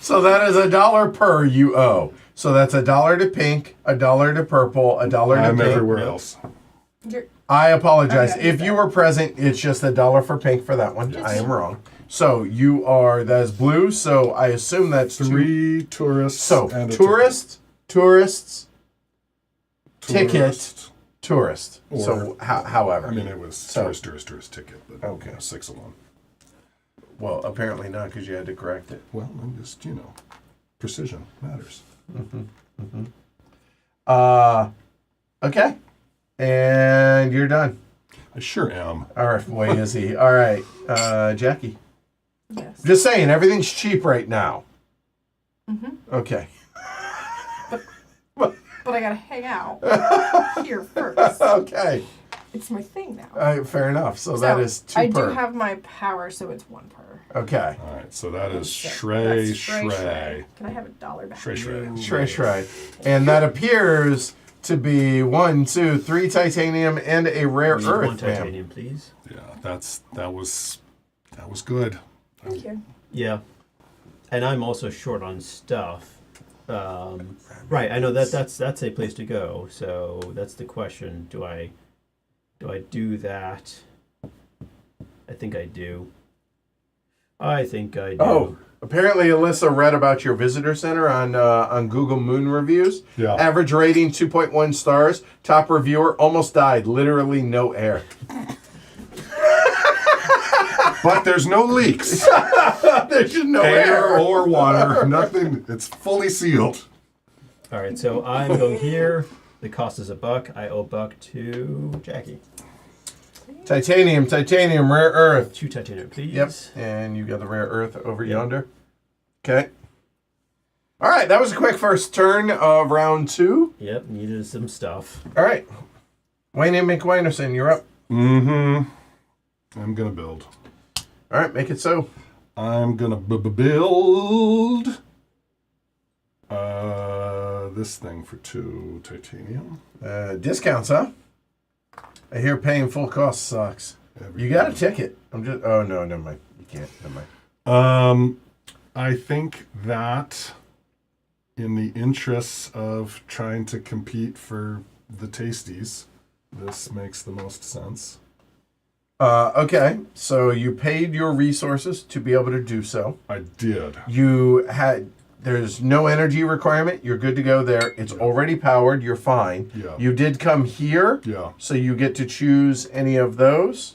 So that is $1 per you owe. So that's $1 to pink, $1 to purple, $1 to I'm pink. everywhere else. I apologize. Okay, If you were present, it's just $1 for pink for that one. I am wrong. So you are, that is blue, so I assume that's 3 tourists. So and a tourists, ticket. ticket, tourist. Or- So however. I mean, it was tourist ticket, but Okay. 6 alone. Well, apparently not because you had to correct it. Well, I'm just, precision matters. Okay. And you're done. I sure am. All right, boy, is he. All right, Jackie. Yes. Just saying, everything's cheap right now. Okay. But I gotta hang out here first. Okay. It's my thing now. Fair enough. So that is 2 I per. do have my power, so it's 1 per. Okay. All right, so that is That's Shrey. Can I have $1 back? Shrey. Shray. And that appears to be 1, 2, 3 titanium and a rare We need one earth, ma'am. titanium, please. Yeah, that was good. Thank you. Yeah, and I'm also short on stuff. Right, I know that's a place to go. So that's the question: do I do that? I think I do. I think I do. Oh, apparently Alyssa read about your visitor center on Google Moon reviews. Yeah. Average rating 2.1 stars. Top reviewer almost died. Literally no air. But there's no leaks. There's just no Air air. or water. Nothing. It's fully sealed. All right, so I'm going here. The cost is $1. I owe $1 to Jackie. Titanium, rare earth. 2 titanium, please. Yep. And you got the rare earth over yonder. Okay. All right, that was a quick first turn of round 2. Yep, needed some stuff. All right. Wayne and McWinerson, you're up. Mm-hmm. I'm gonna build. All right, make it so. I'm gonna build this thing for 2 titanium. Discounts, huh? I hear paying full cost sucks. You got a ticket. I'm just. Oh no, never mind. You can't. Never mind. I think that in the interests of trying to compete for the tasties, this makes the most sense. Okay, so you paid your resources to be able to do so. I did. You had. There's no energy requirement. You're good to go there. It's already powered. You're fine. Yeah. You did come here. Yeah. So you get to choose any of those.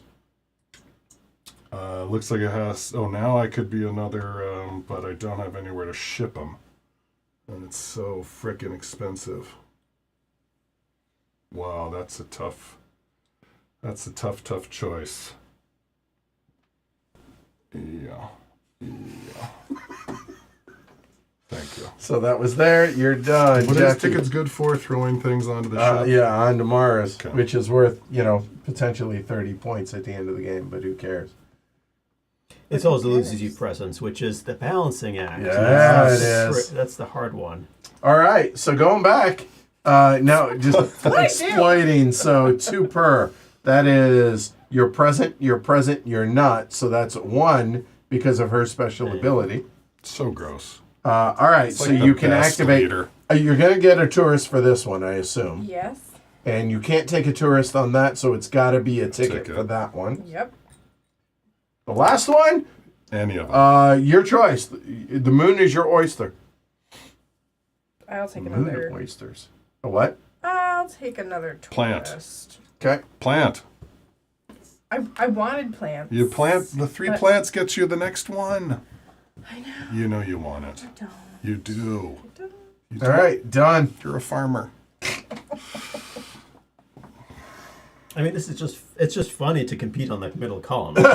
Looks like it has. Oh, now I could be another, but I don't have anywhere to ship them, and it's so frickin' expensive. Wow, that's a tough choice. Yeah. Thank you. So that was there. You're done. What is Jackie. tickets good for? Throwing things onto the ship? Yeah, on to Mars, Okay. which is worth, potentially 30 points at the end of the game, but who cares? It's always the loses you presence, which is the balancing act. Yeah, That's it is. That's the hard one. All right, so going back, no, just exploiting, so 2 per. That is, you're present, you're not, so that's 1 because of her special ability. So gross. All right, It's so like the you can best activate. leader. You're going to get a tourist for this one, I assume. Yes. And you can't take a tourist on that, so it's got to be a ticket Ticket. for that one. Yep. The last one, Any of them. your choice. The moon is your oyster. I'll take Moon another. of oysters. A what? I'll take another Plant. tourist. Okay. Plant. I wanted plants. You plant the 3 But- plants gets you the next one. I know. You know you want it. Don't. You do. Don't. You All do. right, done. You're a farmer. I mean, it's just funny to compete on the middle column. And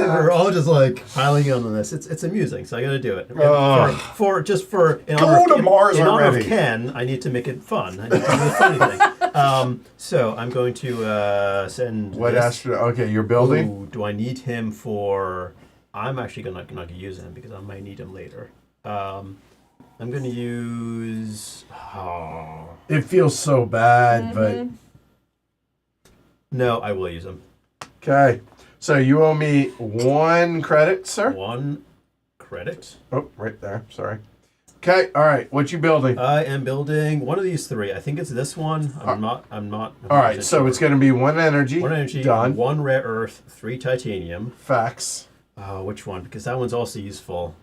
we're all just like piling on this. It's amusing, so I got to do it. For in Go honor of, to Mars in honor of already. Ken, I need to make it fun. I need to do the funny thing. So I'm going to send. What this. astro? Okay, you're building. Ooh, do I need him for? I'm actually not going to use him because I might need him later. I'm going to use. Oh. It feels so bad, but No, I will use him. okay. So you owe me 1 credit, sir. 1 credit. Oh, right there. Sorry. Okay. All right. What you building? I am building one of these three. I think it's this one. I'm not. All right. So it's going to be 1 energy. 1 energy, Done. 1 rare earth, 3 titanium. Facts. Which one? Because that one's also useful.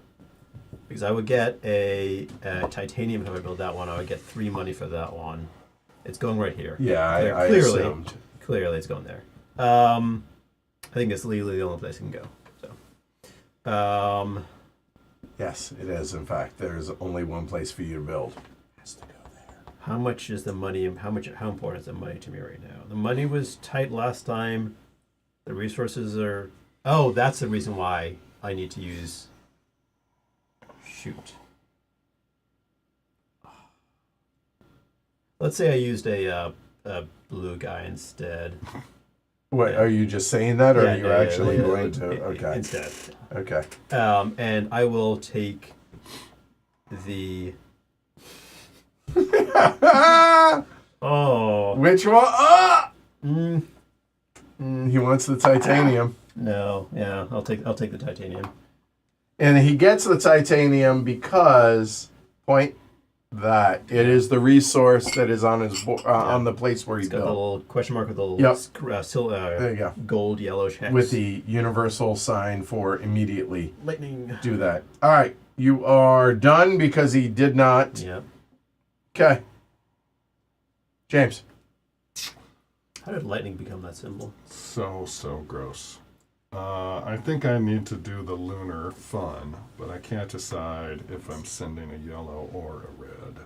Because I would get a titanium if I build that one. I would get 3 money for that one. It's going right here. Yeah, I clearly, assumed. Clearly, it's going there. I think it's legally the only place it can go. So, Yes, it is. In fact, there's only one place for you to build. It has to go there. how much is the money? How important is the money to me right now? The money was tight last time. The resources are. Oh, that's the reason why I need to use. Shoot. Let's say I used a blue guy instead. What, Yeah. are you just saying that, or Yeah, are you no, actually yeah, going to? Okay. Instead. Okay. And I will take the. Oh. Which one? Ah! Mm, He wants the titanium. no. Yeah, I'll take the titanium. And he gets the titanium because that it is the resource that is on his on the place where he It's got the built. little question mark with the little Yep. there you go. gold yellowish hex. With the universal sign for immediately lightning. do that. All right, you are done because he did not. Yeah. Okay. James. How did lightning become that symbol? So gross. I think I need to do the lunar fun, but I can't decide if I'm sending a yellow or a red.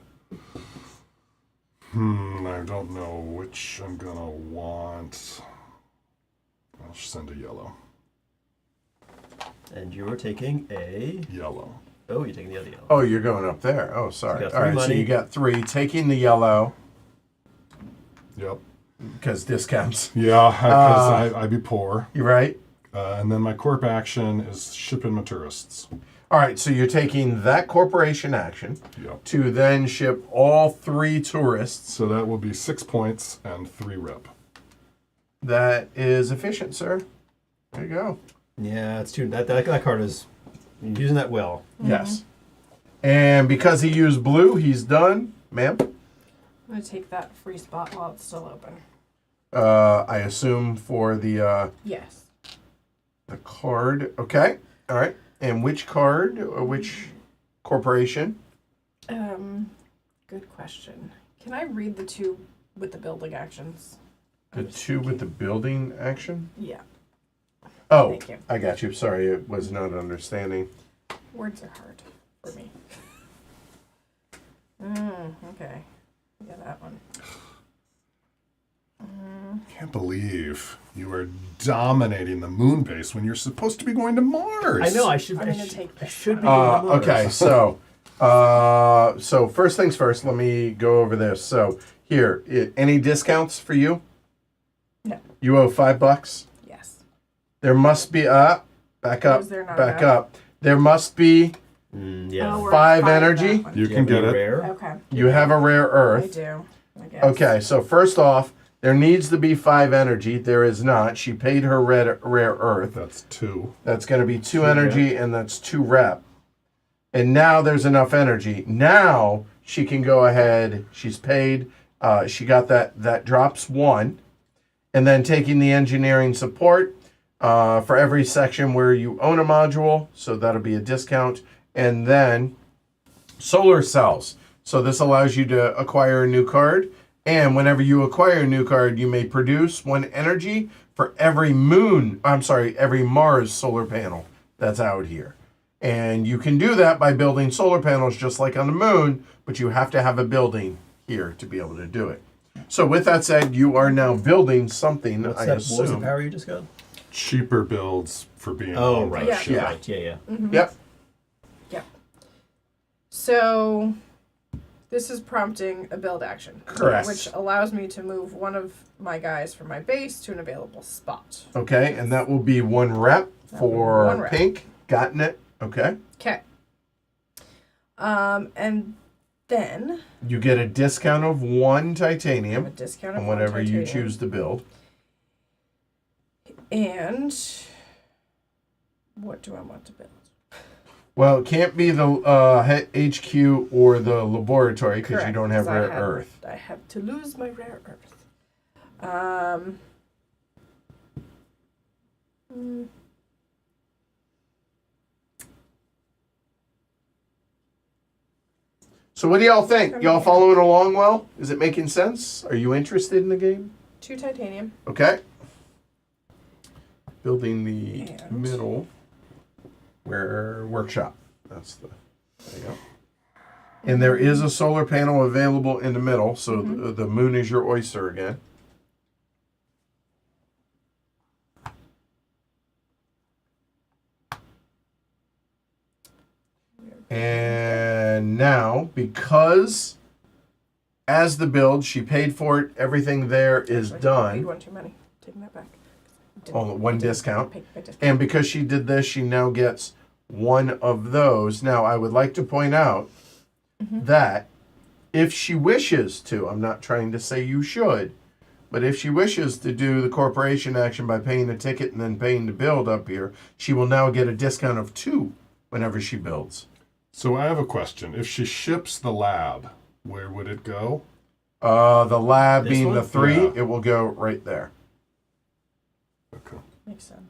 I don't know which I'm gonna want. I'll send a yellow. And you were taking a. Yellow. Oh, you're taking the other yellow. Oh, you're going up there. Oh, sorry. So you got All right, 3 so money. you got 3. Taking the yellow Yep. because discounts. Yeah, because I'd be poor. You right? And then my corp action is shipping my tourists. All right, so you're taking that corporation action Yep. to then ship all 3 tourists. So that will be 6 points and 3 rep. That is efficient, sir. There you go. Yeah, it's too. That card is you're using that well. Yes. And because he used blue, he's done. Ma'am? I'm going to take that free spot while it's still open. I assume for the Yes. card. Okay. All right. And which card or which corporation? Good question. Can I read the 2 with the building actions? The 2 with the building action? Yeah. Oh, Thank you. I got you. Sorry, it was not understanding. Words are hard for me. Okay. Yeah, that one. Can't believe you are dominating the moon base when you're supposed to be going to Mars. I know. I should. I'm I gonna should, take I this should be. one. doing Okay, Mars. so first things first, let me go over this. So here, any discounts for you? No. You owe $5. Yes. There must be back up, is there not back enough? up. There must be Yeah. Oh, we're 5 at 5 energy. that one. You Do can have get any it. Rare? Okay. You have a rare I earth. do. I guess. Okay, so first off, there needs to be 5 energy. There is not. She paid her rare earth. That's 2. That's going to be 2 energy, and that's 2 rep. And now there's enough energy. Now she can go ahead. She's paid. She got that. That drops 1. And then taking the engineering support for every section where you own a module. So that'll be a discount. And then solar cells. So this allows you to acquire a new card. And whenever you acquire a new card, you may produce 1 energy for every every Mars solar panel that's out here. And you can do that by building solar panels just like on the moon, but you have to have a building here to be able to do it. So with that said, you are now building something, What's I that? What was the assume. power you just got? Cheaper builds for being Oh, on right. the Yeah. ship. Yeah. Right. Yeah. Yep. Yep. So this is prompting a build action. Correct. Which allows me to move one of my guys from my base to an available spot. Okay, and that will be 1 rep That will be for 1 rep. pink. Gotten it? Okay. Okay. And then You get a discount of 1 I have a titanium discount on of whatever one you titanium. choose to build. And what do I want to build? Well, it can't be the HQ or the laboratory because you Correct, don't have 'cause rare earth. I have to lose my rare earth. Hmm. So what do y'all think? Y'all following along well? Is it making sense? Are you interested in the game? 2 titanium. Okay. Building the And- middle workshop. That's the there you go. And there is a solar panel available in the middle, so the moon is your oyster again. And now, because as the build, she paid for it, everything there is Actually, I paid done. one too many. Taking that back. Oh, one I didn't discount. pay my discount. And because she did this, she now gets one of those. Now, I would like to point out that if she wishes to, I'm not trying to say you should, but if she wishes to do the corporation action by paying a ticket and then paying to build up here, she will now get a discount of 2 whenever she builds. So I have a question. If she ships the lab, where would it go? The lab This being one? the 3, Yeah. it will go right there. Okay. Makes sense.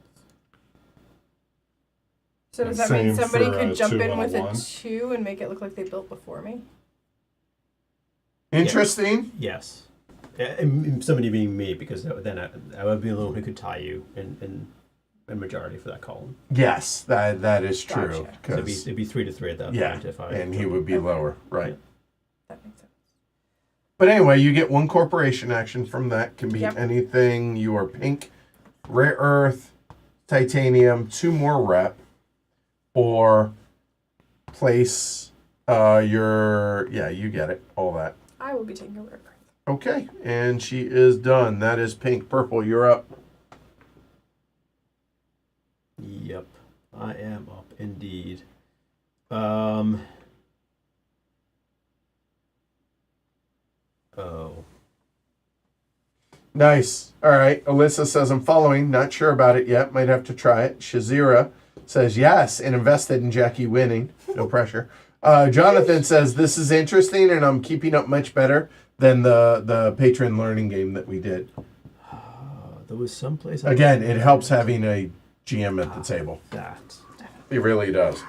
So does And that mean same somebody for, could jump 2 in and a with 1? a 2 and make it look like they built before me? Interesting. Yes. And somebody being me, because then I would be the one who could tie you in majority for that column. Yes, that is true. Gotcha. So 'Cause- it'd be 3 to 3 at that yeah, point if I. and he would be lower, right? That makes sense. But anyway, you get 1 corporation action from that. Can be Yep. anything. You are pink, rare earth, titanium, 2 more rep, or place you get it, all that. I will be taking a rare earth. Okay, and she is done. That is pink. Purple, you're up. Yep, I am up indeed. Oh. Nice. All right. Alyssa says, I'm following. Not sure about it yet. Might have to try it. Shazira says, yes, and invested in Jackie winning. No pressure. Jonathan says, this is interesting, and I'm keeping up much better than the patron learning game that we did. There was some place. Again, it helps having a GM at the table. That. It really does.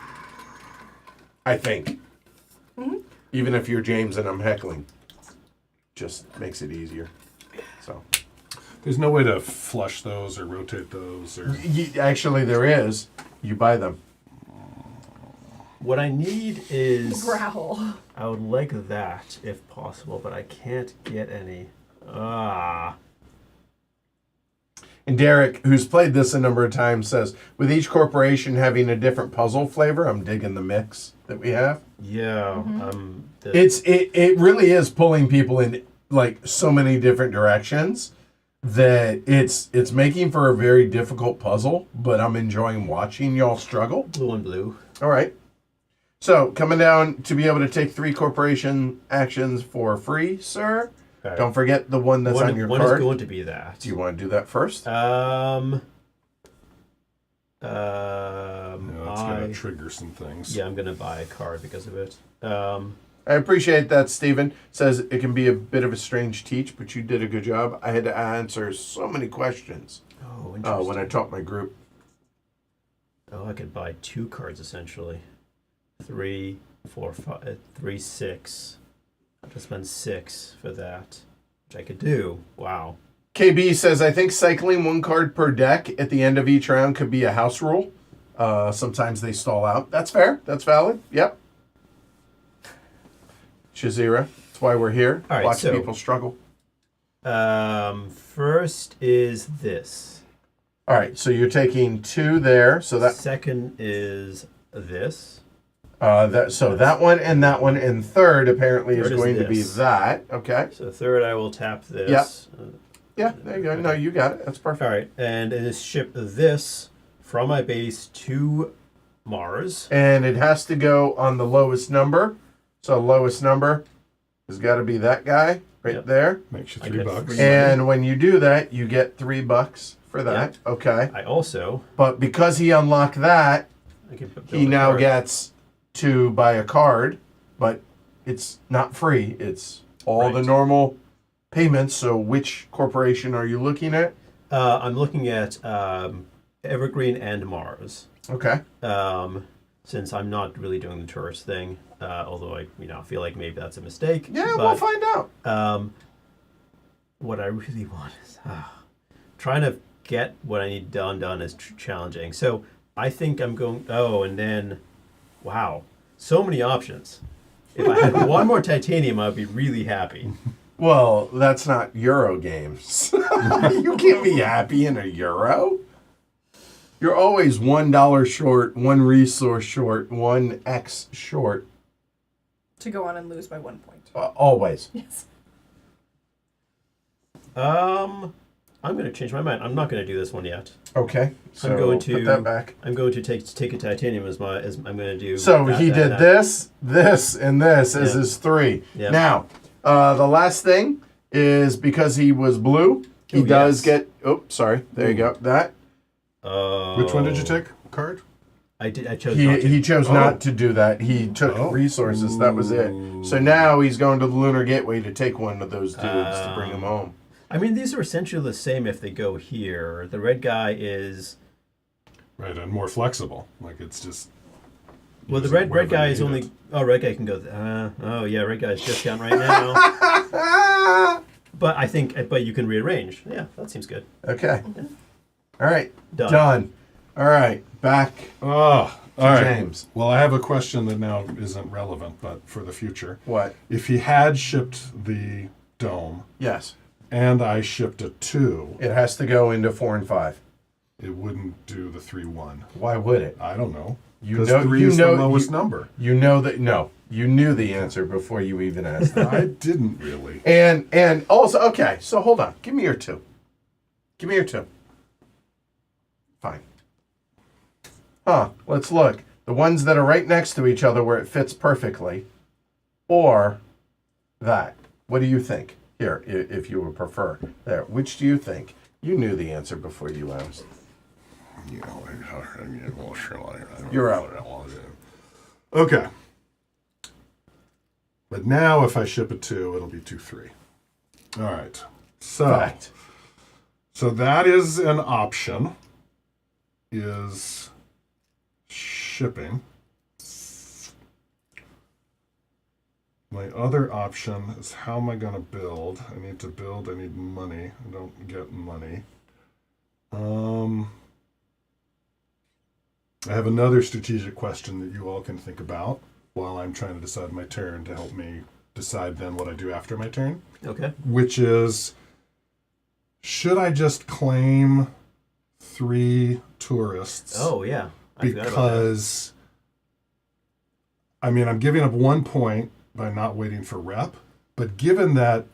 I think. Even if you're James and I'm heckling. Just makes it easier. So There's no way to flush those or rotate those or. actually there is. You buy them. What I need is. Growl. I would like that if possible, but I can't get any. And Derek, who's played this a number of times, says, with each corporation having a different puzzle flavor, I'm digging the mix that we have. Yeah. It really is pulling people in like so many different directions that it's making for a very difficult puzzle, but I'm enjoying watching y'all struggle. Blue and blue. All right. So coming down to be able to take 3 corporation actions for free, sir. Okay. Don't forget the one that's on your one card. is going to be that. Do you want to do that first? Yeah, it's gonna trigger some things. Yeah, I'm gonna buy a card because of it. I appreciate that, Stephen. Says it can be a bit of a strange teach, but you did a good job. I had to answer so many questions Oh, interesting. when I taught my group. Oh, I could buy 2 cards essentially. 3, 4, 5, 3, 6. I have to spend 6 for that, which I could do. Wow. KB says, I think cycling 1 card per deck at the end of each round could be a house rule. Sometimes they stall out. That's fair. That's valid. Yep. Shazira, that's why we're here. All right, Watch so- people struggle. First is this. All right, so you're taking 2 there. So that Second is this. that one, and third apparently is Third is going to be this. that. Okay. So third, I will tap this. Yeah, there you go. No, you got it. That's perfect. All right, and it is ship this from my base to Mars. And it has to go on the lowest number. So lowest number has got to be that guy right Yep. there. Makes you I $3 get bucks. free- And when you do that, you get $3 for that. Okay. I also But because he unlocked that, I can build he a now card. gets to buy a card, but it's not free. It's all the Right. normal payments. So which corporation are you looking at? I'm looking at Evergreen and Mars. Okay. Since I'm not really doing the tourist thing, although I feel like maybe that's a mistake. Yeah, but, we'll find out. What I really want is trying to get what I need done is challenging. So I think I'm going. Oh, and then, wow, so many options. If I had one more titanium, I'd be really happy. Well, that's not Euro games. You can't be happy in a Euro. You're always $1 short, one resource short, one X short. To go on and lose by 1 point. Always. Yes. I'm going to change my mind. I'm not going to do this one yet. Okay. So I'm going to put that back. I'm going to take a titanium as I'm going to do. So that, he that, did that. this, and this as Yeah. his 3. Yeah. Now, the last thing is because he was blue, he Oh, does yes. get. Oh, sorry. There you go. That Which one did you take? Card? I did. I chose not to. he chose Oh. not to do that. He took Oh. resources. That was it. So now he's going to the Lunar Gateway to take one of those dudes to bring him home. I mean, these are essentially the same if they go here. The red guy is Right, and more flexible. Like it's just. well. The use it red wherever guy you is need only. it. Oh, red guy can go. Oh yeah, red guy's discount right now. But I think. But you can rearrange. Yeah, that seems good. Okay. All right. Done. All right. Back Oh, all right. James. Well, I have a question that now isn't relevant, but for the future. What? If he had shipped the dome Yes. and I shipped a 2, It has to go into 4 and 5. it wouldn't do the 3-1. Why would it? I don't know. You Because know- 3 you is know- the lowest you- number. You know that no. You knew the answer before you even asked that. I didn't really. And also okay, so hold on. Give me your 2. Give me your 2. Fine. Let's look. The ones that are right next to each other where it fits perfectly. Or that. What do you think? Here, if you would prefer. There. Which do you think? You knew the answer before you asked. You're out. Okay. But now if I ship a 2, it'll be 2-3. All right. Fact. So that is an option. Is shipping. My other option is how am I going to build? I need to build. I need money. I don't get money. I have another strategic question that you all can think about while I'm trying to decide my turn to help me decide then what I do after my turn, Okay. which is, should I just claim 3 tourists? Oh yeah. I forgot about that. Because, I mean, I'm giving up 1 point by not waiting for rep, but given that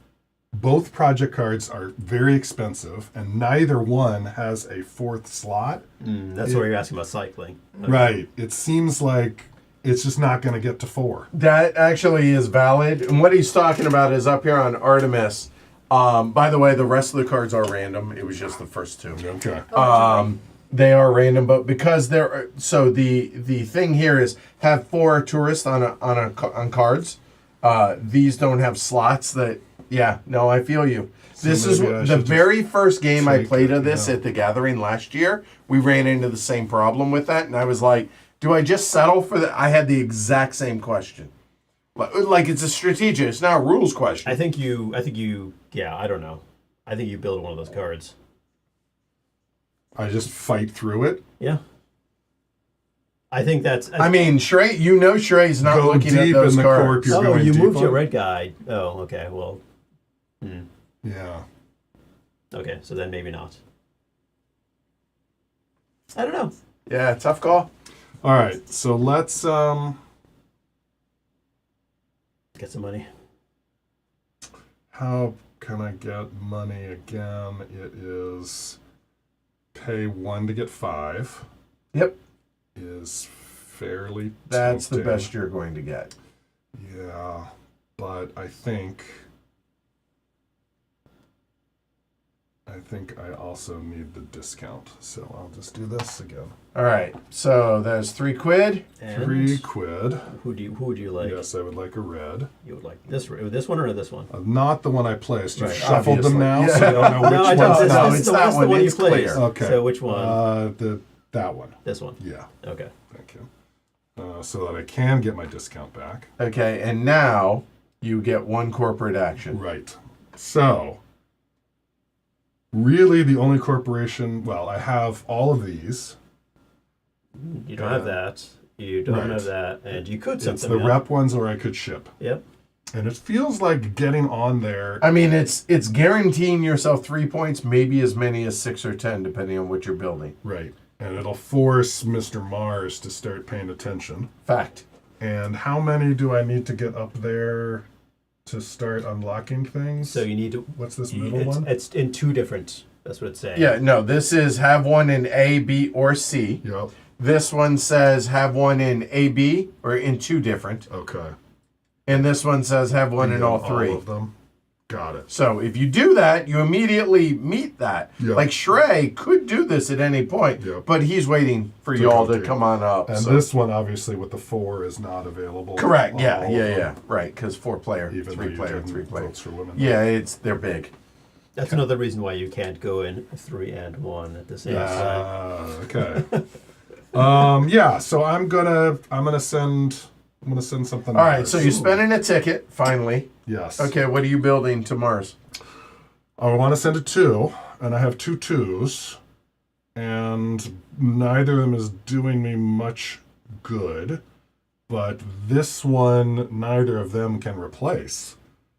both project cards are very expensive and neither one has a 4th slot, That's where you're asking about cycling. Okay. right, it seems like it's just not going to get to 4. That actually is valid. And what he's talking about is up here on Artemis. By the way, the rest of the cards are random. It was just the first 2. Okay. They are random, but because they're so the thing here is have 4 tourists on cards. These don't have slots that. Yeah, no, I feel you. This is maybe I the should very first game I take played it, of this yeah. at the Gathering last year. We ran into the same problem with that, and I was like, "Do I just settle for that?" I had the exact same question. Like it's a strategic. It's not a rules question. I think you. Yeah, I don't know. I think you build one of those cards. I just fight through it. Yeah. I think that's. I mean, Shrey, Shrey's not Go looking at deep those in the cards. corp, you're oh, going you deep moved your on- red guy. Oh, okay. Well. Yeah. Okay, so then maybe not. I don't know. Yeah, tough call. All right, so let's Get some money. how can I get money again? It is pay 1 to get 5 Yep, is fairly that's the tempting. best you're going to get. Yeah, but I think I think I also need the discount, so I'll just do this again. All right. So there's £3. And 3 quid. who would you like? Yes, I would like a red. You would like this one or this one? Not the one I placed. You've Right, shuffled obviously. them now, Yeah. so you don't know which No, I one's don't. No, This it's is that the one. one you It's placed. clear. Okay. So which one? That one. This one. Yeah, Okay. thank you. So that I can get my discount back. Okay, and now you get 1 corporate action. Right. So, really the only corporation, well, I have all of these. You don't have that. You don't Right. have that, and you could send It's them. the rep ones or I could ship. Yep. And it feels like getting on there. I mean, it's guaranteeing yourself 3 points, maybe as many as 6 or 10, depending on what you're building. Right. And it'll force Mr. Mars to start paying attention. Fact. And how many do I need to get up there to start unlocking things? So you need to. What's this middle one? It's in 2 different. That's what it's saying. Yeah, no, this is have one in A, B, or C. Yep. This one says have one in A, B, or in 2 different. Okay. And this one says have one in all 3. All of them. Got it. So if you do that, you immediately meet that. Yeah. Like Shrey could do this at any point, Yeah. but he's waiting for To y'all go to to. come on up. And so. this one, obviously, with the 4 is not available. Correct. on Yeah, all of yeah, them, yeah. Right, because 4-player, Even though 3-player, you didn't 3-player. votes for women. Yeah, they're big. That's another reason why you can't go in 3 and 1 at the same time. Okay. Yeah. So I'm gonna send something. All right, so you're spending a ticket finally. Yes. Okay, what are you building to Mars? I want to send a 2, and I have 2 2s, and neither of them is doing me much good. But this one, neither of them can replace.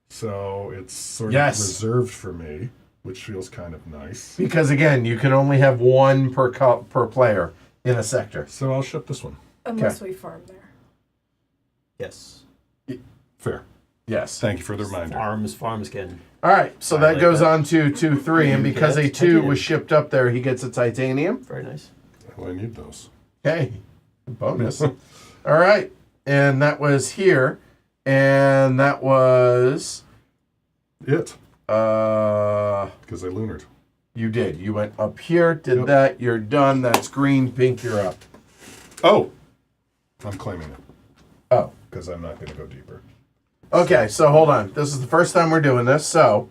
So it's sort Yes. of reserved for me, which feels kind of nice. Because again, you can only have 1 per player in a sector. So I'll ship this one. Unless we farm there. Yes. Fair. Yes. Thank you for the reminder. Farms can. All right, so I that like goes that. on to 2, 3, and because Yeah, a 2 titanium. was shipped up there, he gets a titanium. Very nice. Well, I need those. Hey, bonus. All right, and that was here, and that was It. uh. Because I lunared. You did. You went up here, did Yep. that. You're done. That's green, pink. You're up. Oh! I'm claiming it. Oh. Because I'm not going to go deeper. Okay, so hold on. This is the first time we're doing this. So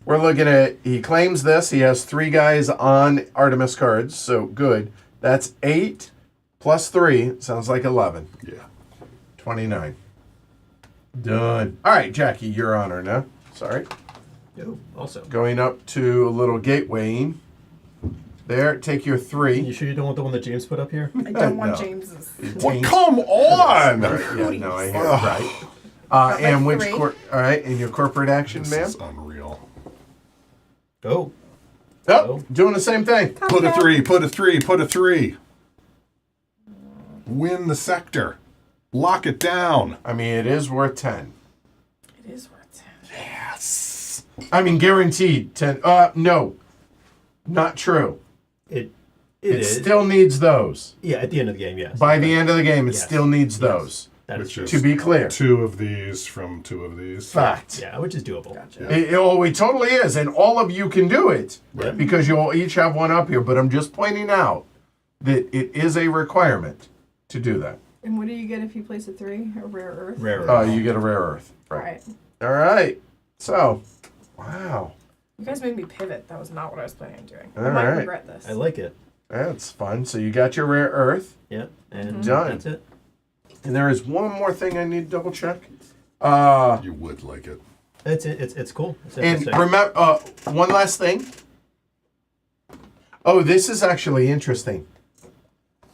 we're looking at, he claims this. He has 3 guys on Artemis cards. So good. That's 8 plus 3. Sounds like 11. Yeah. 29. Done. All right, Jackie, you're on her now. Sorry. Oh, also. Going up to a little gatewaying. There, take your 3. You sure you don't want the one that James put up here? I don't want No. James's. Well, come on! Right, yeah, no, I hear it. Ugh. Right. Got my And which 3. all right, and your corporate action, This ma'am? is unreal. Oh. Oh, doing the same thing. Put a 3, put a 3, put a 3. Win the sector. Lock it down. I mean, it is worth 10. It is worth 10. Yes. I mean, guaranteed 10. No, not true. It It is. still needs those. Yeah, at the end of the game, yes. By the end of the game, it Yes. still needs Yes. those. That is Which true. is To be clear. 2 of these from 2 of these. Fact. Yeah, which is doable. Gotcha. It totally is, and all of you can do it Right. because you'll each have one up here. But I'm just pointing out that it is a requirement to do that. And what do you get if you place a 3? A rare earth? Rarer. You get a rare earth. All Right. right. All right. So, wow, You guys made me pivot. That was not what I was planning on doing. I All might right. regret this. I like it. that's fun. So you got your rare earth, Yeah, and Done. that's it. and there is one more thing I need to double check. You would like it. It's cool. It's And interesting. remember, one last thing. Oh, this is actually interesting.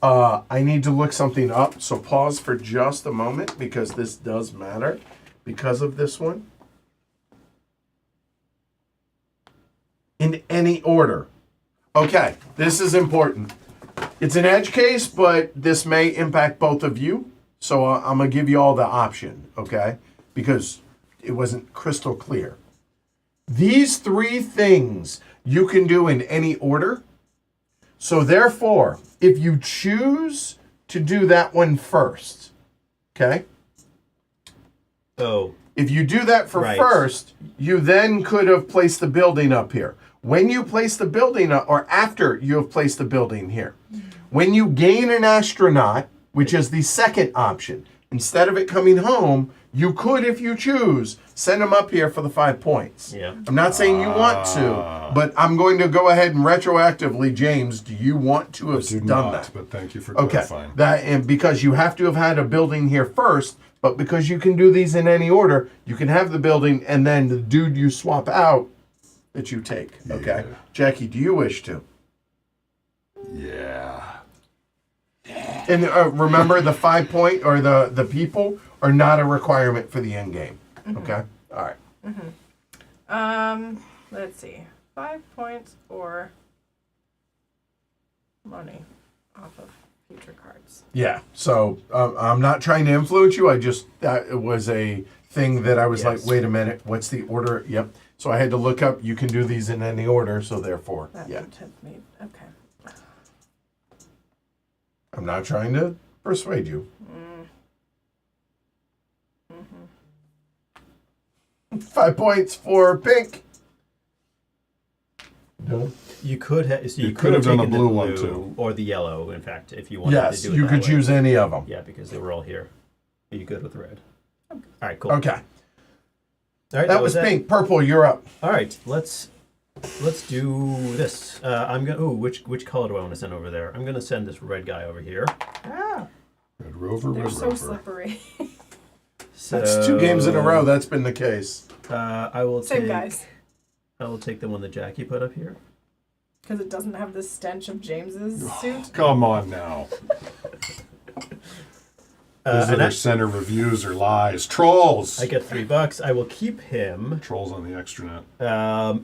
I need to look something up, so pause for just a moment because this does matter because of this one. In any order. Okay, this is important. It's an edge case, but this may impact both of you. So I'm going to give you all the option, okay? Because it wasn't crystal clear. These 3 things you can do in any order. So therefore, if you choose to do that one first, okay? Oh, If you do that for Right. first, you then could have placed the building up here. when you place the building, or after you have placed the building here, when you gain an astronaut, which is the second option, instead of it coming home, you could, if you choose, send them up here for the 5 points. Yeah. I'm not saying you want to, but I'm going to go ahead and retroactively, James, do you want to have Do done not, that? but thank you for Okay, clarifying. that, and because you have to have had a building here first, but because you can do these in any order, you can have the building and then the dude you swap out that you take. Okay, Yeah. Jackie, do you wish to? Yeah. And remember, the 5 point or the people are not a requirement for the end game. Okay, all right. Let's see. 5 points or money off of future cards. Yeah. So I'm not trying to influence you. I just it was a thing that I was like, Yes. wait a minute, what's the order? Yep. So I had to look up. You can do these in any order. So therefore, That yeah. would tempt me. Okay. I'm not trying to persuade you. 5 points for pink. No. You could have. So You could have done the blue one, too. or the yellow. In fact, if you wanted Yes, to do it you that could way. choose any of them. Yeah, because they were all here. Are you good with red? All right, cool. Okay. All right, That was pink. Purple, you're up. All right, let's do this. I'm gonna. Ooh, which color do I want to send over there? I'm gonna send this red guy over here. Ah, Red Rover, they're Red so Rover. slippery. So, That's 2 games in a row. That's been the case. I will Same take. guys. I will take the one that Jackie put up here. Because it doesn't have the stench of James's suit. Come on now. Those And other center reviews are lies. Trolls. I get $3. I will keep him. Trolls on the extranet.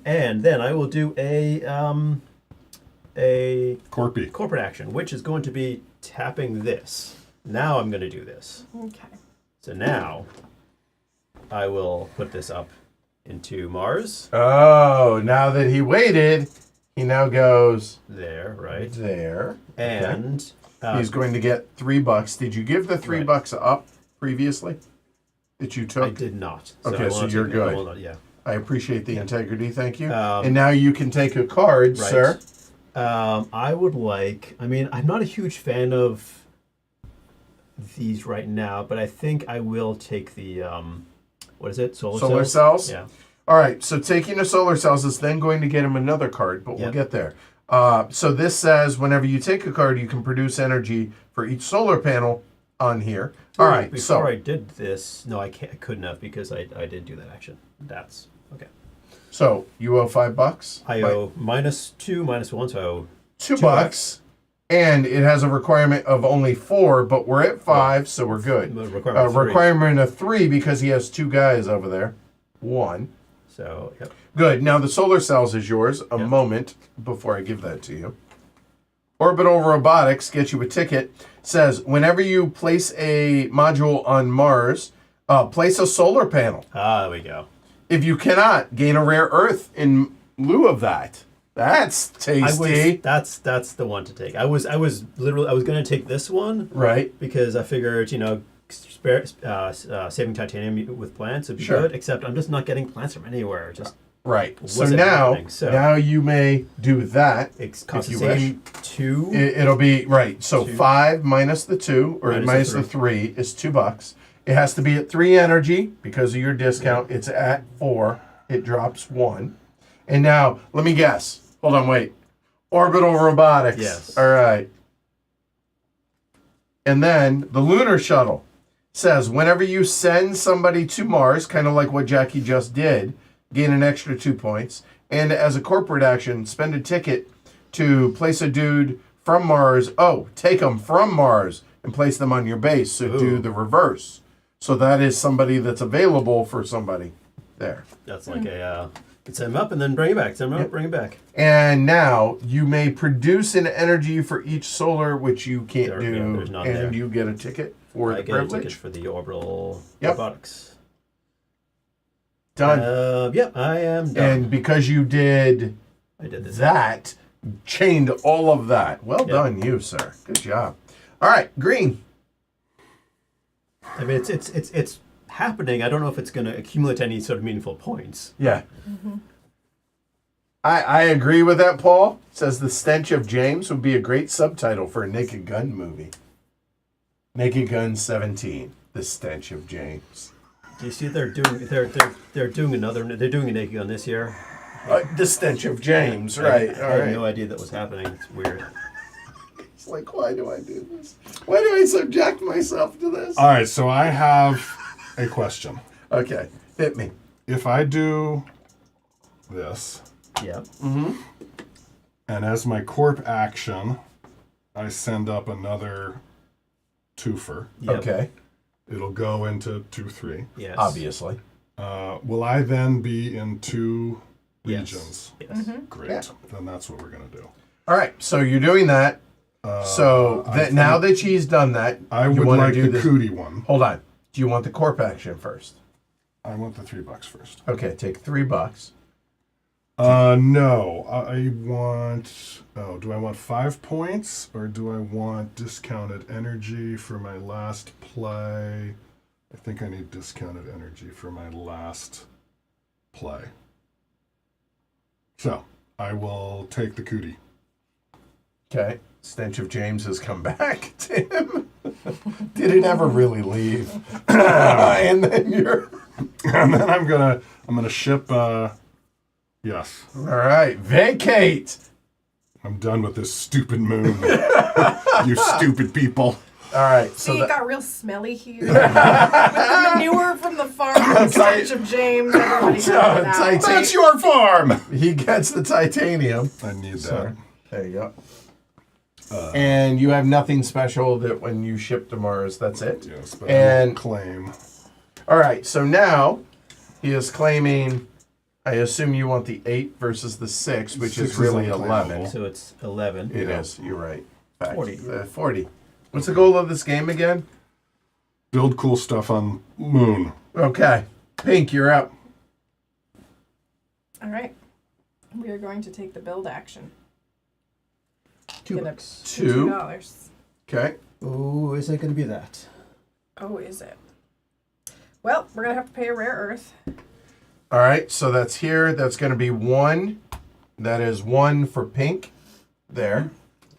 And then I will do a Corpy. corporate action, which is going to be tapping this. Now I'm going to do this. Okay. So now I will put this up into Mars. Oh, now that he waited, he now goes There, right? there. And He's going to get $3. Did you give the $3 up previously that you took? I did not. Okay, I will so not you're take it. I good. will not- yeah. I appreciate the integrity. Thank you. Um, and now you can take a card, Right. sir. I would like. I mean, I'm not a huge fan of these right now, but I think I will take the what is it? Solar cells? Yeah. All right, so taking the solar cells is then going to get him another card, but we'll Yep. get there. So this says whenever you take a card, you can produce energy for each solar panel on here. All right, Before so I did this, no, I couldn't have because I did do that action. That's okay. so you owe $5. I owe -2, -1, so I owe $2, and it has a requirement of only 4, but we're at 5, so we're good. the requirement of 3. Requirement of 3 because he has 2 guys over there. 1. So yep. Good. Now the solar cells is yours. A Yep. moment before I give that to you. Orbital Robotics gets you a ticket. Says whenever you place a module on Mars, place a solar panel. There we go. If you cannot, gain a rare earth in lieu of that. That's tasty. That's the one to take. I was going to take this one Right. because I figured saving titanium with plants would be Sure. good. Except I'm just not getting plants from anywhere. Just Right. So wasn't now, happening, so- now you may do that. it costs If the you same 2. It'll be right. So 2. 5 minus the 2 or Minus minus the the 3 is $2. It has to be at 3 energy because of your discount. It's at 4. It drops 1. And now let me guess. Hold on, wait. Orbital Robotics. Yes. All right. And then the Lunar Shuttle says whenever you send somebody to Mars, kind of like what Jackie just did, gain an extra 2 points. And as a corporate action, spend a ticket to place a dude from Mars. Oh, take them from Mars and place them on your base. So do Ooh. the reverse. So that is somebody that's available for somebody there. That's like a send them up and then bring it back. Send them up, bring it back. And now you may produce an energy for each solar, which you can't There- do, yeah, there's none and there. you get a ticket for I the get a privilege. ticket for the orbital Yep. robotics. Done. Yep, I am done. And because you did I did this. that, chained all of that. Well Yep. done, you sir. Good job. All right, green. I mean, it's happening. I don't know if it's going to accumulate any sort of meaningful points. Yeah. I agree with that, Paul. Says The Stench of James would be a great subtitle for a Naked Gun movie. Naked Gun 17, The Stench of James. Do you see they're doing a Naked Gun this year? The Stench of James, right. I had no idea that was happening. It's weird. It's like, why do I do this? Why do I subject myself to this? All right, so I have a question. Okay, hit me. If I do this, Yeah. and as my corp action, I send up another twofer, Yep. Okay, it'll go into 2/3. Yes. obviously. Will I then be in 2 Yes. regions? Yes. Great. Yeah. Then that's what we're going to do. All right, so you're doing that. So I that now that she's done that, I you would wanna like do the this. cootie one. Hold on. Do you want the corp action first? I want the $3 first. Okay, take $3. No. I want... Oh, do I want 5 points? Or do I want discounted energy for my last play? I think I need discounted energy for my last play. So, I will take the cootie. Okay. Stench of James has come back to him. Did it ever really leave? And then you're... And then I'm gonna ship, yes. All right, vacate. I'm done with this stupid moon. You stupid people. All right, See, so it that, got real smelly here. With the manure from the farm, the stench of James, everybody had that. Titan- That's your farm! he gets the titanium. I need Sorry. that. There you go. And you have nothing special that when you ship to Mars, that's it? Yes, but And- I claim. All right, so now he is claiming, I assume you want the 8 versus the 6, which 6 is is really unclaimable. 11. So it's 11. It is, you're right. Fact. 40. 40. What's the goal of this game again? Build cool stuff on moon. Okay. Pink, you're up. All right. We are going to take the build action. $2. $2. Okay. Oh, is it going to be that? Oh, is it? Well, we're going to have to pay a rare earth. All right, so that's here. That's going to be 1. That is 1 for pink. There.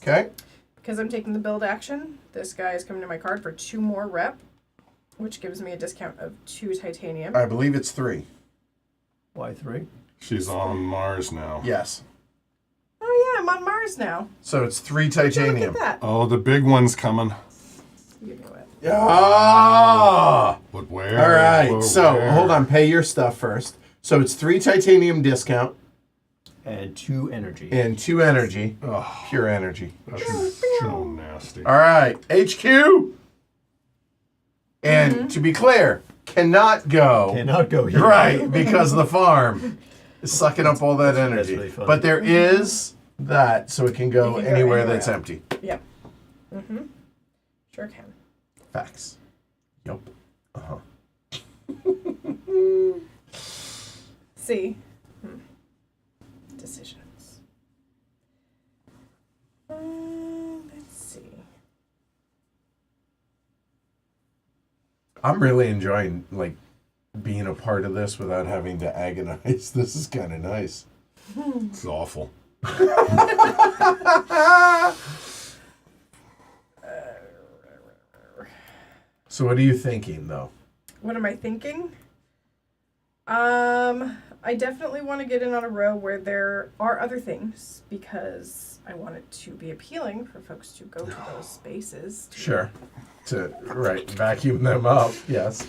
Okay. Because I'm taking the build action, this guy is coming to my card for 2 more rep, which gives me a discount of 2 titanium. I believe it's 3. Why 3? She's on Mars now. Yes. Oh yeah, I'm on Mars now. So it's 3 Look titanium. at that. Oh, the big one's coming. You knew it. Ah! But where? All right, Where- so where? hold on. Pay your stuff first. So it's 3 titanium discount And 2 energy. and 2 energy. Oh, Pure energy. that's so nasty. All right, HQ. And to be clear, cannot go. Cannot go here. Right, because the farm is sucking up all that energy. really funny. But there is that, so it can go You can go anywhere anywhere. that's empty. Yep. Mm-hmm. Sure can. Facts. Yep. See. Decisions. Let's see. I'm really enjoying like being a part of this without having to agonize. This is kind of nice. It's awful. So what are you thinking though? What am I thinking? I definitely want to get in on a row where there are other things because I want it to be appealing for folks to go to those spaces. Sure. To vacuum them up. Yes.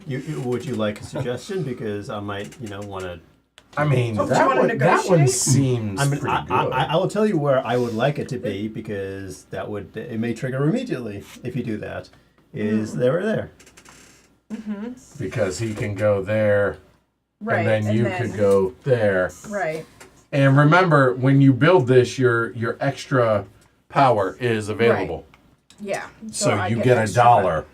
Would you like a suggestion? Because I might, want to. I mean, Oh, do you that wanna one negotiate? seems pretty good. I will tell you where I would like it to be because it may trigger immediately if you do that. Is there or there? Because he can go there, Right. and then you could go there. Right. And remember, when you build this, your extra power is available. Yeah. So I you get extra $1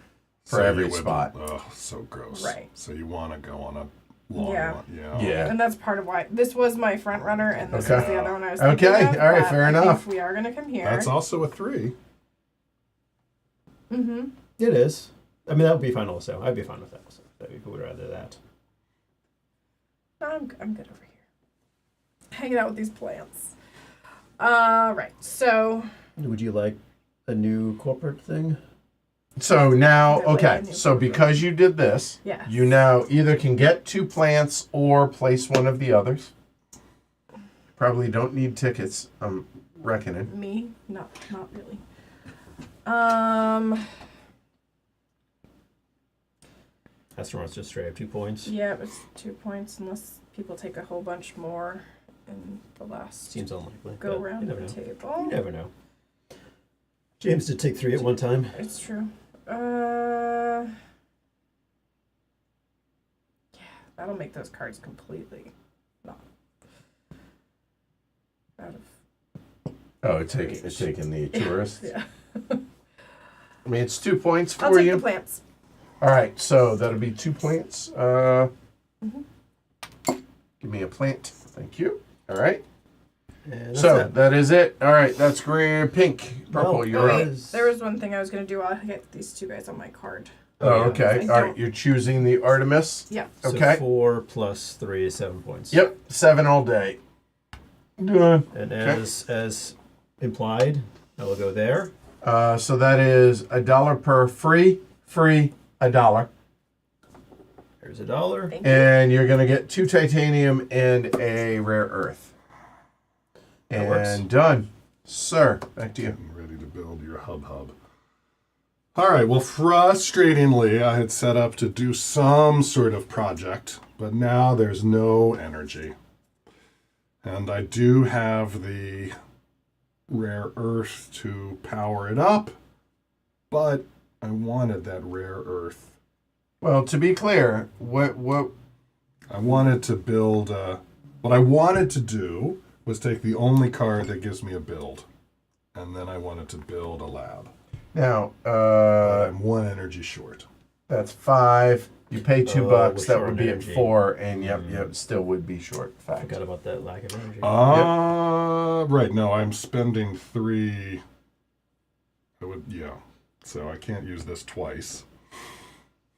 for So every you would- spot. Oh, so gross. Right. So you want to go on a long Yeah. one. Yeah. Yeah. And that's part of why this was my front runner, and this Okay. was the other one I was Okay, thinking of, all right, but fair I enough. think we are gonna come here. That's also a 3. Mm-hmm. It is. I mean, that would be fine also. I'd be fine with that also. If you would rather that. I'm good over here. hanging out with these plants. Right. So Would you like a new corporate thing? So now, Delay okay, a new so corporate. because you did this, Yes. you now either can get 2 plants or place one of the others. Probably don't need tickets, I'm reckoning. me, not really. Astronauts just straight up 2 points. Yeah, it's 2 points unless people take a whole bunch more in the last Seems unlikely. go but round you of never the know. table. You never know. James did take 3 at one time. It's true. Yeah, that'll make those cards completely not out of. Oh, it's taking the tourist. Yeah. I mean, it's 2 points I'll for take you. the plants. All right, so that'll be 2 plants. Mhm. Give me a plant. Thank you. All right. And that's So that. that is it. All right, that's green, pink, purple. No. You're Oh, up. wait, there was one thing I was gonna do. I'll get these 2 guys on my card. Oh, yeah. okay. I All right, don't- you're choosing the Artemis. Yeah. So Okay. 4 plus 3 is 7 points. Yep, 7 all day. Done. And Okay. as implied, I will go there. So that is $1 per free, $1. There's $1. Thank you. And you're going to get 2 titanium and a rare earth. That works. And done. Sir, back to you. Getting ready to build your hub. All right, well, frustratingly, I had set up to do some sort of project, but now there's no energy. And I do have the rare earth to power it up, but I wanted that rare earth. Well, to be clear, what I wanted to build, what I wanted to do was take the only card that gives me a build, and then I wanted to build a lab. now, But I'm 1 energy short. that's 5. You pay $2 Oh, bucks. we're That short would on be at energy. 4, and yep, still would be short. I Fact. forgot about that lack of energy. Right, no, I'm spending 3. So I can't use this twice.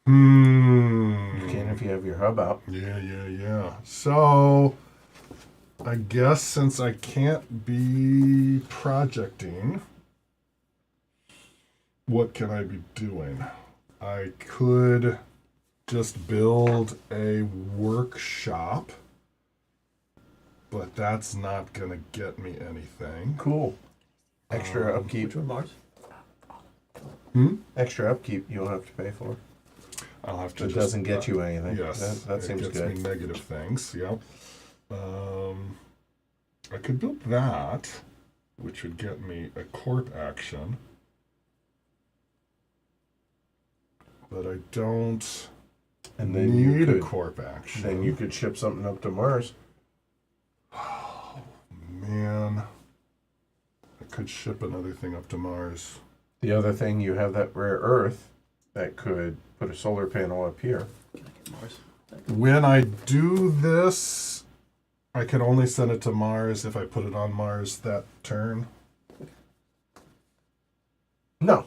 You can if you have your hub out. Yeah. So, I guess since I can't be projecting, what can I be doing? I could just build a workshop, but that's not going to get me anything. Cool. Extra upkeep. Which one, Mars? Extra upkeep you'll have to pay for. I'll have to It just, doesn't get you anything. Yes, That it seems gets good. me negative things. Yeah. I could build that, which would get me a corp action, but I don't And then you need a could corp action. then you could ship something up to Mars. Man, I could ship another thing up to Mars. The other thing, you have that rare earth that could put a solar panel up here. Mars. When I do this, I can only send it to Mars if I put it on Mars that turn. No,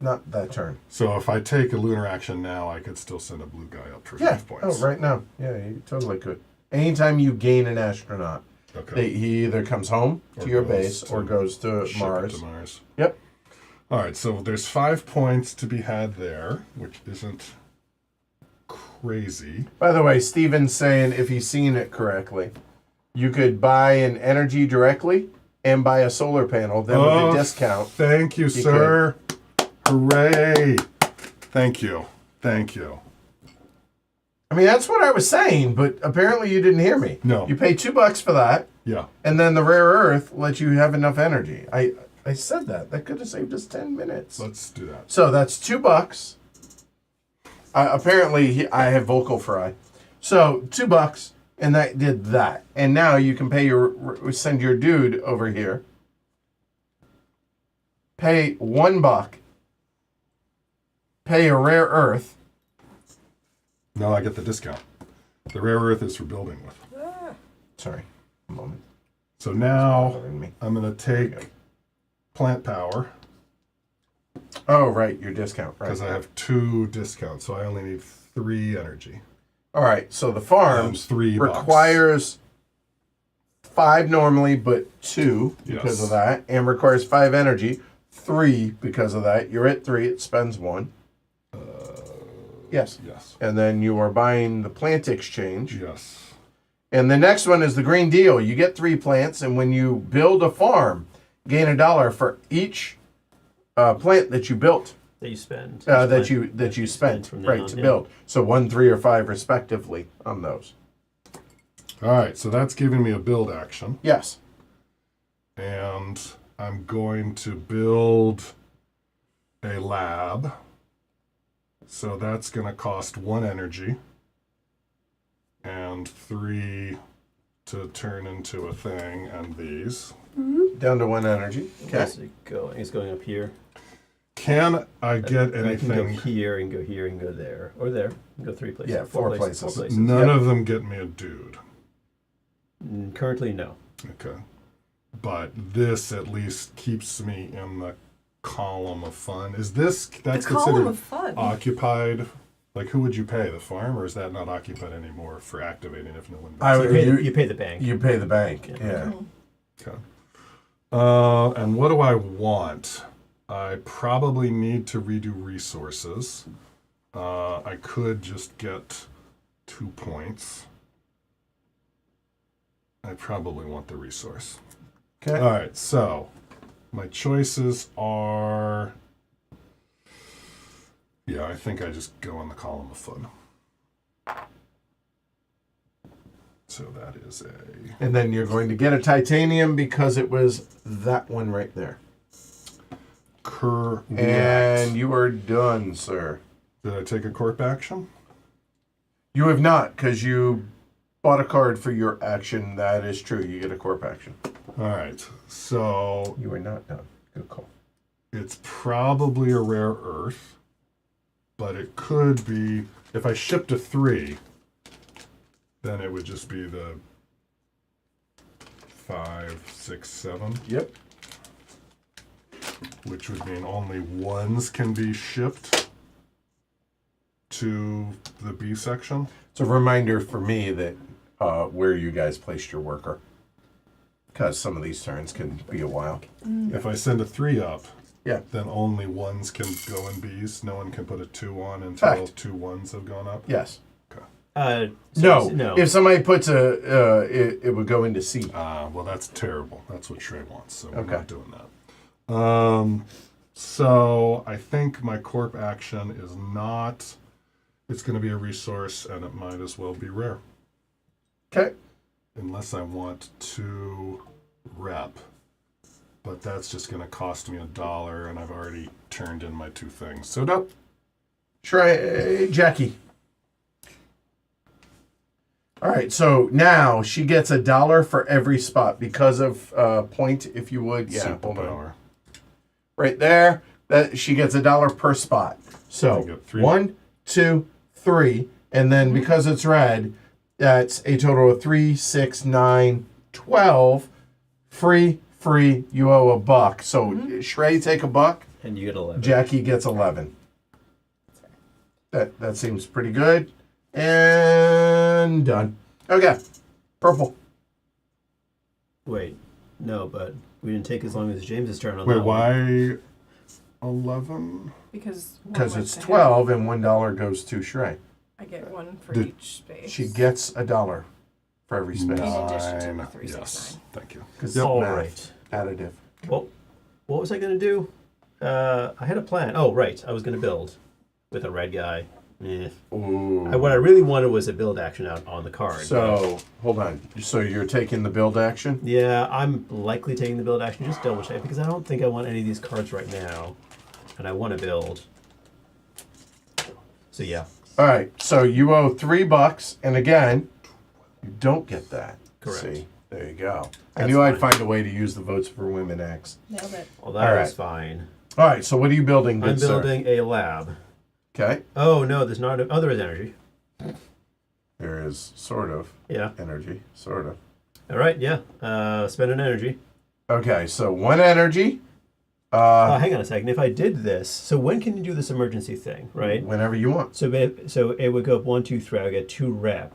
not that turn. So if I take a lunar action now, I could still send a blue guy up for Yeah. 5 points. Oh, right now. Yeah, you totally could. Anytime you gain an astronaut, Okay. he either comes home Or to your goes base to or goes to Ship it Mars. to Mars. Yep. All right, so there's 5 points to be had there, which isn't crazy. By the way, Steven's saying if he's seen it correctly, you could buy an energy directly and buy a solar panel. Then with a discount, Thank you, sir. Hooray. Thank you. I mean, that's what I was saying, but apparently you didn't hear me. No. You pay $2 for that, Yeah. and then the rare earth lets you have enough energy. I said that. That could have saved us 10 minutes. Let's do that. So that's $2. Apparently, I have vocal fry. So $2, and that did that. And now you can pay send your dude over here. Pay $1. Pay a rare earth. No, I get the discount. The rare earth is for building with. Sorry, a moment. So now Bothering me. I'm going to take plant power Oh, right, your discount, right? because I have 2 discounts, so I only need 3 energy. All right, so the farms $3 requires 5 normally, but 2 because Yes. of that, and requires 5 energy. 3 because of that. You're at 3. It spends 1. Yes. Yes. And then you are buying the plant exchange. Yes. And the next one is the green deal. You get 3 plants, and when you build a farm, gain $1 for each plant that you built. That you spend. That you spent from then right on, to yeah. build. So 1, 3, or 5 respectively on those. All right, so that's giving me a build action. Yes. And I'm going to build a lab. So that's going to cost 1 energy and 3 to turn into a thing, and these. Down to 1 energy. Okay. Where's it going? It's going up here. Can I get And I can go anything? here and go here and go there. Or there. You can go 3 places. Yeah, 4 places. None Yep. of them get me a dude. Currently, no. Okay. But this at least keeps me in the column of fun. Is this, that's The column considered of fun. occupied? Like, who would you pay? The farm, or is that not occupied anymore for activating if no one I buys So it? would- you pay the bank. You pay the bank. Yeah. Yeah. Okay. And what do I want? I probably need to redo resources. I could just get 2 points. I probably want the resource. Okay. All right, so my choices are. Yeah, I think I just go in the column of fun. So that is a. And then you're going to get a titanium because it was that one right there. Correct. And you are done, sir. Did I take a corp action? You have not, because you bought a card for your action. That is true. You get a corp action. All right, so You are not done. Good call. it's probably a rare earth, but it could be. If I shipped a 3, then it would just be the 5, 6, 7, Yep. which would mean only ones can be shipped to the B section. It's a reminder for me that where you guys placed your worker. Because some of these turns can be a while. If I send a 3 up, Yeah. then only ones can go in Bs. No one can put a 2 on until Fact. 2 ones have gone up. Yes. No. If somebody puts it would go into C. Well, that's terrible. That's what Shrey wants, so we're Okay. not doing that. So I think my corp action is not. It's going to be a resource, and it might as well be rare, Okay. unless I want to rep. But that's just going to cost me $1, and I've already turned in my 2 things. So nope. Try Jackie. All right, so now she gets $1 for every spot because of point, if you would. Yeah, hold on. Superpower. Right there, that she gets $1 per spot. I So get 3. 1, 2, 3, and then because it's red, that's a total of 3, 6, 9, 12. Free. You owe $1. So Shrey take $1. And you get 11. Jackie gets 11. That seems pretty good. And done. Okay. Purple. Wait. No, but we didn't take as long as James's turn on Wait, that one. why 11? Because one Because went it's to him. 12 and $1 goes to Shrey. I get 1 for Did- each space. She gets $1 for every space. In addition to the 9. 3, 6, Yes, thank you. Because All math, right. additive. Well, what was I going to do? I had a plan. Oh, right. I was going to build with a red guy. Ooh. What I really wanted was a build action out on the card. So, hold on. So you're taking the build action? Yeah, I'm likely taking the build action. Just double check because I don't think I want any of these cards right now, and I want to build. So yeah, All right. So you owe $3, and again, you don't get that. Correct. See, there you go. I That's knew I'd fine. find a way to use the votes for women X. Nailed it. well that All was right. fine. All right. So what are you building, good I'm sir? building a lab. Okay. Oh no, there's not. Oh, there is energy. There is sort of Yeah. energy, sort of. All right. Yeah. Spend an energy. Okay. So 1 energy. Hang on a second. If I did this, so when can you do this emergency thing, right? Whenever you want. So it would go up 1, 2, 3. I would get 2 rep.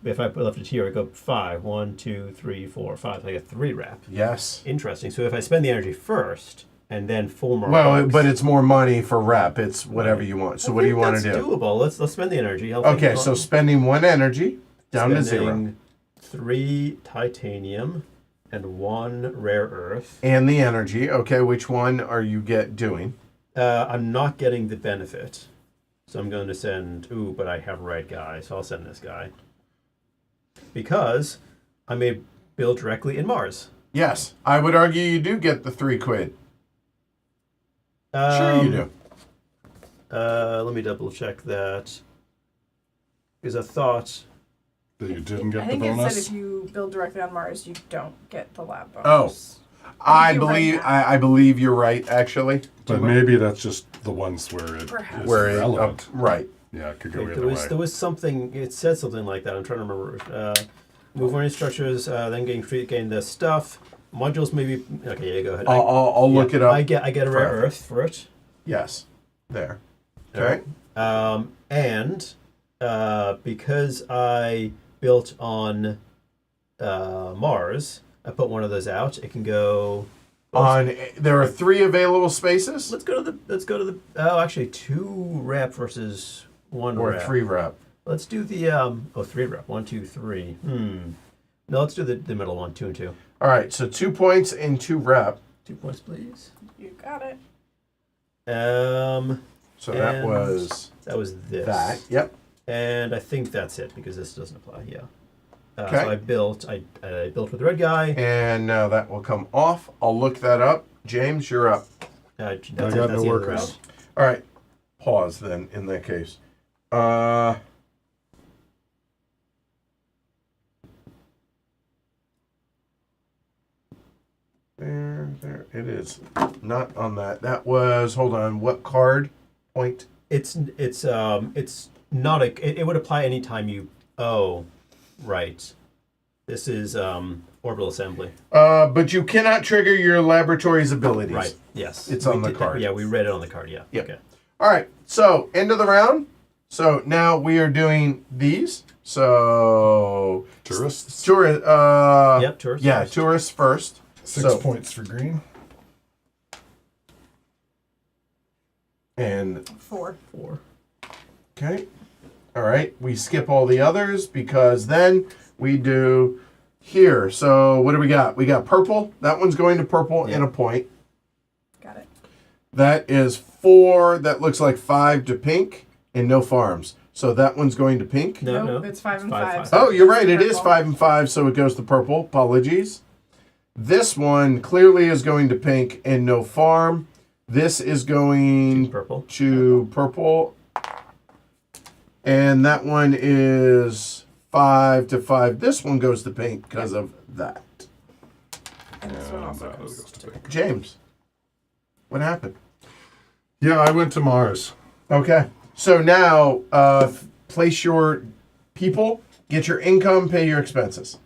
If I left it here, I go 5. 1, 2, 3, 4, 5. So I get 3 rep. Yes. Interesting. So if I spend the energy first and then 4 more Well, bucks, but it's more money for rep. It's whatever you want. So what do you want to that's do? doable. Let's spend the energy. Okay, so spending 1 energy down to 0. Spending 3 titanium and 1 rare earth. And the energy. Okay, which one are you doing? I'm not getting the benefit. So I'm going to send, but I have right guy, so I'll send this guy. Because I may build directly in Mars. Yes, I would argue you do get the 3 quid. Sure you do. Let me double check that. Because I thought... That you didn't get I the think it bonus? said if you build directly on Mars, you don't get the lab Oh. bonus. I you're right believe now. I believe you're right, actually. But maybe that's just the ones where it Perhaps. is Where it, relevant. right. Yeah, it could go There either was, way. there was something, it said something like that. I'm trying to remember. Move learning structures, then gain the stuff. Modules maybe, okay, yeah, go ahead. I'll look it up. I get a rare forever. earth for it. Yes. There. Okay. And because I built on Mars, I put one of those out. It can go. There are 3 available spaces Let's go to the. Oh, actually, 2 rep versus 1 or rep. 3 rep. Let's do the 3 rep. 1, 2, 3. No, let's do the middle one. 2 and 2. All right, so 2 points and 2 rep. 2 points, please. You got it. So that And was that was this. that. Yep. And I think that's it because this doesn't apply. Yeah. Okay. So I built with the red guy. And now that will come off. I'll look that up. James, you're up. That's got it. no That's the end of the workers. round. All right. Pause then in that case. There it is. Not on that. That was, hold on, what card point? It's not a. It would apply anytime you. Oh, right. This is orbital assembly. But you cannot trigger your laboratory's abilities. Right. Yes. It's We on the did that. card. Yeah, we read it on the card. Yeah. Yep. Okay. All right. So, end of the round. So, now we are doing these. So, Tourists? Yep. Tourists. Yeah, first. tourists first. 6 points for green. And 4. 4. okay. All right. We skip all the others because then we do here. So what do we got? We got purple. That one's going to purple Yeah. in a point. Got it. That is 4. That looks like 5 to pink and no farms. So that one's going to pink. No, Nope, no. it's 5 and Five, 5. five. so Oh, you're right. it's It is purple. 5 and 5, so it goes to purple. Apologies. This one clearly is going to pink and no farm. This is going Purple. to purple. And that one is 5 to 5. This one goes to pink because of that. And this one also that goes goes to to pink. James, what happened? Yeah, I went to Mars. Okay. So now place your people, get your income, pay your expenses.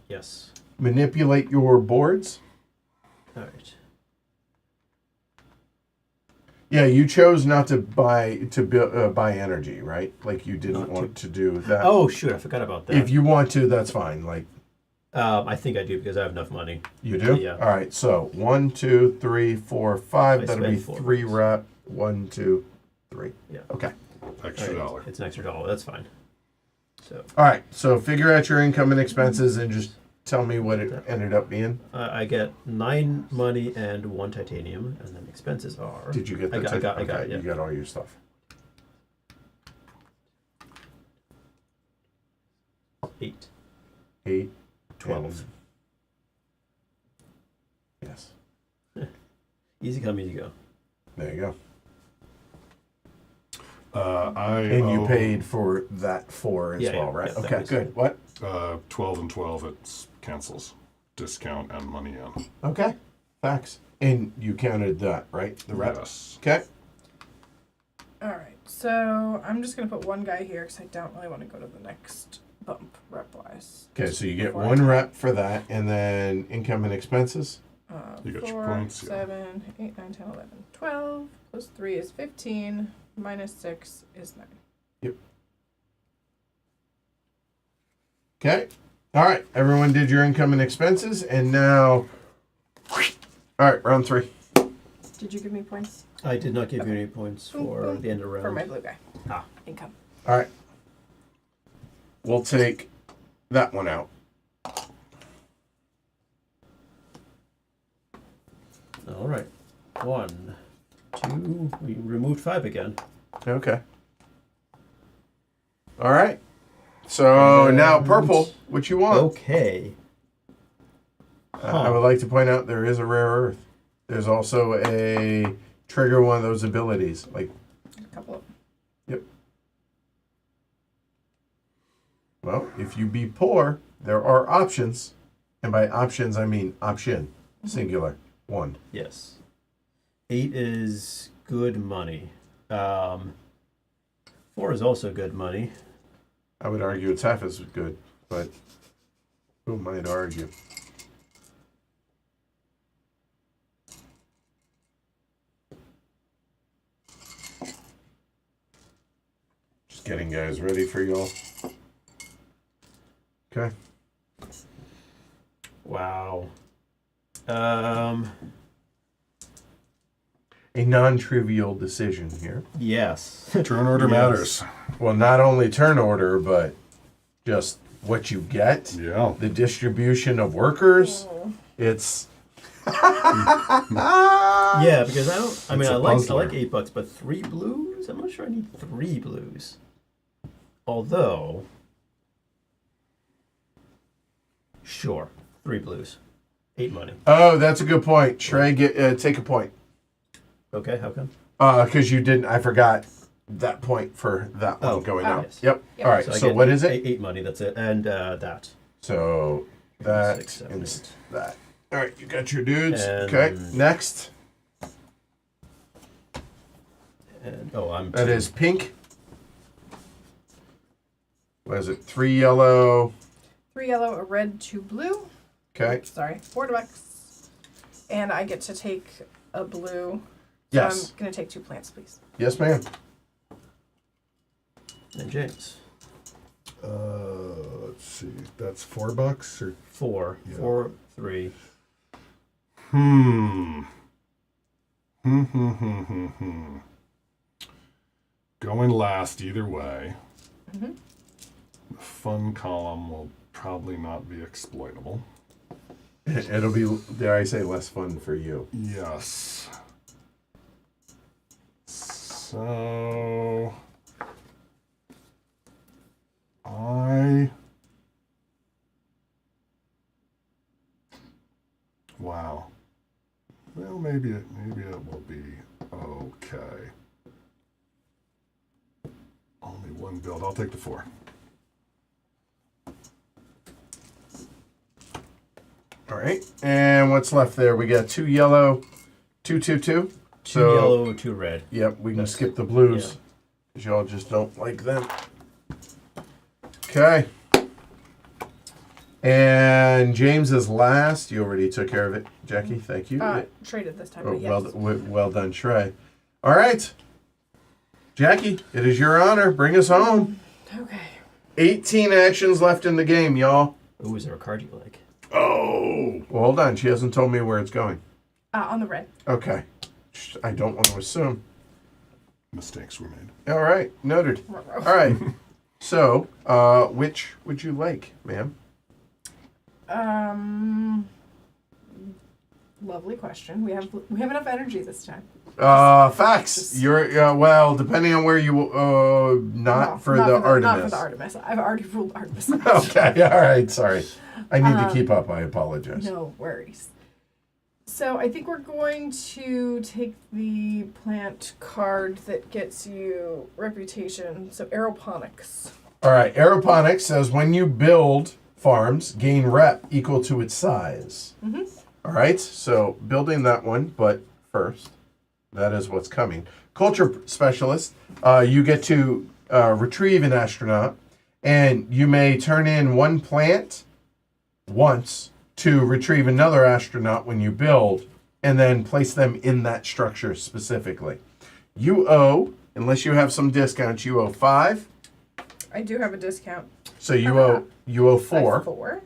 Yes. Manipulate your boards. All right. Yeah, you chose not to buy energy, right? Like you didn't Not want to do that. Oh shoot! I forgot about that. If you want to, that's fine. Like I think I do because I have enough money. you do. Yeah. All right. So 1, 2, 3, 4, 5. I That'll be spent 4 3 bucks. rep. 1, 2, 3. Yeah. Okay. Extra All right. dollar. It's an extra $1. That's fine. So All right. So figure out your income and expenses and just tell me what it ended up being. I get 9 money and 1 titanium, and then expenses are. Did you get the? I got it. You Yeah. got all your stuff. 8. 8, 12. Yes. Easy come, easy go. There you go. And you paid for that 4 as Yeah, well, yeah, right? yeah, that Okay, was- good. What? 12 and 12, it cancels discount and money in. Okay. Facts. And you counted that, right? The rep. Yes. Okay. Alright, so I'm just going to put one guy here because I don't really want to go to the next bump rep-wise. Okay, so you get Four. 1 rep for that, and then income and expenses. You got 4, your points, yeah. 7, 8, 9, 10, 11, 12. Plus 3 is 15. Minus 6 is 9. Okay. All right. Everyone did your income and expenses, and now. All right, round 3. Did you give me points I did not give you any points for the end of round. for my blue guy? Ah. Income. All right. We'll take that one out. All right. 1, 2. We removed 5 again. Okay. All right. So now And- purple. What you want? Okay. I would like to point out there is a rare earth. There's also a trigger one of those abilities. Like, A couple of. yep. Well, if you be poor, there are options. And by options, I mean option. Singular. 1. Yes. 8 is good money. 4 is also good money. I would argue it's half as good, but who might argue? Just getting guys ready for y'all. Okay. Wow. A non-trivial decision here. Yes. Turn order Yes. matters. Well, not only turn order, but just what you get, Yeah. the distribution of workers. It's Yeah, because I don't. I mean, It's a I like puzzler. $8, but 3 blues. I'm not sure I need 3 blues. Although, sure, 3 blues, 8 money. oh, that's a good point. Trey, take a point. Okay, how come? Because you didn't. I forgot that point for that one Oh, going oh, out. yes. Yep. Yep. All right. I So get what is it? 8 money. That's it, and that. So that 6, 7, and 8. that. All right. You got your dudes. And- Okay. Next. And I'm. That is pink. What is it? 3 yellow. 3 yellow, a red, 2 blue. Okay. Oops, sorry, 4 bucks. And I get to take a blue. So Yes. I'm going to take 2 plants, please. Yes, ma'am. And James. Let's see. That's $4 or 4, Yeah. 4, 3. Hmm. Going last either way. Mhm. The fun column will probably not be exploitable. It'll be, dare I say, less fun for you. Yes. So wow. Well, maybe it will be okay. Only one build. I'll take the 4. All right. And what's left there? We got 2 yellow, 2, 2, 2. 2 yellow, 2 red. Yep, we can That's- skip the blues because y'all just don't like them. Okay. And James is last. You already took care of it, Jackie. Thank you. Traded this time, Oh, but yes. well done, Trey. All right. Jackie, it is your honor. Bring us home. Okay. 18 actions left in the game, y'all. Ooh, is there a card you like? Oh. Well, hold on. She hasn't told me where it's going. On the red. Okay. I don't want to assume. Mistakes were made. All right. Noted. Ruh-roh. All right. So, which would you like, ma'am? Lovely question. We have enough energy this time. Facts. You're well, depending on where you not No, for the Artemis. Not for the Artemis. I've already ruled Artemis. Okay. All right. Sorry. I need to keep up. I apologize. No worries. So I think we're going to take the plant card that gets you reputation. So aeroponics. All right. Aeroponics says when you build farms, gain rep equal to its size. Mm-hmm. All right. So building that one, but first, that is what's coming. Culture specialist. You get to retrieve an astronaut, and you may turn in one plant once to retrieve another astronaut when you build, and then place them in that structure specifically. You owe, unless you have some discounts, you owe 5. I do have a discount. So you owe That's 4, 4.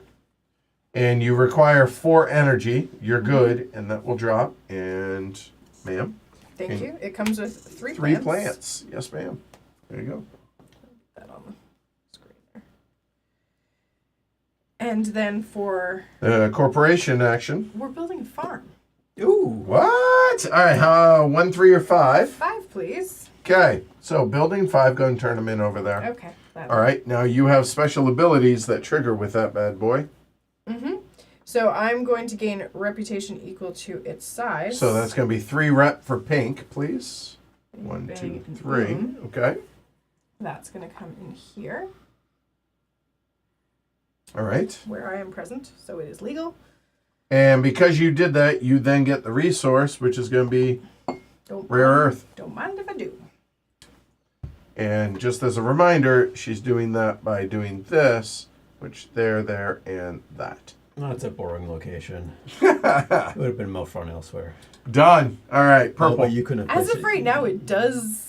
and you require 4 energy. You're good, and that will drop. And, ma'am, Thank you. It comes with 3 3 plants. plants. Yes, ma'am. There you go. That on the screen there. And then for Corporation action. we're building a farm. Ooh. What? All right. 1, 3, or 5. 5, please. Okay. So building 5. Go and turn them in over there. Okay. All right. Now you have special abilities that trigger with that bad boy. Mm-hmm. So I'm going to gain reputation equal to its size. So that's going to be 3 rep for pink, please. Bing, 1, bang, 2, and 3. boom. Okay. That's going to come in here All right. where I am present. So it is legal. And because you did that, you then get the resource, which is going to be Don't rare mind, earth. Don't mind if I do. And just as a reminder, she's doing that by doing this, which there, and that. That's a boring location. It would have been more fun elsewhere. Done. All right. Oh, Purple. but you couldn't have As placed of right now, it does.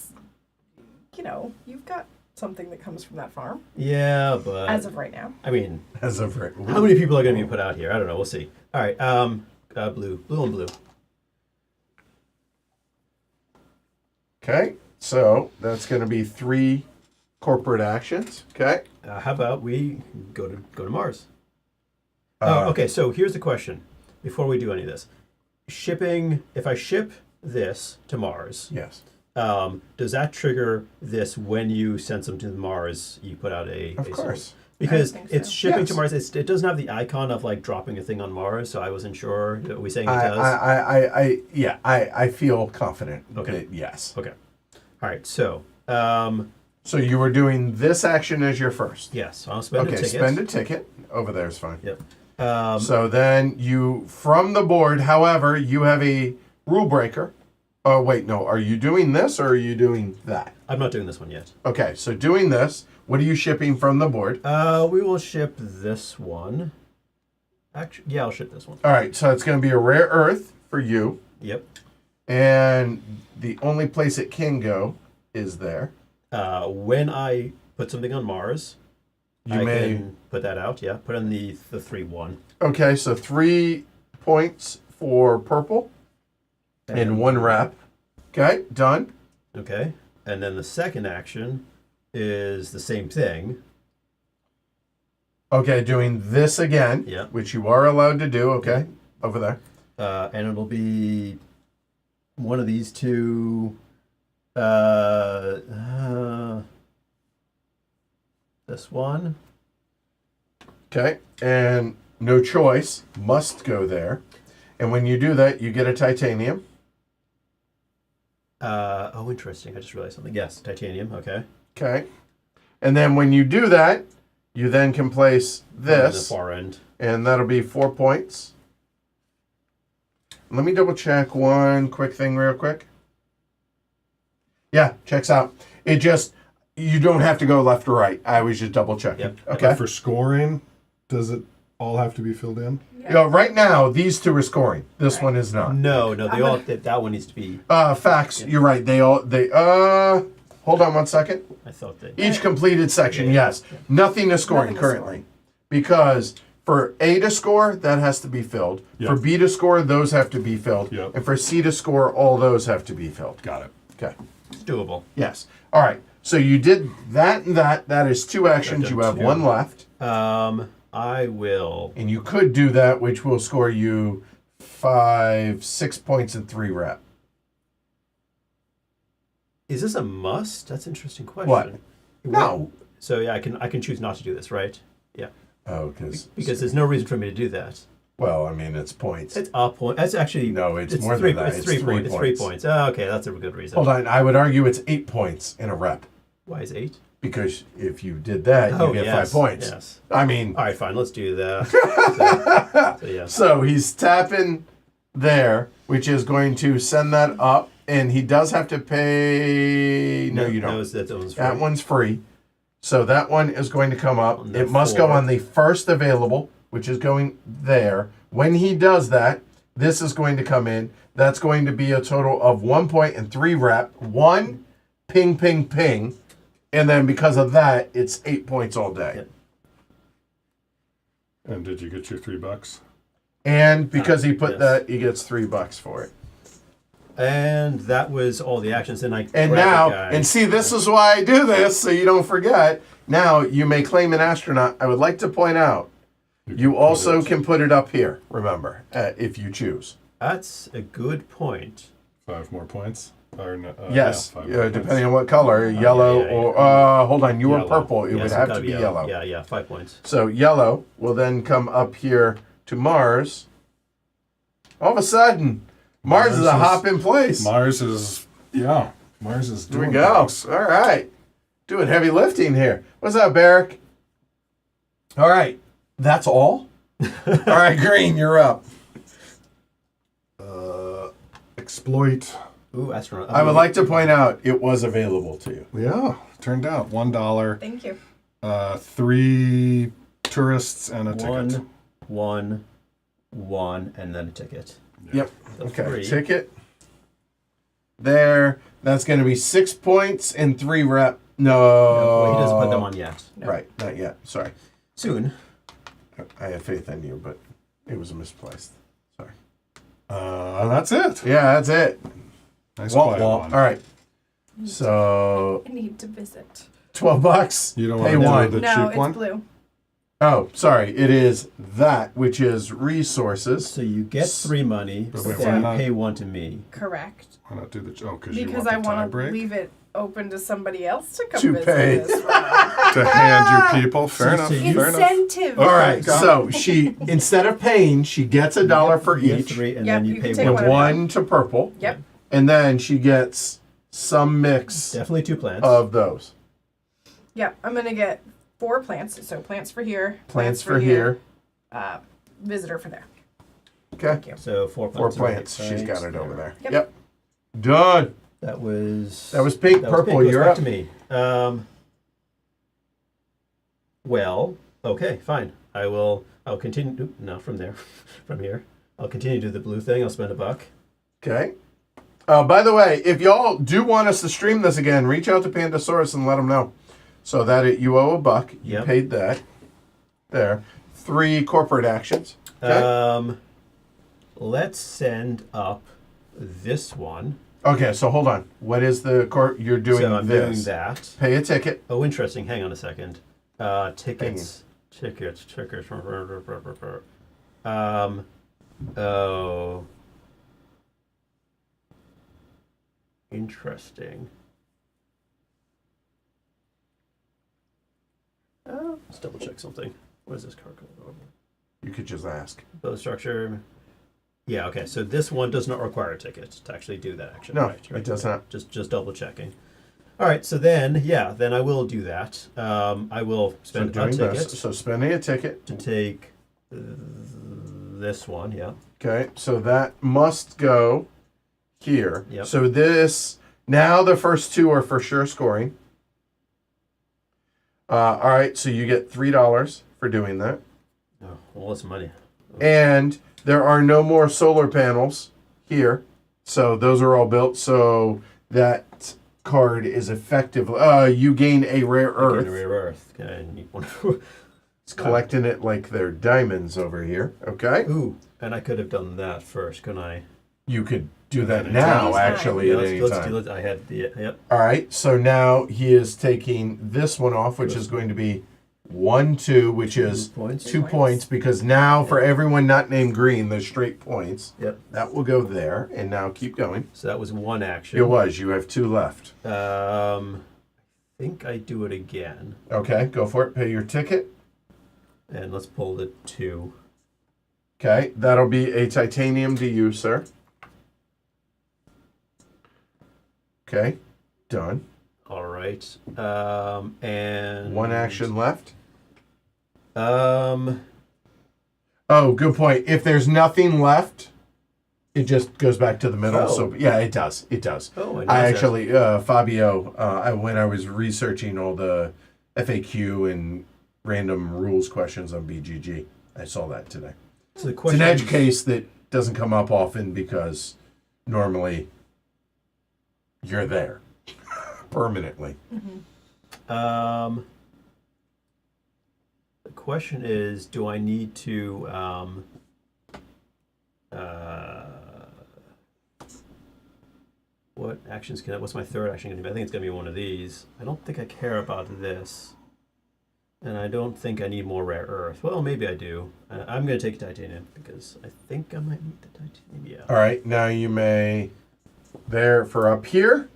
You've got something that comes from that farm. Yeah, but As of right now. I mean, As of right. how many people are going to be put out here? I don't know. We'll see. All right. Blue and blue. Okay. So that's going to be 3 corporate actions. Okay. How about we go to Mars? Okay. So here's the question: before we do any of this, shipping. If I ship this to Mars, Yes. does that trigger this when you send something to Mars? You put out Of course. Because I think so. it's shipping Yes. to Mars. It doesn't have the icon of like dropping a thing on Mars, so I wasn't sure. Are we saying it does? I feel confident. Okay. That yes. Okay. All right. So, So you were doing this action as your first. yes, I'll spend a Okay. ticket. Spend a ticket. Over there is fine. Yep. So then you, from the board, however, you have a rule breaker. Oh, wait, no. Are you doing this or are you doing that? I'm not doing this one yet. Okay, so doing this, what are you shipping from the board? We will ship this one. Actually, yeah, I'll ship this one. All right, so it's going to be a rare earth for you. Yep. And the only place it can go is there. When I put something on Mars, You I may. can put that out. Yeah, put in the 3-1. Okay, so 3 points for purple and 1 rep. Okay, done. Okay, and then the second action is the same thing. Okay, doing this again, Yeah. which you are allowed to do. Okay, over there. And it'll be one of these two. This one. Okay, and no choice, must go there. And when you do that, you get a titanium. Oh, interesting. I just realized something. Yes, titanium. Okay. Okay. And then when you do that, you then can place On the this, far end. and that'll be 4 points. Let me double check one quick thing real quick. Yeah, checks out. It just, you don't have to go left or right. I was just double checking. Yep. Okay. But for scoring, does it all have to be filled in? You know, right now, these 2 are scoring. This one is not. No, they all. That one needs to be. Facts. Yeah. You're right. Hold on one second. I thought that. Each completed section, yes. Nothing is scoring Nothing is currently. scoring. Because for A to score, that has to be filled. Yep. For B to score, those have to be filled. Yep. And for C to score, all those have to be filled. Got it. Okay. It's doable. Yes. All right. So you did that and that. That is 2 actions. I've You done have 2. 1 left. I will. And you could do that, which will score you 6 points and 3 rep. Is this a must? That's an interesting question. What? No. So yeah, I can choose not to do this, right? Yeah. Oh, because There's no reason for me to do that. well, I mean, it's points. It's a point. That's actually No, it's more three, than that. It's 3 It's points. 3 It's 3 points. points. Oh, okay, that's a good reason. Hold on. I would argue it's 8 points in a rep. Why is 8? Because if you did that, you get 5 points. Yes. I mean, All right, fine. Let's do that. so yes. so he's tapping there, which is going to send that up, and he does have to pay. No, you don't. That one's free. That one's free. So that one is going to come up. On the It must go 4. on the first available, which is going there. When he does that, this is going to come in. That's going to be a total of 1 point and 3 rep. 1 ping, ping, ping. And then because of that, it's 8 points all day. Yep. And did you get your $3? And because he put yes. that, he gets $3 for it. And that was all the actions. Then I And grab now, the guy. and see, this is why I do this, so you don't forget. Now, you may claim an astronaut. I would like to point out, you also can put it up here, remember, if you choose. That's a good point. 5 more points? Or no, Yes, yeah, 5 more depending points. on what color, yellow yeah, or, hold on, you were Yellow. purple. It Yes, would it's have gotta to be yellow. Yeah, 5 points. So yellow will then come up here to Mars. All of a sudden, Mars is a hop in place. Mars is doing Here we go. things. All right. Doing heavy lifting here. What's up, Barrick? All right. That's all? All right, Green, you're up. Exploit. Ooh, astronaut. I would like to point out it was available to you. Yeah, turned out $1. Thank you. 3 tourists and a ticket. One, and then a ticket. Yep. The Okay. 3. Ticket. There. That's going to be 6 points and 3 rep. No. Well, he doesn't put them on yet. No. Right. Not yet. Sorry. Soon. I had faith in you, but it was misplaced. Sorry. That's it. Yeah, that's it. Nice Womp quiet womp. one. All right. So I need to visit. $12. You don't Pay want to one. do the No, cheap it's one? blue. Oh, sorry. It is that, which is resources. So you get 3 money, But so wait, you why not? pay 1 to me. Correct. Why not do the... Oh, because you Because want I the want to tiebreak? leave it open to somebody else to come To visit pay. this round. To hand you people. Fair So enough. you- Fair enough. Incentive. All right. Got it. So she, instead of paying, she gets $1 for You get each. 3, and Yep, then you you pay can take 1. With one. one to purple. Yep. And then she gets some mix Definitely 2 plants. of those. Yep. I'm gonna get 4 plants. So plants for here. Plants for here. Visitor for there. Okay. Thank you. So 4 4 plants. plants. Right. She's got it over there. Yep. Yep. Done. That was pink. that was Purple, Goes you're back up. to me. Well, okay, fine. I'll continue. Oop, no, from there, from here. I'll continue to do the blue thing. I'll spend $1. Okay. By the way, if y'all do want us to stream this again, reach out to Pandasaurus and let them know. So that you owe $1. You Yep. paid that. There. 3 corporate actions. Okay. Let's send up this one. Okay, so hold on. What is the you're doing So I'm this? doing that. Pay a ticket. Oh, interesting. Hang on a second. Tickets. Oh. Interesting. Let's double check something. What is this card called? You could just ask. Build structure. Yeah, okay. So this one does not require a ticket to actually do that action. No, right, it does not. Just double checking. All right, so then I will do that. I will So spend a doing ticket this. So spending a ticket. to take this one. Yeah. Okay, so that must go here. Yep. So this, now the first 2 are for sure scoring. All right, so you get $3 for doing that. Oh, well, that's money. And there are no more solar panels here. So those are all built. So that card is effective. You gain a rare earth. Rare earth. Okay, I need one. It's collecting it like they're diamonds over here. Okay. Ooh, and I could have done that first, couldn't I? You could do that Okay. now, Anytime. actually, Yeah, at any let's time. do it. I had the yep. All right, so now he is taking this one off, which is going to be 1, 2, which is 2 points. 2 points, because now for everyone not named Green, there's straight points. Yep. That will go there, and now keep going. So that was 1 action. It was. You have 2 left. I think I do it again, Okay, go for it. Pay your ticket. and let's pull the 2. Okay, that'll be a titanium to you, sir. Okay, done. All right. And 1 action left. Um. Oh, good point. If there's nothing left, it just goes back to the middle. Oh. So yeah, it does. It does. Oh, I noticed that. actually, Fabio, when I was researching all the FAQ and random rules questions on BGG, I saw that today. So the It's question an edge case that doesn't come up often because normally you're there permanently. Um. question is, do I need to what actions can I, what's my third action going to be? I think it's going to be one of these. I don't think I care about this. And I don't think I need more rare earth. Well, maybe I do. I'm going to take titanium because I think I might need the titanium. Yeah. All right, now you may, there for up here,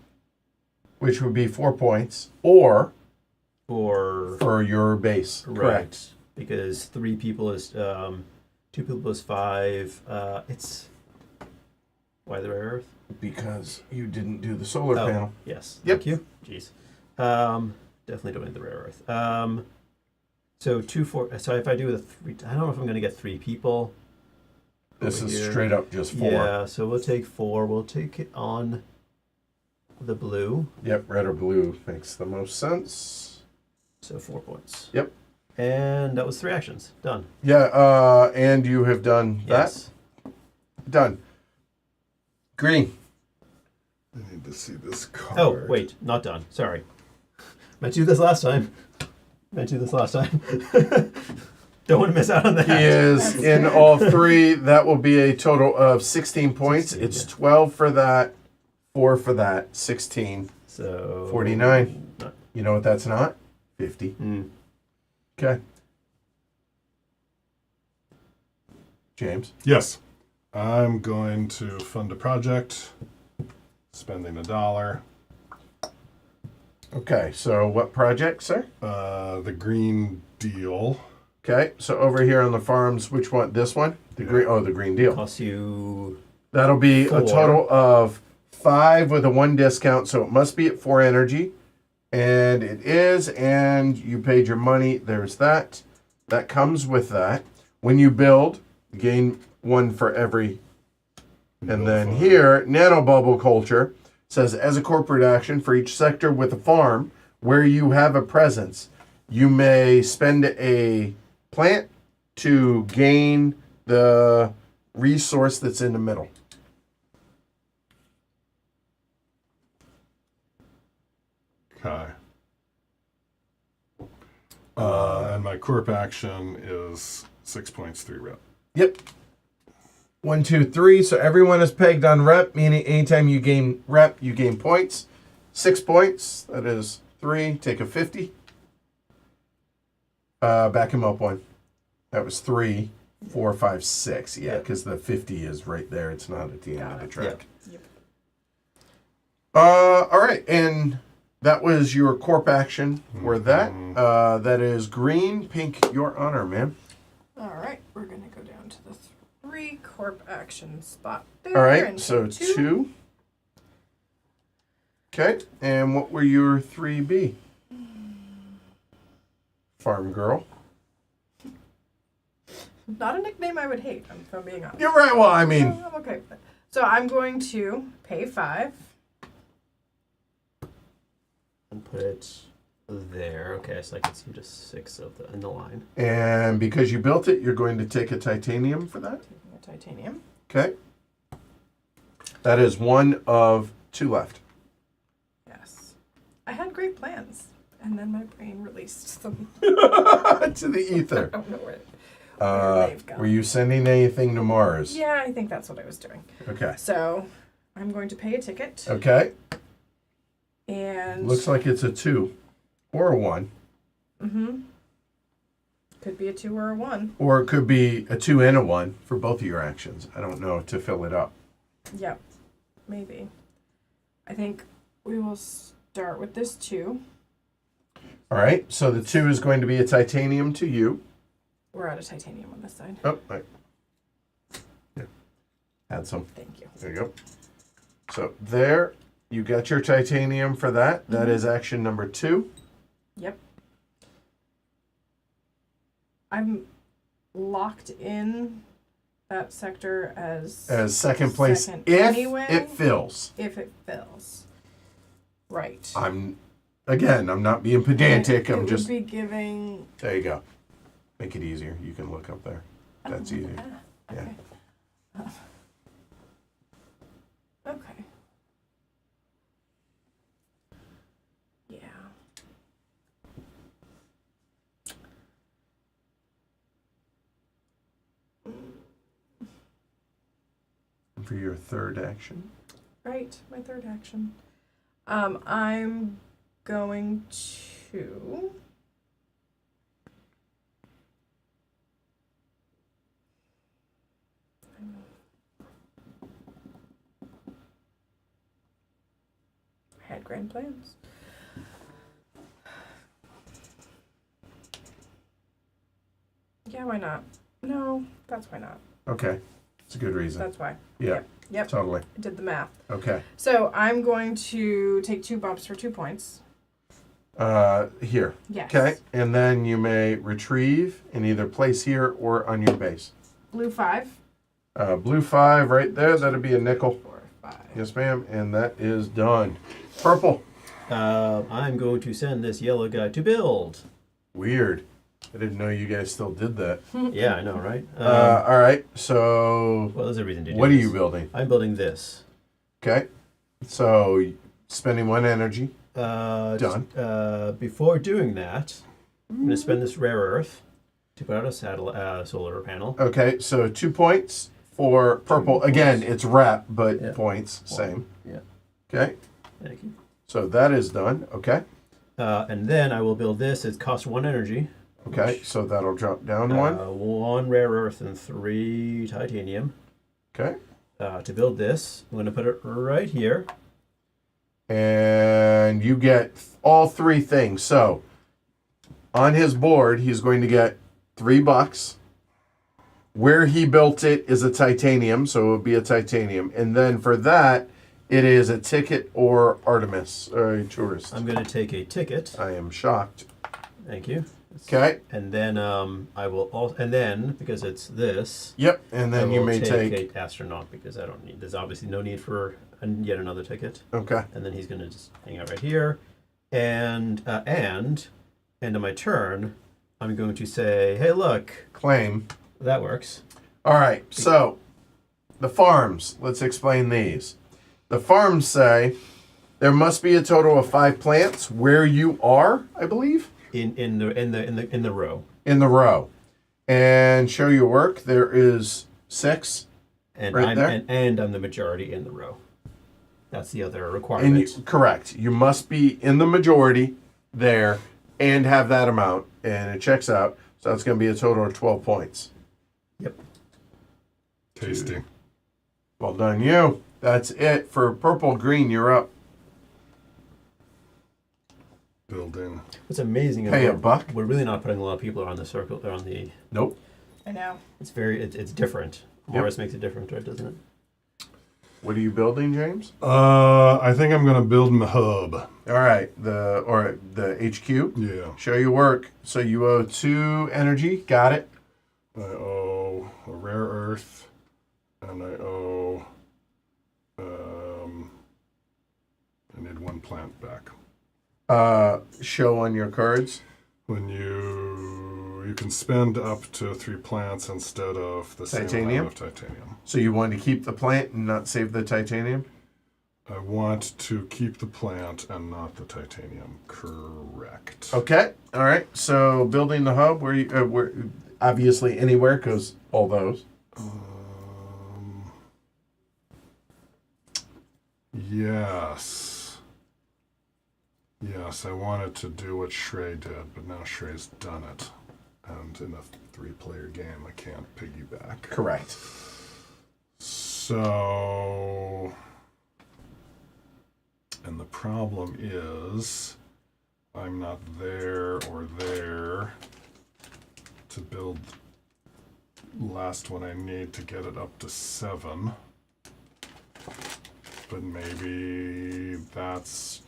which would be 4 points, or for your base. Correct. Because 3 people is 2 people is 5. It's why the rare earth? Because you didn't do the solar panel. Yes. Yep. Thank you. Jeez. Definitely don't need the rare earth. So 2, 4. So if I do the 3, I don't know if I'm going to get 3 people. This is here. straight up just 4. Yeah. So we'll take 4. We'll take it on the blue. Yep, red or blue makes the most sense. So 4 points. Yep. And that was 3 actions. Done. Yeah, and you have done Yes. that. Done. Green. I need to see this card. Oh, wait. Not done. Sorry. Meant to do this last time. Don't want to miss out on that. He is in all 3. That will be a total of 16 points. 16, It's yeah. 12 for that, 4 for that, 16. So 49. You know what that's not? 50. Okay. James. Yes. I'm going to fund a project, spending $1. Okay, so what project, sir? The green deal. Okay, so over here on the farms, which one? This one? The green. Oh, the green deal. costs you That'll be 4. a total of 5 with a 1 discount, so it must be at 4 energy. And it is, and you paid your money. There's that. That comes with that. When you build, you gain 1 for every. And then here, nanobubble culture says, as a corporate action for each sector with a farm where you have a presence, you may spend a plant to gain the resource that's in the middle. Okay. And my corp action is 6 points, 3 rep. Yep. 1, 2, 3. So everyone is pegged on rep, meaning anytime you gain rep, you gain points. 6 points. That is 3. Take a 50. Back him up 1. That was 3, 4, 5, 6. Yeah, Yep. because the 50 is right there. It's not at the end of the track. Yep. All right, and that was your corp action for that. That is green, pink. Your honor, man. All right, we're gonna go down to the 3 corp action spot there. All right, and so take 2. Okay, and what were your 3B? Farm girl. Not a nickname I would hate, if I'm being honest. You're right. Well, I mean, I'm okay with it. So I'm going to pay 5. and put it there. Okay, so I can see just 6 of the in the line. and because you built it, you're going to take a titanium for that. Taking a titanium. Okay. That is 1 of 2 left. Yes. I had great plans, and then my brain released them. To the ether. I don't know where they've gone. Were you sending anything to Mars? Yeah, I think that's what I was doing. Okay. So I'm going to pay a ticket, Okay. and Looks like it's a 2 or a 1. could be a 2 or a 1. Or it could be a 2 and a 1 for both of your actions. I don't know, to fill it up. Yep, maybe. I think we will start with this 2. All right, so the 2 is going to be a titanium to you. We're out of titanium on this side. Oh, right. Yeah. Add some. Thank you. There you go. So there, you got your titanium for that. That is action number 2. Yep. I'm locked in that sector as Second place second if anyway. it fills. If it fills. Right. I'm not being pedantic. I'm It just, would be giving. there you go. Make it easier. You can look up there. That's easier. Yeah. Okay. Okay. Yeah. for your third action. Right, my third action. I'm going to. I had grand plans. Yeah, why not? No, that's why not. Okay. It's a good reason. That's why. Yeah. Yep. Totally. I did the math. Okay. So I'm going to take 2 bumps for 2 points. Here. Yes. Okay. And then you may retrieve and either place here or on your base. Blue 5. Blue 5 right there. That'll be a nickel. 4, 5. Yes, ma'am. And that is done. Purple. I'm going to send this yellow guy to build. Weird. I didn't know you guys still did that. Yeah, I know, right? All right. So, Well, there's a reason to do what are this. you building? I'm building this. Okay. So, spending 1 energy. Done. Before doing that, I'm going to spend this rare earth to put out a solar panel. Okay. So, 2 points for purple. Again, it's rep, but Yeah. points, same. Yeah. Okay. Thank you. So, that is done. Okay. And then I will build this. It costs 1 energy. Okay. So, that'll drop down 1. 1 rare earth and 3 titanium. Okay. To build this, I'm going to put it right here. And you get all 3 things. So, on his board, he's going to get $3. Where he built it is a titanium, so it would be a titanium. And then for that, it is a ticket or Artemis, or a tourist. I'm going to take a ticket. I am shocked. Thank you. Okay. And then I will also, and then because it's this, Yep. And then I you will may take. a astronaut because I don't need. There's obviously no need for yet another ticket. Okay. And then he's going to just hang out right here, and end of my turn, I'm going to say, hey, look, Claim. that works. All right. So, the farms. Let's explain these. The farms say there must be a total of 5 plants where you are, I believe. In the row. In the row. And show your work. There is 6. And Right I'm there? and I'm the majority in the row. That's the other And requirement. correct. You must be in the majority there and have that amount. And it checks out. So it's going to be a total of 12 points. Yep. Tasty. Well done, you. That's it for purple. Green, you're up. Build in. What's amazing is Pay a buck. we're really not putting a lot of people around the circle around the. Nope. I know. It's different. Yep. Morris makes it different, right? Doesn't it? What are you building, James? I think I'm gonna build my hub. All right. The HQ. Yeah. Show your work. So you owe 2 energy. Got it. I owe a rare earth, and I owe. I need 1 plant back. Show on your cards. When you can spend up to 3 plants instead of the same Titanium? amount of titanium. So you want to keep the plant and not save the titanium? I want to keep the plant and not the titanium. Correct. Okay. All right. So building the hub, where obviously anywhere, because all those. Yes. Yes, I wanted to do what Shrey did, but now Shrey's done it. And in a 3-player game, I can't piggyback. Correct. So, and the problem is, I'm not there or there to build the last one I need to get it up to 7. But maybe that's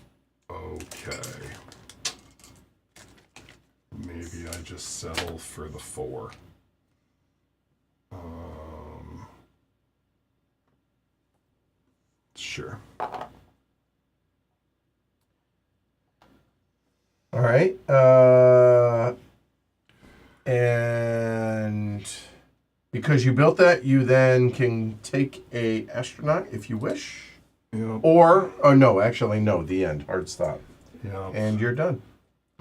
okay. Maybe I just settle for the 4. Sure. All right. And because you built that, you then can take a astronaut if you wish. Yep. Or, oh no, actually no, the end. Hard stop. Yep. And you're done.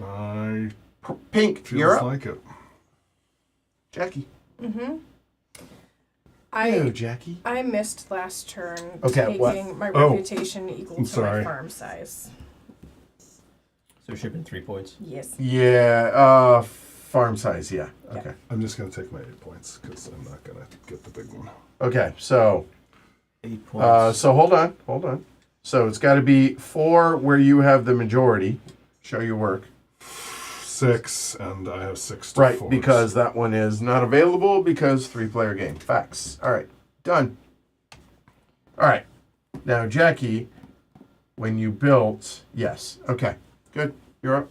I Pink, feels you're up. like it. Jackie. Mm-hmm. Hello, Jackie. I missed last turn Okay, taking what? my Oh. reputation equal I'm to sorry. my farm size. So it should have been 3 points. Yes. Yeah, farm size, yeah. Yeah. Okay. I'm just going to take my 8 points because I'm not going to get the big one. Okay, so 8 points. so hold on. So it's got to be 4 where you have the majority. Show your work. 6, and I have 6 to Right, force. because that one is not available because 3-player game. Facts. All right, done. All right, now Jackie, when you built, yes. Okay, good. You're up.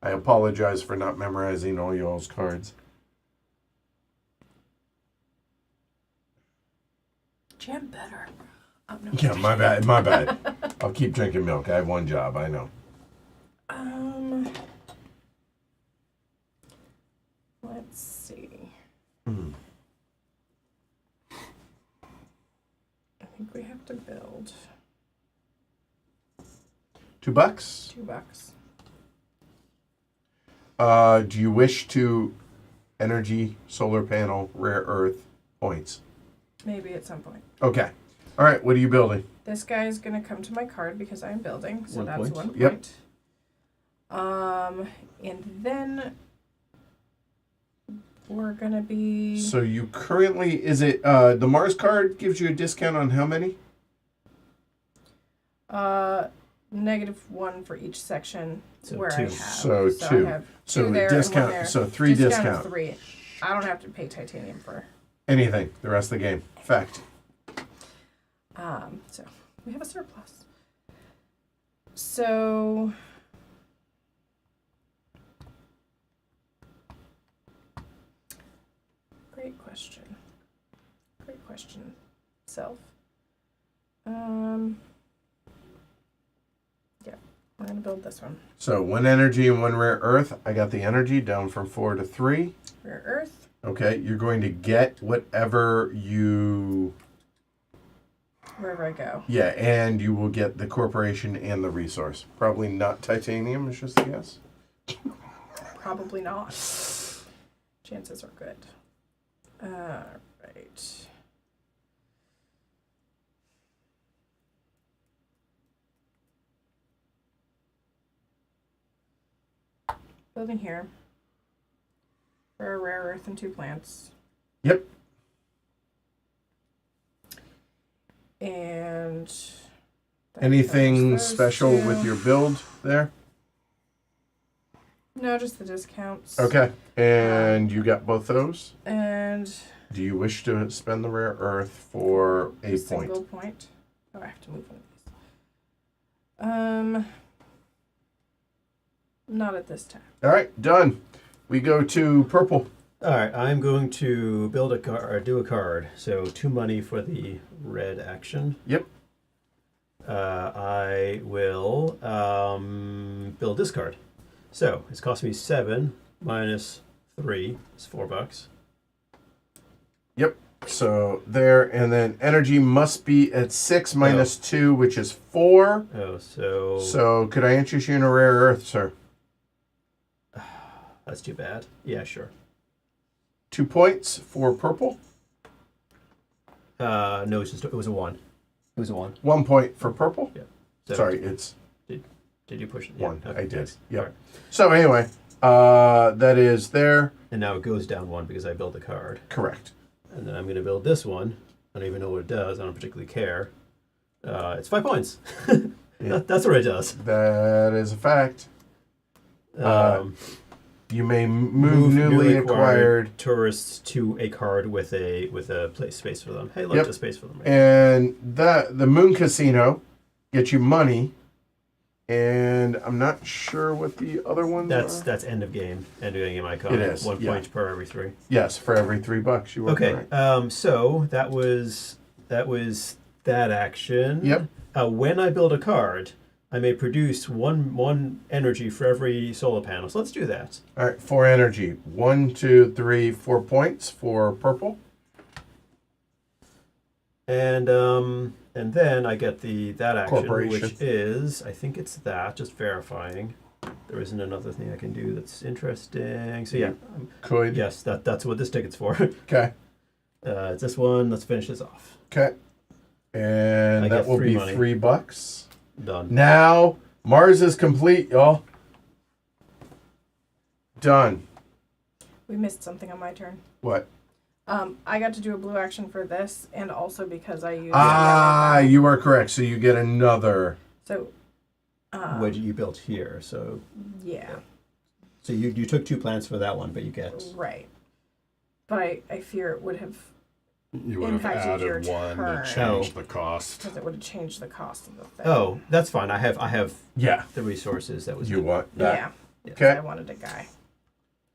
I apologize for not memorizing all y'all's cards. Jam better. Oh, no. Yeah, my bad. I'll keep drinking milk. I have one job, I know. Let's see. Mm. I think we have to build $2. $2. Do you wish to energy, solar panel, rare earth, points? Maybe at some point. Okay. All right, what are you building? This guy is going to come to my card because I'm building, so 1 that's point. 1 point. Yep. And then we're going to be So you currently, is it, the Mars card gives you a discount on how many? -1 for each section So where 2. I have. So I 2. have So 2 there discount, and 1 there. so 3 discount. 3. I don't have to pay titanium for. Anything, the rest of the game. Fact. So we have a surplus. So great question. Self. Yeah, I'm gonna build this one. So 1 energy and 1 rare earth. I got the energy down from 4 to 3. Rare earth. Okay, you're going to get whatever you... Wherever I go. Yeah, and you will get the corporation and the resource. Probably not titanium, is just a guess. Probably not. Chances are good. Right. Building here. For a rare earth and 2 plants. Yep. And that Anything covers those special 2. with your build there? No, just the discounts. Okay, and you got both those? And Do you wish to spend the rare earth for a single point? point. Oh, I have to move one of these. Not at this time. All right, done. We go to purple. All right, I'm going to build a card, or do a card. So 2 money for the red action. Yep. I will build this card. So it's cost me 7 minus 3 is $4. Yep. So there, and then energy must be at 6 minus 2, which is 4. Oh, so So could I interest you in a rare earth, sir? that's too bad. Yeah, sure. 2 points for purple. No, it was a 1. It was a 1. 1 point for purple. So Sorry, it's Did you push it? 1. Okay, I did. thanks. Yep. All right. So anyway, that is there. And now it goes down 1 because I built the card. Correct. And then I'm going to build this one. I don't even know what it does. I don't particularly care. It's 5 points. Yeah. That's what it does. That is a fact. You may move Move newly acquired, tourists to a card with a place space for them. Hey, look, Yep. a space for them. and the Moon Casino gets you money, and I'm not sure what the other ones are. That's end of game. End of game icon. It is, 1 yeah. point per every 3. Yes, for every $3 you were Okay. correct. So that was that action. Yep. When I build a card, I may produce one energy for every solar panel. So let's do that. All right, 4 energy. 1, 2, 3, 4 points for purple. And then I get that action, Corporation. which is, I think it's that, just verifying. there isn't another thing I can do that's interesting. So yeah, Could. yes, that's what this ticket's for. Okay. It's this one. Let's finish this off. Okay. And I that get will free be money. $3. Done. Now, Mars is complete, y'all. Done. We missed something on my turn. What? I got to do a blue action for this, and also because I used. Ah, yellow. you are correct. So you get another. So. What you built here, so Yeah. so you took 2 plants for that one, but you get Right. But I fear it would have, You would have impacted your added one turn. to change the cost. because it would have changed the cost of the thing. oh, that's fine. I have Yeah. the resources that was You want that. Yeah. Yeah. Okay. I wanted a guy.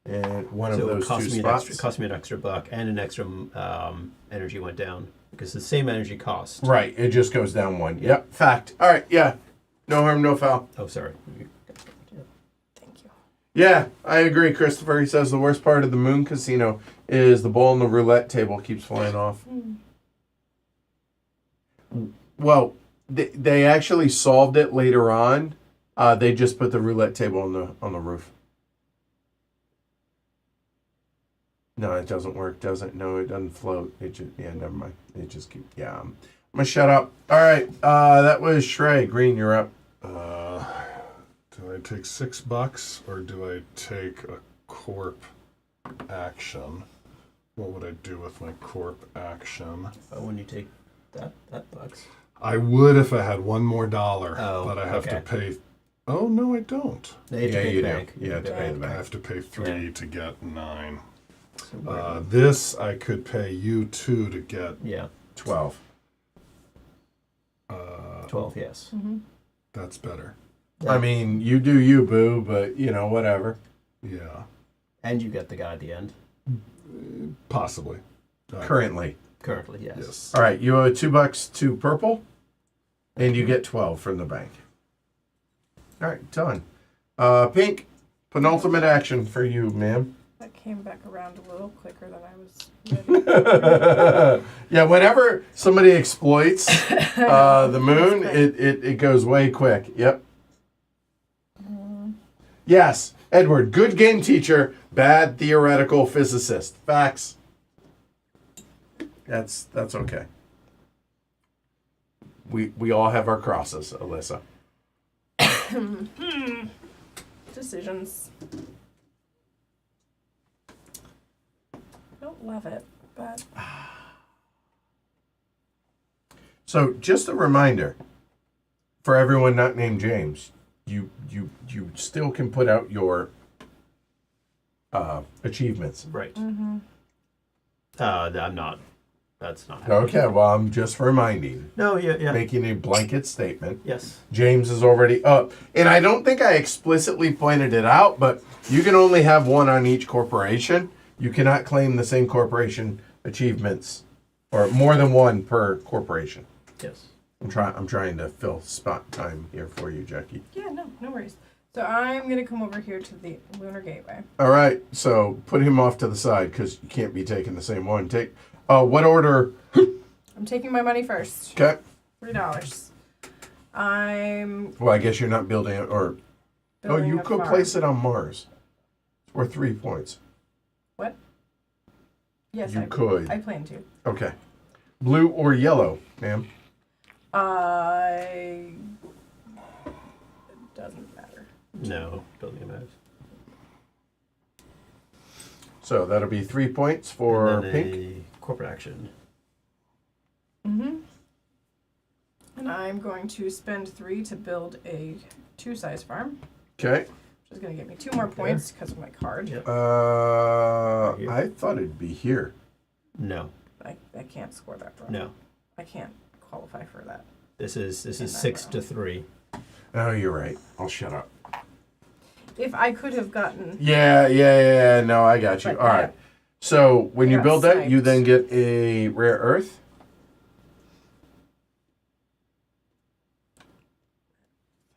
And one of so it those cost two me spots. cost me an extra buck, and an extra energy went down because the same energy cost. Right. It just goes down one. Yep. Fact. All right. Yeah. No harm, no foul. Oh, sorry. Thank you. Yeah, I agree, Christopher. He says the worst part of the Moon Casino is the ball on the roulette table keeps flying off. Well, they actually solved it later on. They just put the roulette table on the roof. No, it doesn't work, does it? No, it doesn't float. It just never mind. It just keep I'm gonna shut up. All right, that was Shrey. Green, you're up. Do I take $6 or do I take a corp action? What would I do with my corp action? When you take that bucks. I would if I had one more dollar, Oh, but I have to okay. pay. Oh no, I don't. They have to Yeah, pay you the do. bank. You have to pay the I bank. have to pay 3 to get 9. So we're- This I could pay you 2 to get. yeah, 12. 12. Yes. That's better. I mean, you do you, boo, but whatever. Yeah, And you get the guy at the end. possibly. Currently. Currently, yes. Yes. All right, you owe $2 to purple, and you get 12 from the bank. All right, done. Pink, penultimate action for you, ma'am. That came back around a little quicker than I was ready. Yeah, whenever somebody exploits the moon, it goes way quick. Yep. Yes, Edward, good game teacher, bad theoretical physicist. Facts. That's okay. We all have our crosses, Alyssa. Decisions. I don't love it, but So, just a reminder for everyone not named James, you still can put out your achievements. Right. Mm-hmm. I'm not. That's not happening. Okay, well, I'm just reminding, No. Yeah. making a blanket statement. Yes. James is already up, and I don't think I explicitly pointed it out, but you can only have one on each corporation. You cannot claim the same corporation achievements, or more than one per corporation. Yes. I'm trying to fill spot time here for you, Jackie. yeah, no worries. So I'm gonna come over here to the Lunar Gateway. All right, so put him off to the side because you can't be taking the same one. Take what order? I'm taking my money first. Okay. $3. I'm Well, I guess you're not building it, or building you a could farm. place it on Mars. It's worth 3 points. What? Yes, You could. I plan to. Okay. Blue or yellow, ma'am? It doesn't matter. No. Building a matters. So that'll be 3 points for And then pink. a corporate action. Mm-hmm. And I'm going to spend 3 to build a 2-size farm, Okay. which is going to give me 2 more points because of my card. Yep. here. I thought it'd be here. No. I can't score that wrong. No. I can't qualify for that. This is that 6 row. to 3. Oh, you're right. I'll shut up. If I could have gotten... Yeah. No, I got you. But All right. So when I you got build that, you sniped. then get a rare earth.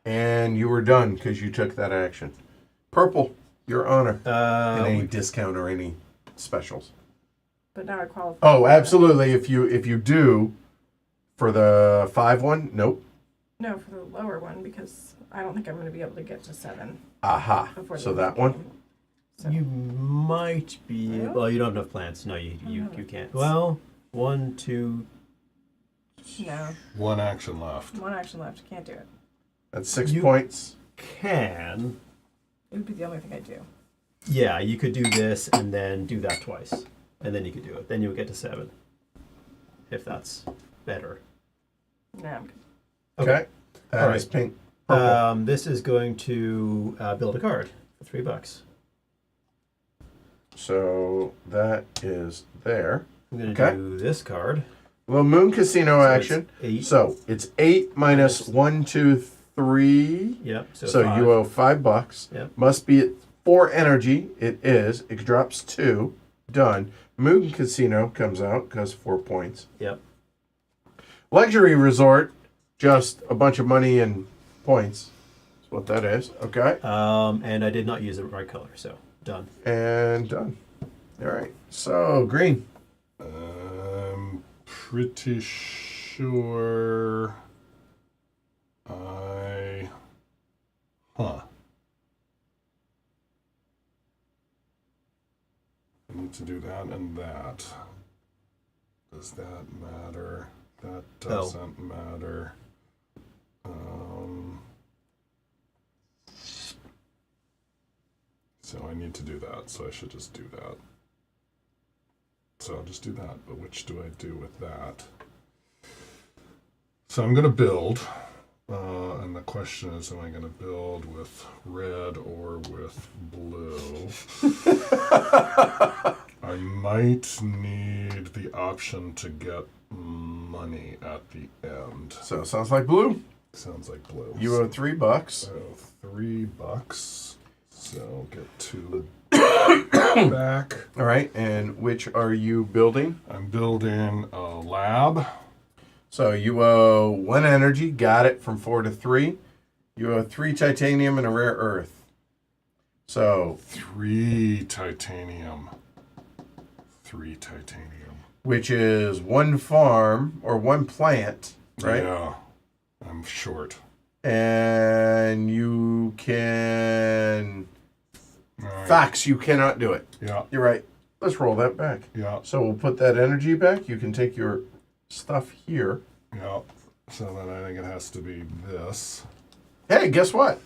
And you were done because you took that action. Purple, your honor. And any discount or any specials. But now I qualify. Oh, for that. absolutely. If you do for the 5 one, nope. No, for the lower one, because I don't think I'm going to be able to get to 7. Aha. before the So end of that the one. game. So, You might be. Really? Well, you don't have enough plants. No, you have enough can't. plants. Well, 1, 2. no, One action left. one action left. Can't do it. That's 6 You- points. Can. It would be the only thing I do. Yeah, you could do this and then do that twice, and then you could do it. Then you would get to 7, if that's better. No, I'm good. Okay. That All is right. pink. Purple. This is going to build a card for $3. So that is there. I'm going Okay. to do this card. Little moon casino So action. it's 8. So it's 8 minus 1, 2, 3. Yep. So, So 5. you owe $5. Yep. Must be at 4 energy. It is. It drops 2. Done. Moon casino comes out because 4 points. Yep. Luxury resort, just a bunch of money and points. That's what that is. Okay. And I did not use the right color, so done. And done. All right. So green. I'm pretty sure I need to do that and that. Does that matter? That doesn't matter. So I need to do that, so I should just do that. So I'll just do that, but which do I do with that? So I'm going to build, and the question is, am I going to build with red or with blue? I might need the option to get money at the end. So sounds like blue. Sounds like blue. You owe $3. So $3. So get 2 back. All right. And which are you building? I'm building a lab. So you owe 1 energy. Got it from 4 to 3. You owe 3 titanium and a rare earth. So 3 titanium. 3 titanium. which is 1 farm or 1 plant, right? Yeah. I'm short. And you can All right. facts. You cannot do it. Yeah. You're right. Let's roll that back. Yeah. So we'll put that energy back. You can take your stuff here. Yeah. So then I think it has to be this. Hey, guess what?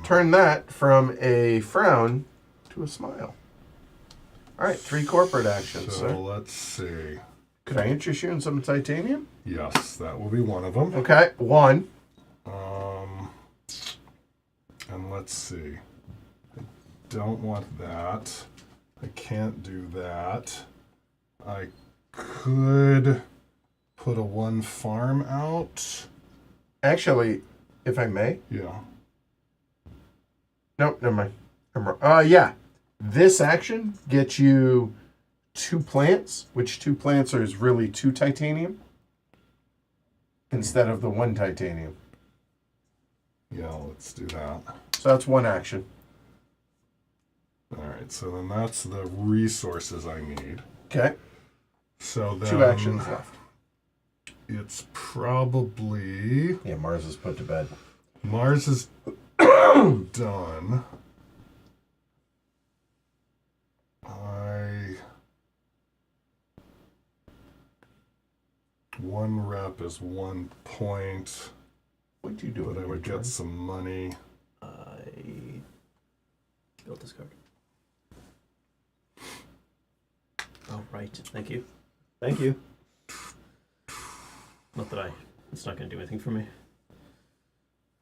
Turn that from a frown to a smile. All right, 3 corporate actions. So sir. let's see. Could I interest you in some titanium? Yes, that will be one of them. Okay, 1. And let's see. I don't want that. I can't do that. I could put a 1 farm out. Actually, if I may. Yeah. Nope, never mind. I'm wrong. Yeah. This action gets you 2 plants, which 2 plants is really 2 titanium instead of the 1 titanium. Yeah, let's do that. So that's 1 action. All right, so then that's the resources I need. Okay. So then 2 actions left. It's probably Yeah, Mars is put to bed. Mars is done. One rep is 1 point, What do you do? but I would get some money. I built this card. Oh, right. Thank you. Thank you. Not that it's not going to do anything for me.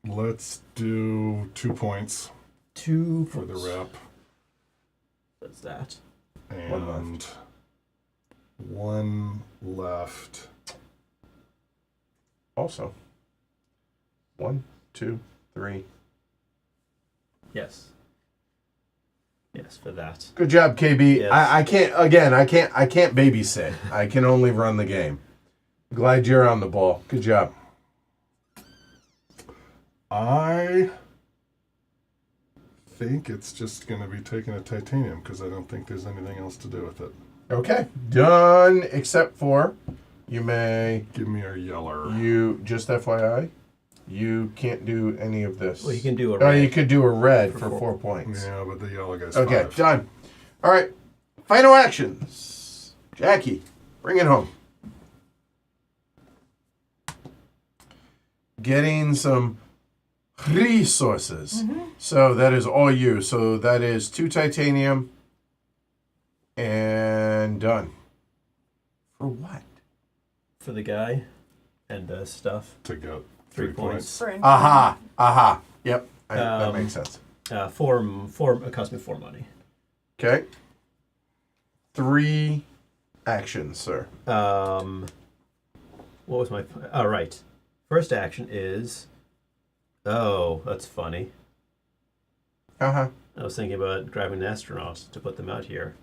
Let's do 2 points 2 for the rep. That's that. And 1 left. Also. 1, 2, 3. Yes. Yes, for that. Good job, KB. Yes. I can't babysit. I can only run the game. Glad you're on the ball. Good job. I think it's just going to be taking a titanium because I don't think there's anything else to do with it. Okay. Done, except for you may, Give me a yeller. just FYI, You can't do any of this. Well, you can do a Oh, red. you could do a red For for four. 4 points. Yeah, but the yellow guy's Okay, 5. done. All right. Final actions. Jackie, bring it home. Getting some resources. So that is all you. So that is 2 titanium and done. For what? For the guy and stuff. To get 3 3 points. For Aha. Yep. That Um, makes sense. It cost me 4 money. Okay. 3 actions, sir. What was my... Oh, right. First action is... Oh, that's funny. Uh-huh. I was thinking about grabbing an astronaut to put them out here,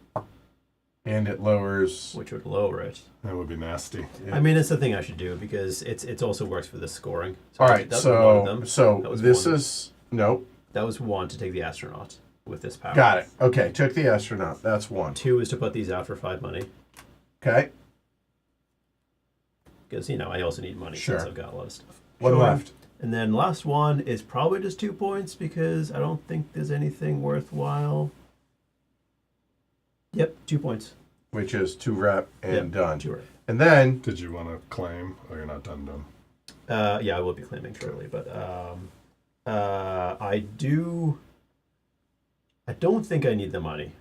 And it lowers... which would lower it. That would be nasty. I mean, it's the thing I should do because it also works for the scoring. So All right, that was one of them. so That was this one. is... Nope. That was 1 to take the astronaut with this power. Got it. Okay, took the astronaut. That's 1. 2 is to put these out for 5 money. Okay, Because, I also need money Sure. since I've got a lot of stuff. 1 Sure. left. And then last one is probably just 2 points because I don't think there's anything worthwhile. Yep, 2 points. Which is 2 rep and Yep, done. 2 right. And then, Did you want to claim? Oh, you're not done. Yeah, I will be claiming shortly, but I don't think I need the money.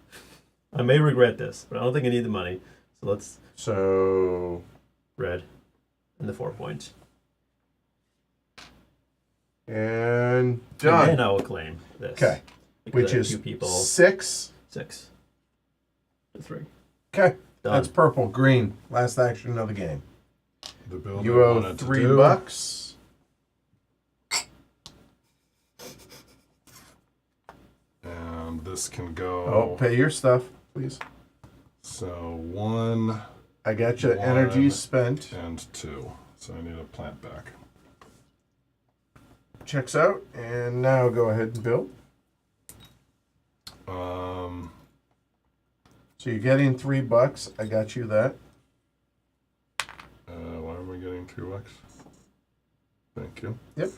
I may regret this, but I don't think I need the money. So let's so... red and the 4 points. And And then done. I will claim this. Okay, Because which I have is 2 people. 6. 6 to 3. Okay, Done. that's purple. Green. Last action of the game. The build You I owe wanted to $3. do. And this can go. Oh, pay your stuff, please. So 1 I got you. 1 Energy spent. and 2. So I need a plant back. Checks out. And now go ahead and build. So you're getting $3. I got you that. Why am I getting $3? Thank you. Yep.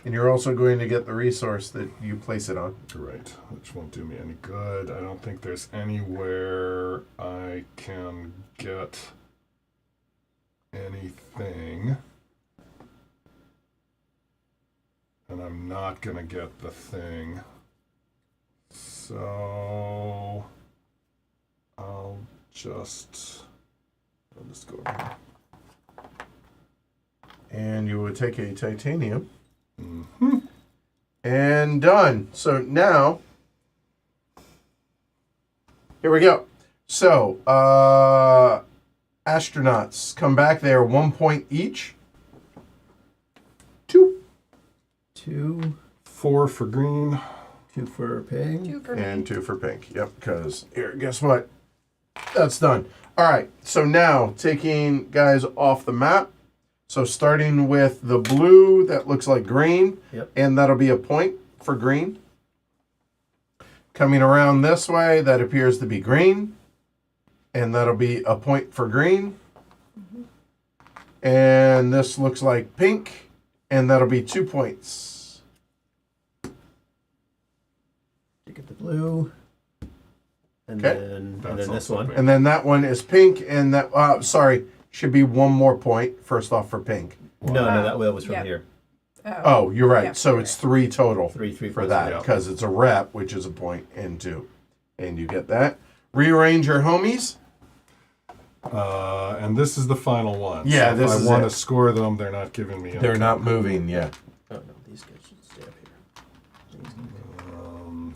And you're also going to get the resource that you place it on. Right, which won't do me any good. I don't think there's anywhere I can get anything. And I'm not gonna get the thing. So I'll just go over here. And you would take a titanium. Mm-hmm. And done. So now, here we go. So, astronauts come back. They are 1 point each. 2. 2, 4 for green. 2 for paying. 2 for me. And 2 for pink. Yep, because here, guess what? That's done. All right, so now taking guys off the map. So starting with the blue, that looks like green. Yep. And that'll be a point for green. Coming around this way, that appears to be green. And that'll be a point for green. And this looks like pink. And that'll be 2 points. You get the blue. And Okay. then That's this also one. pink. And then that one is pink. And that, sorry, should be 1 more point, first off, for pink. No, that was from Yeah. here. Oh, you're right. Yeah, So you're it's 3 total 3 for points. that Yeah. because it's a rep, which is a point, and 2. And you get that. Rearrange your homies. And this is the final one. Yeah, so this if is I want it. to score them, they're not giving me. They're not moving yet. Oh no, these guys should stay up here. Um,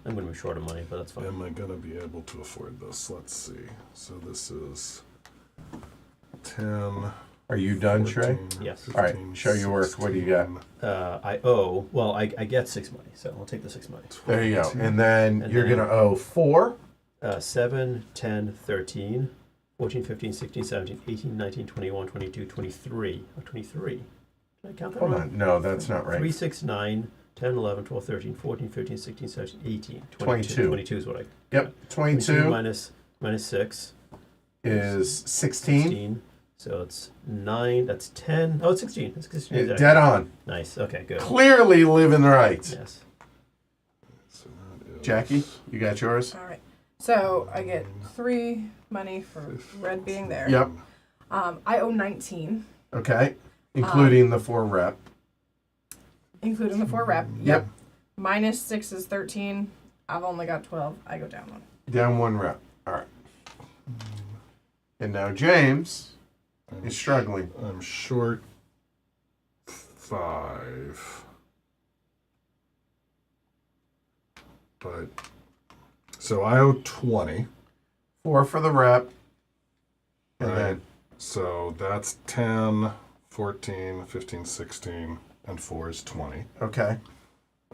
I'm gonna be short of money, but that's fine. am I gonna be able to afford this? Let's see. So this is 10. Are you done, Shrey? 14, Yes. All right, show your work. What do you got? 16, I get 6 money, so I'll take the 6 money. There you go. 22. And then And you're then- going to owe 4. 7, 10, 13, 14, 15, 16, 17, 18, 19, 21, 22, 23. Oh, 23. Did I count that Hold wrong? on. No, that's not 3, right. 6, 9, 10, 11, 12, 13, 14, 15, 16, 17, 18, 22. 22 is what I... Yep. 22 minus 6, is 16. 16, So it's 9. That's 10. Oh, it's 16. It's 16. Exactly. Dead on. Nice. Okay, good. Clearly living right. Yes. So that is Jackie, you got yours? All right. So I get 3 money for red being there. Yep. I owe 19, Okay. Including the 4 rep. including the 4 rep. Yep. Minus 6 is 13. I've only got 12. I go down 1. Down 1 rep. All right. And now James is struggling. I'm short 5. But so I owe 20. 4 for the rep. And Right. then So that's 10, 14, 15, 16, and 4 is 20. okay.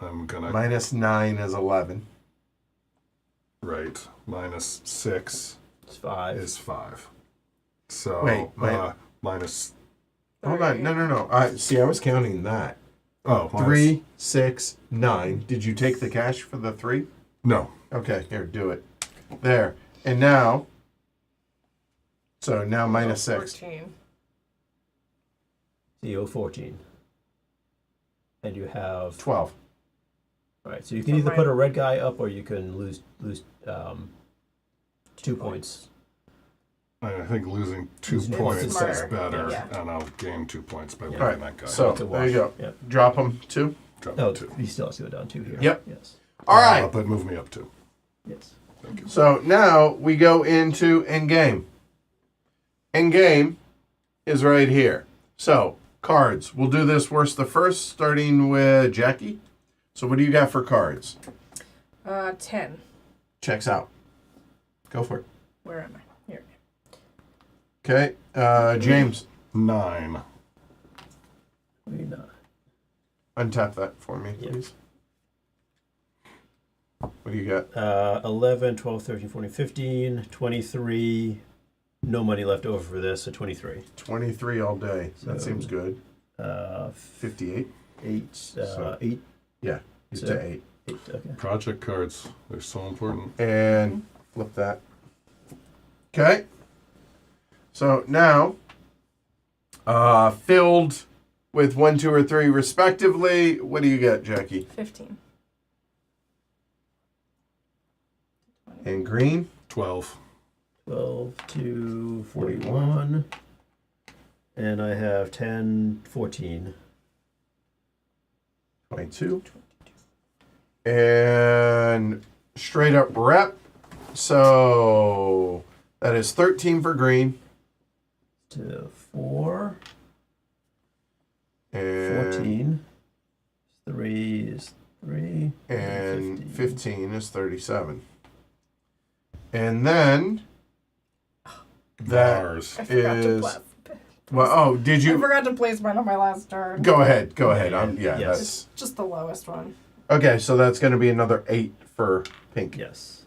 I'm gonna Minus 9 is 11. right. Minus 6 It's 5. is 5. So Wait, minus Hold on. No. I was counting that. minus, 3, 6, 9. Did you take the cash for the 3? No. Okay, here, do it. There. And now, so now minus 6. 14. So you owe 14. And you have 12. right. So you can So either my- put a red guy up, or you can lose 2 points. I think losing 2 Losing points is smarter. better, Yeah. and I'll gain 2 points by Yeah. winning Alright, that guy. so It's a there you wash. go. Yep. Drop them 2. Drop Oh, 2. he still has to go down 2 here. Yep. Yes. All right. But move me up 2. Yes. Thank you. So now we go into endgame. Endgame is right here. So cards. We'll do this worst to first, starting with Jackie. So what do you got for cards? 10. Checks out. Go for it. Where am I? Here. Okay. James, 9. Maybe not. untap that for me, Yeah. please. What do you got? 11, 12, 13, 14, 15, 23. No money left over for this, so 23. 23 all day. That So- seems good. 58. 58. So- 8. Yeah. He's So- to 8. 8. Okay. Project cards. They're so important. And flip that. Okay. So now, filled with 1, 2, or 3 respectively. What do you get, Jackie? 15. And green? 12. 12 to 41. And I have 10, 14. 22. And straight up rep. So that is 13 for green. To 4. And 14. 3 is 3. And 15 is 37. And then that Mars. I forgot to is place. well. Oh, did I you forgot to place mine on my last turn. go ahead? Go ahead. Yeah, yes. That's Just the lowest one. okay. So that's going to be another 8 for pink. Yes.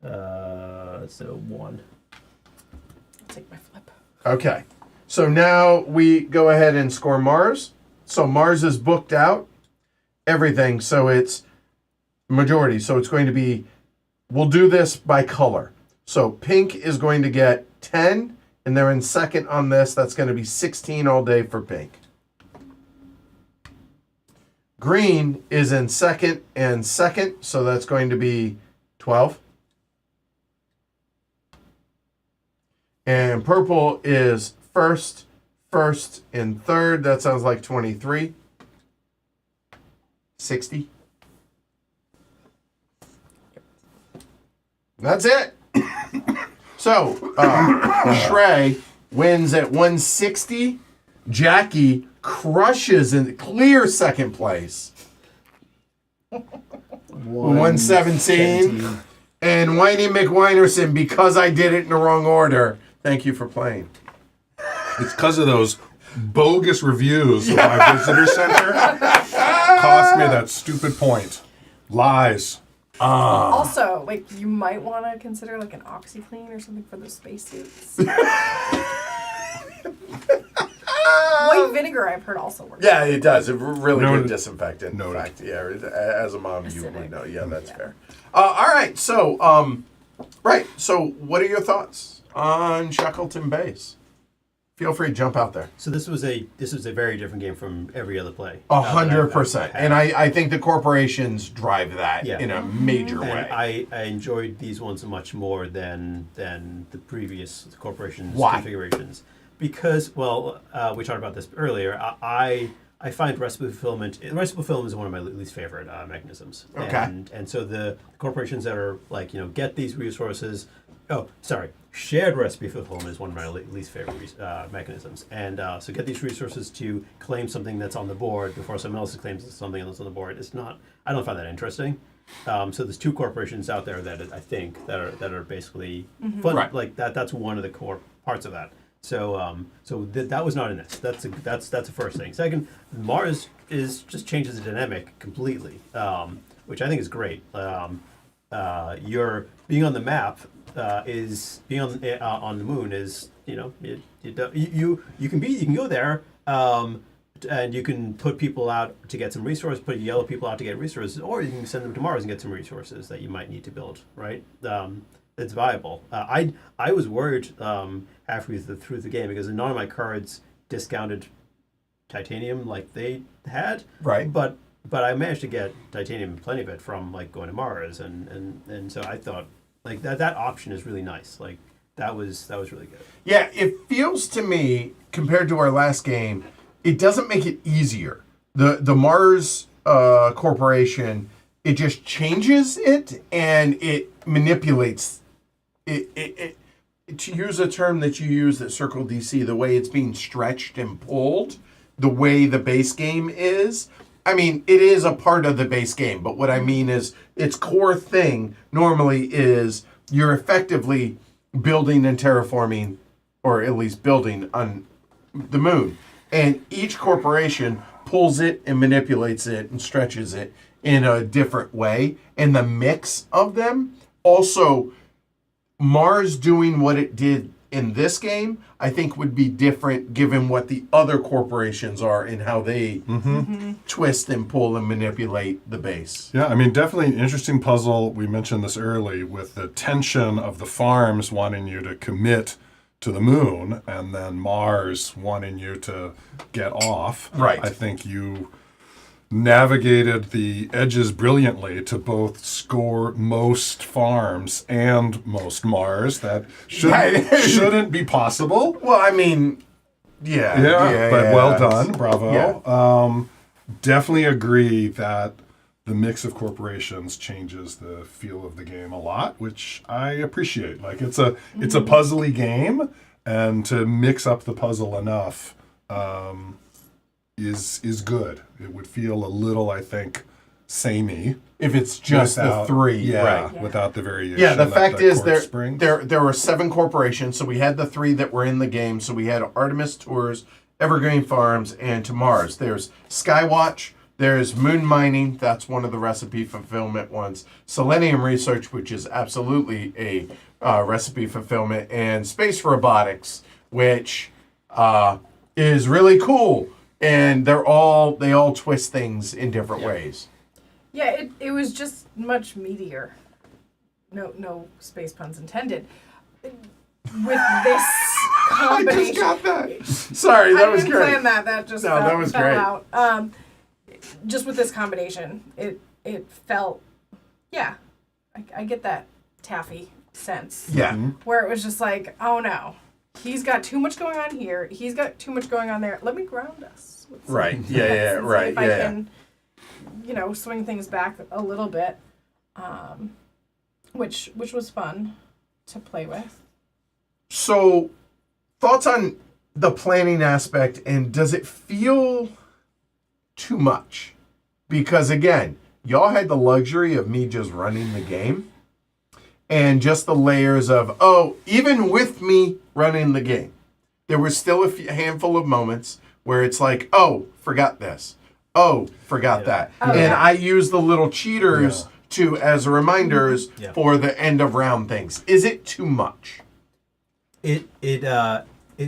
So 1. I'll take my flip. Okay. So now we go ahead and score Mars. So Mars is booked out. Everything. So it's majority. So it's going to be. We'll do this by color. So pink is going to get 10, and they're in second on this. That's going to be 16 all day for pink. Green is in second and second, so that's going to be 12. And purple is first, and third. That sounds like 23. 60. That's it. So, Shrey wins at 160. Jackie crushes in clear second place. 117. And Whitey McWinerson, because I did it in the wrong order. Thank you for playing. It's because of those bogus reviews of my visitor center. Cost me that stupid point. Lies. Also, like, you might want to consider, like, an OxyClean or something for the spacesuits. White vinegar, I've heard, also works. Yeah, it does. It's really Noted. good disinfectant. In Noted. fact, yeah, as a mom, you would Acidic. know. Yeah, that's Yeah. fair. All right, so, right. So, what are your thoughts on Shackleton Base? feel free to jump out there. So this was a very different game from every other play. 100%. And I think the corporations drive that Yeah. in a major And way. I enjoyed these ones much more than the previous corporations Why? configurations because we talked about this earlier. I find recipe fulfillment is one of my least favorite mechanisms. Okay. And so the corporations that are like get these resources. Oh, sorry. Shared recipe fulfillment is one of my least favorite mechanisms. And so get these resources to claim something that's on the board before someone else claims something else on the board. I don't find that interesting. So there's two corporations out there that I think that are basically fun. Right. Like that's one of the core parts of that. So that was not in this. That's the first thing. Second, Mars just changes the dynamic completely, which I think is great. You're being on the map. Is being on the moon is you can go there and you can put people out to get some resources, put yellow people out to get resources, or you can send them to Mars and get some resources that you might need to build. Right, it's viable. I was worried halfway through the game because none of my cards discounted titanium like they had. Right. But I managed to get titanium, plenty of it, from like going to Mars, and so I thought. Like that option is really nice. Like that was really good. Yeah, it feels to me, compared to our last game, it doesn't make it easier. The Mars Corporation, it just changes it and it manipulates it. To use a term that you use at Circle DC, the way it's being stretched and pulled, the way the base game is. I mean, it is a part of the base game, but what I mean is its core thing normally is you're effectively building and terraforming, or at least building on the moon. And each corporation pulls it and manipulates it and stretches it in a different way. And the mix of them, also Mars doing what it did in this game, I think would be different given what the other corporations are and how they twist and pull and manipulate the base. Yeah, I mean, definitely an interesting puzzle. We mentioned this early with the tension of the farms wanting you to commit to the moon and then Mars wanting you to get off. Right. I think you navigated the edges brilliantly to both score most farms and most Mars. That shouldn't be possible. Well, I mean, yeah, but well done. Bravo. Yeah. Definitely agree that the mix of corporations changes the feel of the game a lot, which I appreciate. Like it's a puzzly game, and to mix up the puzzle enough is good. It would feel a little, I think, samey if it's just the three. Yeah, Right. without the variation. Yeah, the that fact is Quartz brings. there were 7 corporations, so we had the 3 that were in the game. So we had Artemis Tours, Evergreen Farms, and to Mars. There's Skywatch, there's Moon Mining, that's one of the recipe fulfillment ones. Selenium Research, which is absolutely a recipe fulfillment, and Space Robotics, which is really cool. And they all twist things in different ways. Yeah, it was just much meatier. No space puns intended. With this I combination, just got that. Sorry, that was I didn't great. plan that. That just No, fell, that was fell great. out. Just with this combination, it felt, yeah, I get that taffy sense. Yeah. Where it was just like, oh no, he's got too much going on here. He's got too much going on there. Let me ground us. with some Right. Yeah, facts yeah, and see right, if I yeah. can, swing things back a little bit, which was fun to play with. So, thoughts on the planning aspect, and does it feel too much? Because again, y'all had the luxury of me just running the game, and just the layers of, even with me running the game, there was still a handful of moments where it's like, forgot this. Forgot that. Oh, and yeah. I use the little cheaters as reminders for the end of round things. Is it too much? It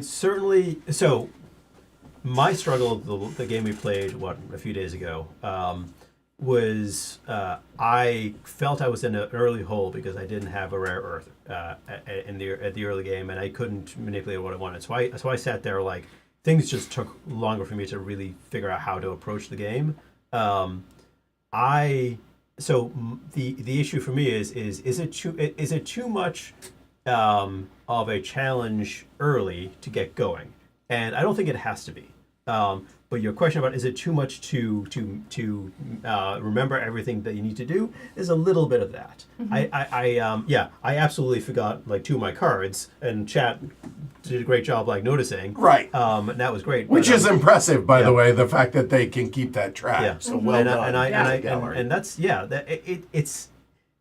certainly. So my struggle, the game we played a few days ago, was I felt I was in an early hole because I didn't have a rare earth at the early game, and I couldn't manipulate what I wanted. So I sat there like things just took longer for me to really figure out how to approach the game. The issue for me is it too much of a challenge early to get going, and I don't think it has to be. But your question about is it too much to remember everything that you need to do is a little bit of that. I absolutely forgot like 2 of my cards, and chat did a great job like noticing. Right. And that was great. Which but, is impressive, by yeah. the way, the fact that they can keep that track. Yeah. So well done. And that's it's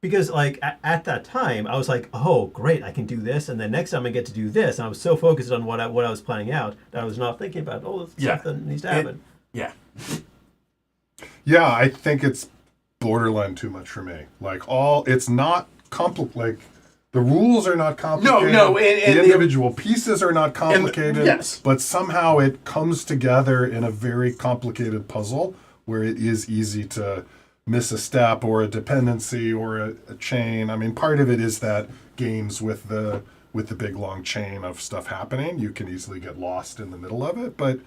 because like at that time I was like, oh great, I can do this, and then next time I get to do this, and I was so focused on what I was planning out that I was not thinking about the stuff that needs to happen. Yeah. Yeah, I think it's borderline too much for me. Like it's not like the rules are not complicated. No, the individual pieces are not complicated. Yes. But somehow it comes together in a very complicated puzzle where it is easy to miss a step or a dependency or a chain. I mean, part of it is that games with the big long chain of stuff happening, you can easily get lost in the middle of it. But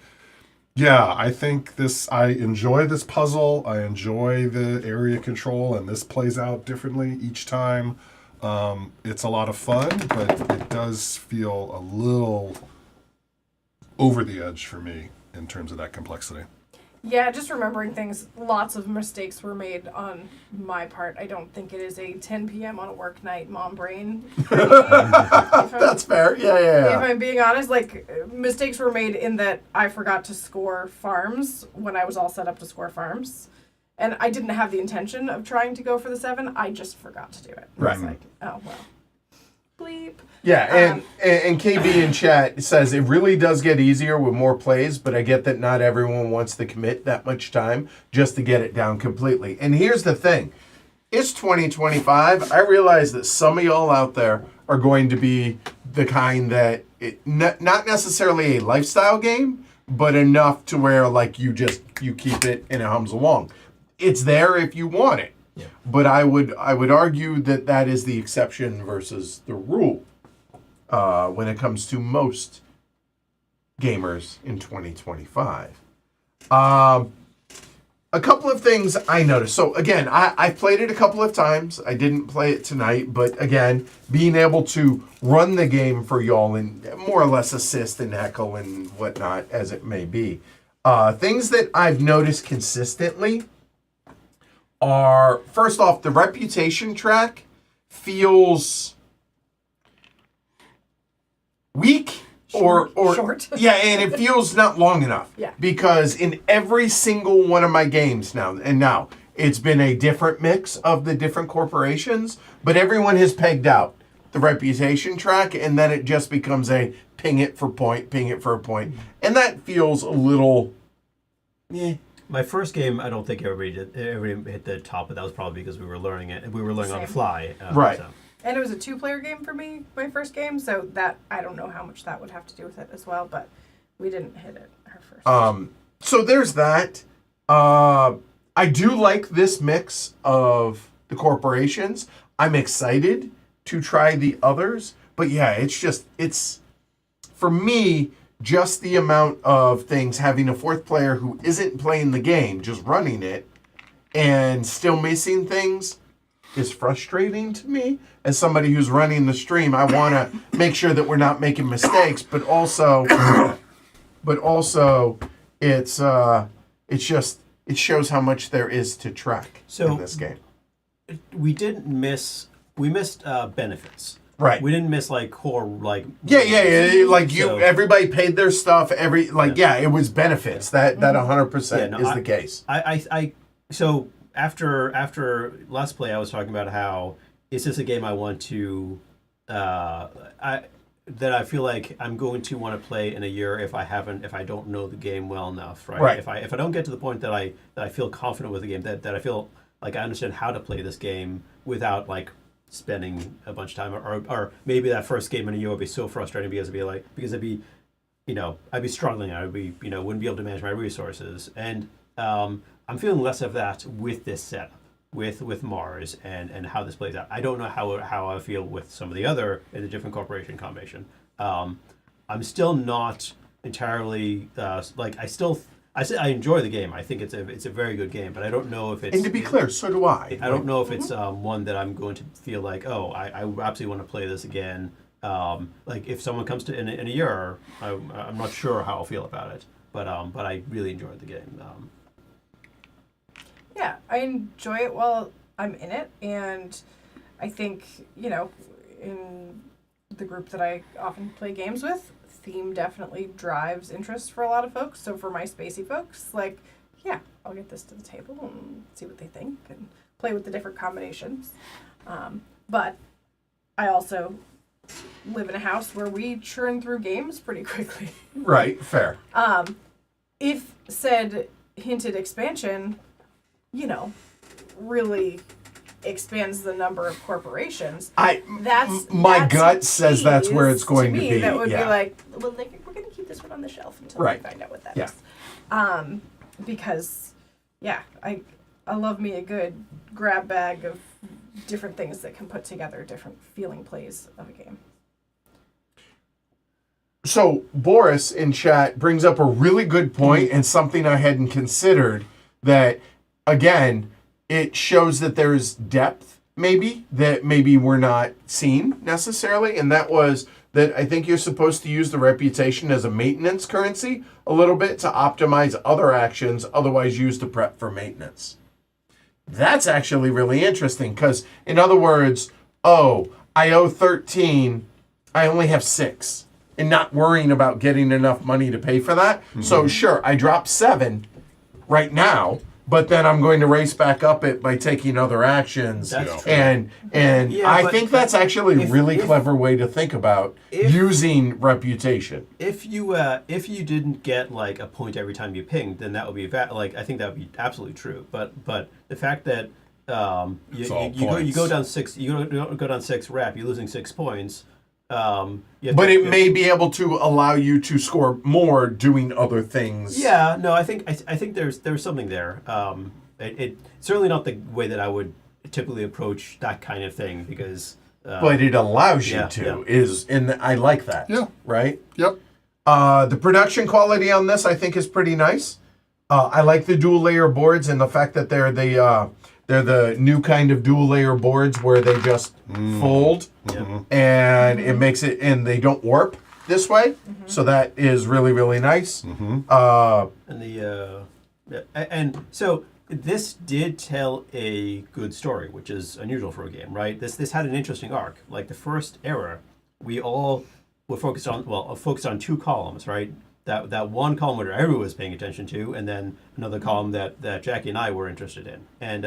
yeah, I think I enjoy this puzzle. I enjoy the area control, and this plays out differently each time. It's a lot of fun, but it does feel a little over the edge for me in terms of that complexity. Yeah, just remembering things. Lots of mistakes were made on my part. I don't think it is a 10 p.m. on a work night mom brain. That's fair. Yeah. If I'm being honest, like mistakes were made in that I forgot to score farms when I was all set up to score farms. And I didn't have the intention of trying to go for the 7. I just forgot to do it. Right. It's like, oh, well. Bleep. Yeah, and KB in chat says it really does get easier with more plays, but I get that not everyone wants to commit that much time just to get it down completely. And here's the thing. It's 2025. I realize that some of y'all out there are going to be the kind that not necessarily a lifestyle game, but enough to where like you keep it and it hums along. It's there if you want it. Yeah. But I would argue that is the exception versus the rule when it comes to most gamers in 2025. A couple of things I noticed. So again, I played it a couple of times. I didn't play it tonight, but again, being able to run the game for y'all and more or less assist and heckle and whatnot as it may be. Things that I've noticed consistently are, first off, the reputation track feels weak or short. Yeah, and it feels not long enough. Yeah. Because in every single one of my games now it's been a different mix of the different corporations, but everyone has pegged out the reputation track, and then it just becomes a ping it for a point, and that feels a little. My first game, I don't think everybody hit the top, but that was probably because we were learning it. We were learning on the fly. Right. So. And it was a 2-player game for me, my first game, so that I don't know how much that would have to do with it as well, but we didn't hit it our first. So there's that. I do like this mix of the corporations. I'm excited to try the others, but yeah, it's for me. Just the amount of things, having a fourth player who isn't playing the game, just running it, and still missing things is frustrating to me. As somebody who's running the stream, I want to make sure that we're not making mistakes, but also it shows how much there is to track in this game. We missed benefits. Right. We didn't miss like core like. Yeah. Like everybody paid their stuff. It was benefits. That 100% is the case. So after Let's Play, I was talking about how is this a game I want to, that I feel like I'm going to want to play in a year if I don't know the game well enough, right? If I don't get to the point that I feel confident with the game, that I feel like I understand how to play this game without like spending a bunch of time, or maybe that first game in a year would be so frustrating because I'd be struggling. I'd be, wouldn't be able to manage my resources. And I'm feeling less of that with this setup, with Mars and how this plays out. I don't know how I feel with some of the other in the different corporation combination. I'm still not entirely I enjoy the game. I think it's a very good game, but I don't know if it's. And to be clear, so do I. I don't know if it's one that I'm going to feel like, oh, I absolutely want to play this again. Like if someone comes to in a year, I'm not sure how I'll feel about it, but I really enjoyed the game. Yeah, I enjoy it while I'm in it, and I think in the group that I often play games with, theme definitely drives interest for a lot of folks. So for my spacey folks, like, yeah, I'll get this to the table and see what they think and play with the different combinations. But I also live in a house where we churn through games pretty quickly. Right, fair. If said hinted expansion, really expands the number of corporations. My gut says that's where it's going to be. That would yeah. be like, well, we're going to keep this one on the shelf until we find out what that is. Because, yeah, I love me a good grab bag of different things that can put together different feeling plays of a game. So Boris in chat brings up a really good point and something I hadn't considered, that again, it shows that there's depth that maybe we're not seeing necessarily, and that was that I think you're supposed to use the reputation as a maintenance currency a little bit to optimize other actions otherwise used to prep for maintenance. That's actually really interesting because, in other words, I owe 13, I only have 6, and not worrying about getting enough money to pay for that. Mm-hmm. So sure, I drop 7 right now, but then I'm going to race back up it by taking other actions. That's true. And I think that's actually a really clever way to think about using reputation. If you didn't get like a point every time you pinged, then that would be I think that would be absolutely true. But the fact that you go down 6 rep, you're losing 6 points. But it may be able to allow you to score more doing other things. Yeah, no, I think there's something there. It's certainly not the way that I would typically approach that kind of thing because. But it allows you to I like that. Yeah. Right. Yep. The production quality on this I think is pretty nice. I like the dual layer boards and the fact that they're the new kind of dual layer boards where they just fold. And it makes it, and they don't warp this way, so that is really, really nice. And so this did tell a good story, which is unusual for a game, right? This had an interesting arc. Like the first era, we all were focused on 2 columns, right? That one column where everyone was paying attention to, and then another column that Jackie and I were interested in, and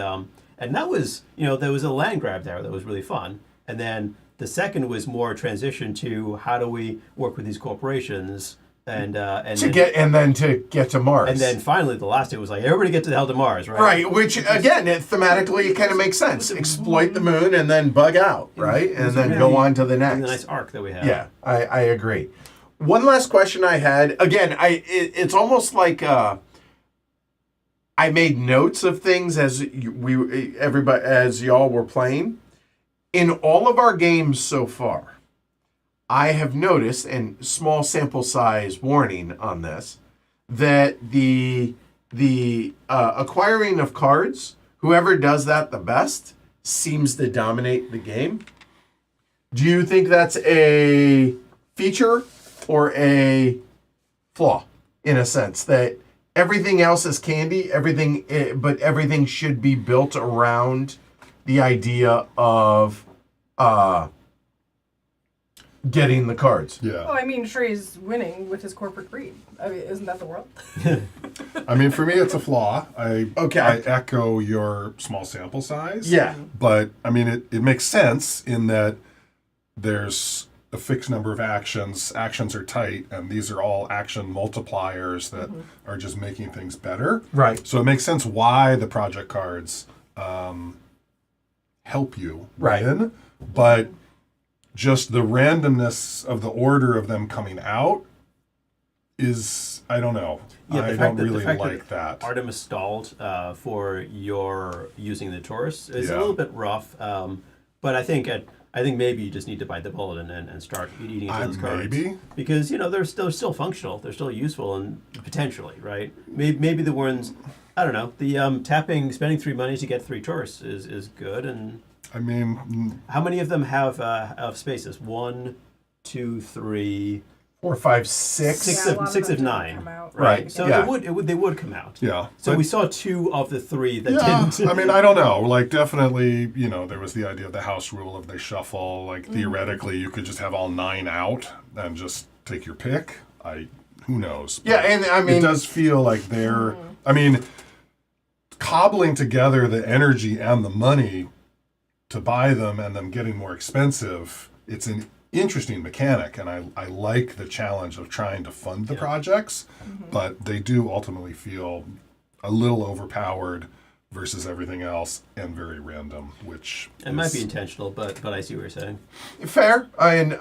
that was there was a land grab there that was really fun, and then. The second was more transition to how do we work with these corporations and to get to Mars. And then finally the last it was like everybody get to the hell to Mars, right? Right, which again, thematically it kind of makes sense. Exploit the moon and then bug out, right? And then go on to the next. The nice arc that we have. Yeah, I agree. One last question I had. Again, it's almost like I made notes of things as y'all were playing. In all of our games so far, I have noticed, and small sample size warning on this, that the acquiring of cards, whoever does that the best, seems to dominate the game. Do you think that's a feature or a flaw, in a sense, that everything else is candy, but everything should be built around the idea of getting the cards? Yeah. Well, I mean, Shrey's winning with his corporate greed. I mean, isn't that the world? I mean, for me, it's a flaw. I echo your small sample size. Yeah. But, I mean, it makes sense in that there's a fixed number of actions. Actions are tight, and these are all action multipliers that are just making things better. Right. So it makes sense why the project cards help you win, but just the randomness of the order of them coming out is, I don't know. Yeah, the I fact don't that- the really fact like that. Artemis stalled for your using the tourists is a Yeah. little bit rough, but I think maybe you just need to bite the bullet and start eating into those cards. Maybe. Because they're still functional, they're still useful and potentially right. Maybe the ones I don't know. The spending 3 money to get 3 tourists is good. And I mean, how many of them have spaces? 1, 2, 3. 4, 5, 6. Six Yeah, of- a lot six them of don't 9. come out Right. So Yeah. they would come out. yeah. So but- we saw 2 of the 3 that yeah, didn't. I mean, I don't know. Like, definitely, there was the idea of the house rule of they shuffle. Like, theoretically, you could just have all 9 out and just take your pick. Who knows? Yeah, But and I mean, it does feel like they're. I mean, cobbling together the energy and the money to buy them and them getting more expensive. It's an interesting mechanic, and I like the challenge of trying to fund the projects, but they do ultimately feel a little overpowered versus everything else and very random, which It might be intentional, but I see what you're saying. fair. And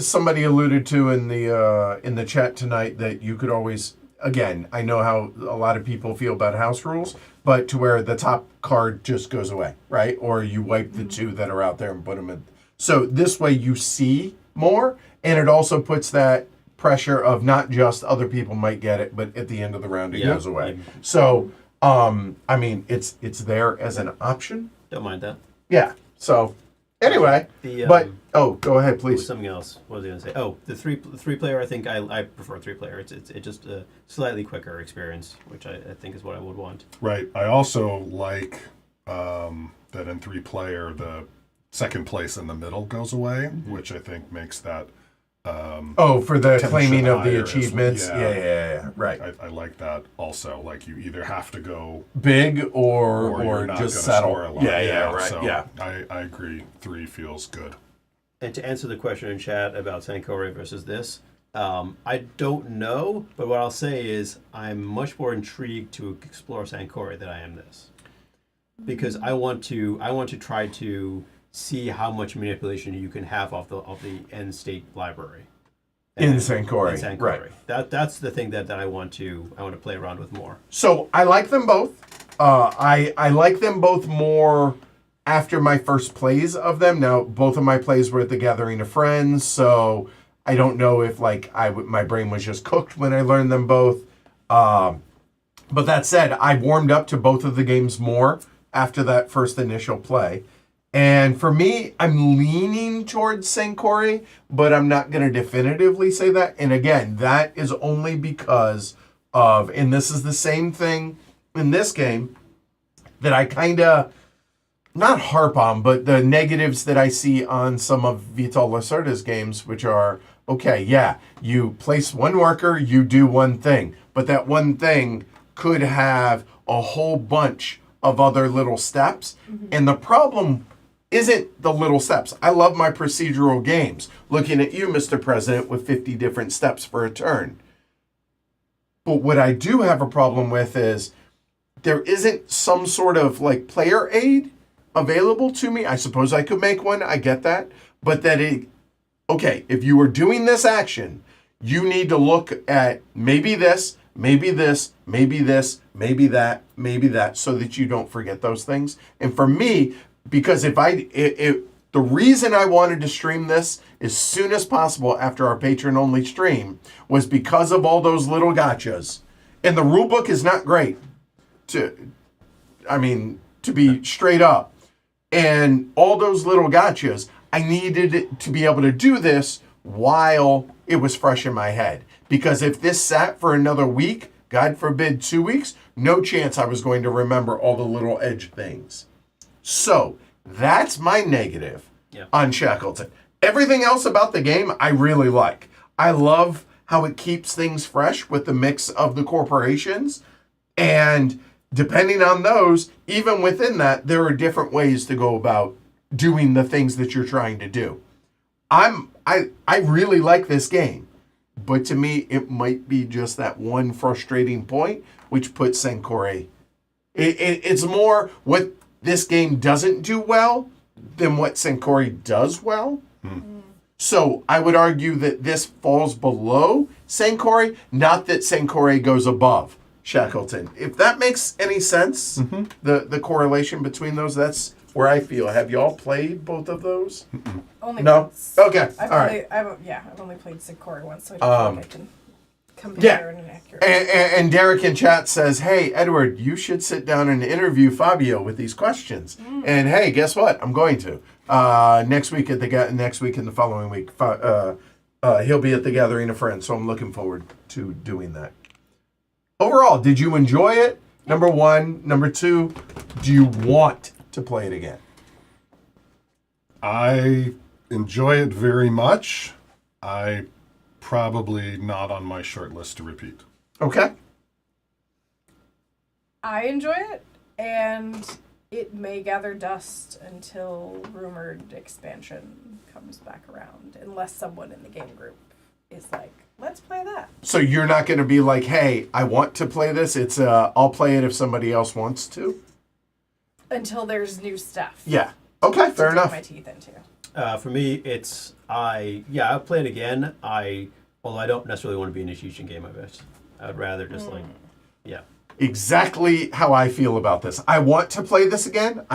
somebody alluded to in the chat tonight that you could always, again, I know how a lot of people feel about house rules, but to where the top card just goes away, right? Or you wipe the 2 that are out there and put them in. So this way you see more, and it also puts that pressure of not just other people might get it, but at the end of the round it Yeah. goes away. So, I mean, it's there as an option. Don't mind that. Yeah. So, anyway, The but go ahead, was please. something else. What was I going to say? Oh, the three player. I think I prefer 3 player. It's just a slightly quicker experience, which I think is what I would want. right. I also like that in 3 player the second place in the middle goes away, which I think makes that Oh, for the tension claiming of the higher as well. achievements. Yeah. Yeah. Right. I like that also. Like, you either have to go Big or you're not just gonna score a settle. lot. Yeah. Right. So yeah. I agree. 3 feels good. And to answer the question in chat about Sankore versus this, I don't know, but what I'll say is I'm much more intrigued to explore Sankore than I am this, because I want to try to see how much manipulation you can have of the end state library In Sankore, right. That's the thing that I want to play around with more. So I like them both. I like them both more after my first plays of them. Now, both of my plays were at the Gathering of Friends, so I don't know if my brain was just cooked when I learned them both. But that said, I warmed up to both of the games more after that first initial play. And for me, I'm leaning towards Sankore, but I'm not going to definitively say that. And again, that is only because of, and this is the same thing in this game, that I kind of, not harp on, but the negatives that I see on some of Vital Lacerda's games, which are, okay, yeah, you place one worker, you do one thing, but that one thing could have a whole bunch of other little steps. And the problem isn't the little steps. I love my procedural games. Looking at you, Mr. President, with 50 different steps for a turn. But what I do have a problem with is there isn't some sort of player aid available to me. I suppose I could make one. I get that. But okay, if you were doing this action, you need to look at maybe this, maybe this, maybe this, maybe that, so that you don't forget those things. And for me, because the reason I wanted to stream this as soon as possible after our patron-only stream was because of all those little gotchas. And the rule book is not great, to be straight up. And all those little gotchas, I needed to be able to do this while it was fresh in my head. Because if this sat for another week, God forbid 2 weeks, no chance I was going to remember all the little edge things. So that's my negative on Shackleton. Everything else about the game I really like. I love how it keeps things fresh with the mix of the corporations. And depending on those, even within that, there are different ways to go about doing the things that you're trying to do. I really like this game. But to me, it might be just that one frustrating point, which puts Sankore. It's more what this game doesn't do well than what Sankore does well. So I would argue that this falls below St. Corey, not that St. Corey goes above Shackleton. If that makes any sense, the correlation between those, that's where I feel. Have y'all played both of those? Only No? once. Okay, I've all only, right. I've only played Sikori once, so I don't think I can compare in an accurate. And Derek in chat says, hey, Edward, you should sit down and interview Fabio with these questions. And hey, guess what? I'm going to. Next week and the following week, he'll be at the Gathering of Friends, so I'm looking forward to doing that. Overall, did you enjoy it? Number one. Number two, do you want to play it again? I enjoy it very much. I probably not on my short list to repeat. Okay. I enjoy it, and it may gather dust until rumored expansion comes back around, unless someone in the game group is like, let's play that. So you're not going to be like, hey, I want to play this. It's I'll play it if somebody else wants to. Until there's new stuff. Yeah. Okay, fair to enough. Dig my teeth into. For me, it's I'll play it again. Although I don't necessarily want to be an initiation game of it. I'd rather just Exactly how I feel about this. I want to play this again.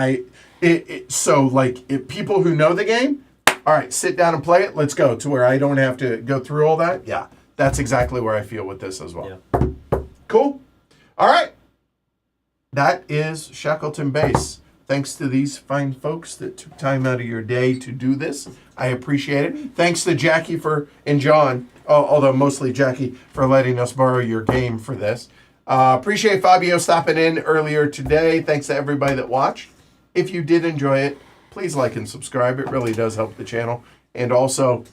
If people who know the game, all right, sit down and play it. Let's go to where I don't have to go through all that. Yeah, that's exactly where I feel with this as well. Yeah. Cool. All right. That is Shackleton Base. Thanks to these fine folks that took time out of your day to do this. I appreciate it. Thanks to Jackie and John, although mostly Jackie, for letting us borrow your game for this. Appreciate Fabio stopping in earlier today. Thanks to everybody that watched. If you did enjoy it, please like and subscribe. It really does help the channel. And also,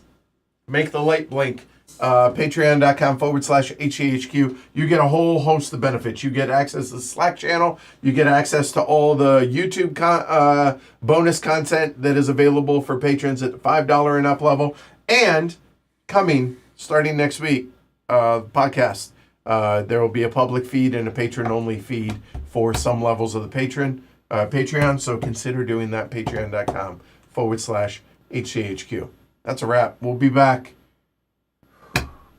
make the light blink. Patreon.com/HCHQ. You get a whole host of benefits. You get access to the Slack channel. You get access to all the YouTube bonus content that is available for patrons at the $5 and up level. And starting next week, podcast. There will be a public feed and a patron-only feed for some levels of the Patreon. So consider doing that. Patreon.com/HCHQ. That's a wrap. We'll be back.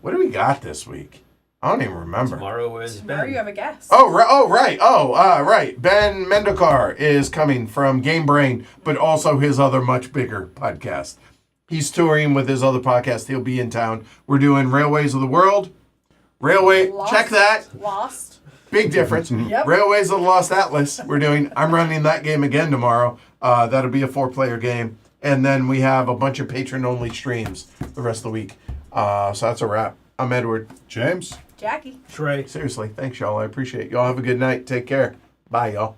What do we got this week? I don't even remember. Tomorrow is Tomorrow Ben. you have a guest. Right. Ben Mendokar is coming from Game Brain, but also his other much bigger podcast. He's touring with his other podcast. He'll be in town. We're doing Railways of the World. Check that. Lost. Big difference. Yep. Railways of the Lost Atlas. I'm running that game again tomorrow. That'll be a 4-player game. And then we have a bunch of patron-only streams the rest of the week. So that's a wrap. I'm Edward. James? Jackie. Trey. Seriously, thanks, y'all. I appreciate it. Y'all have a good night. Take care. Bye, y'all.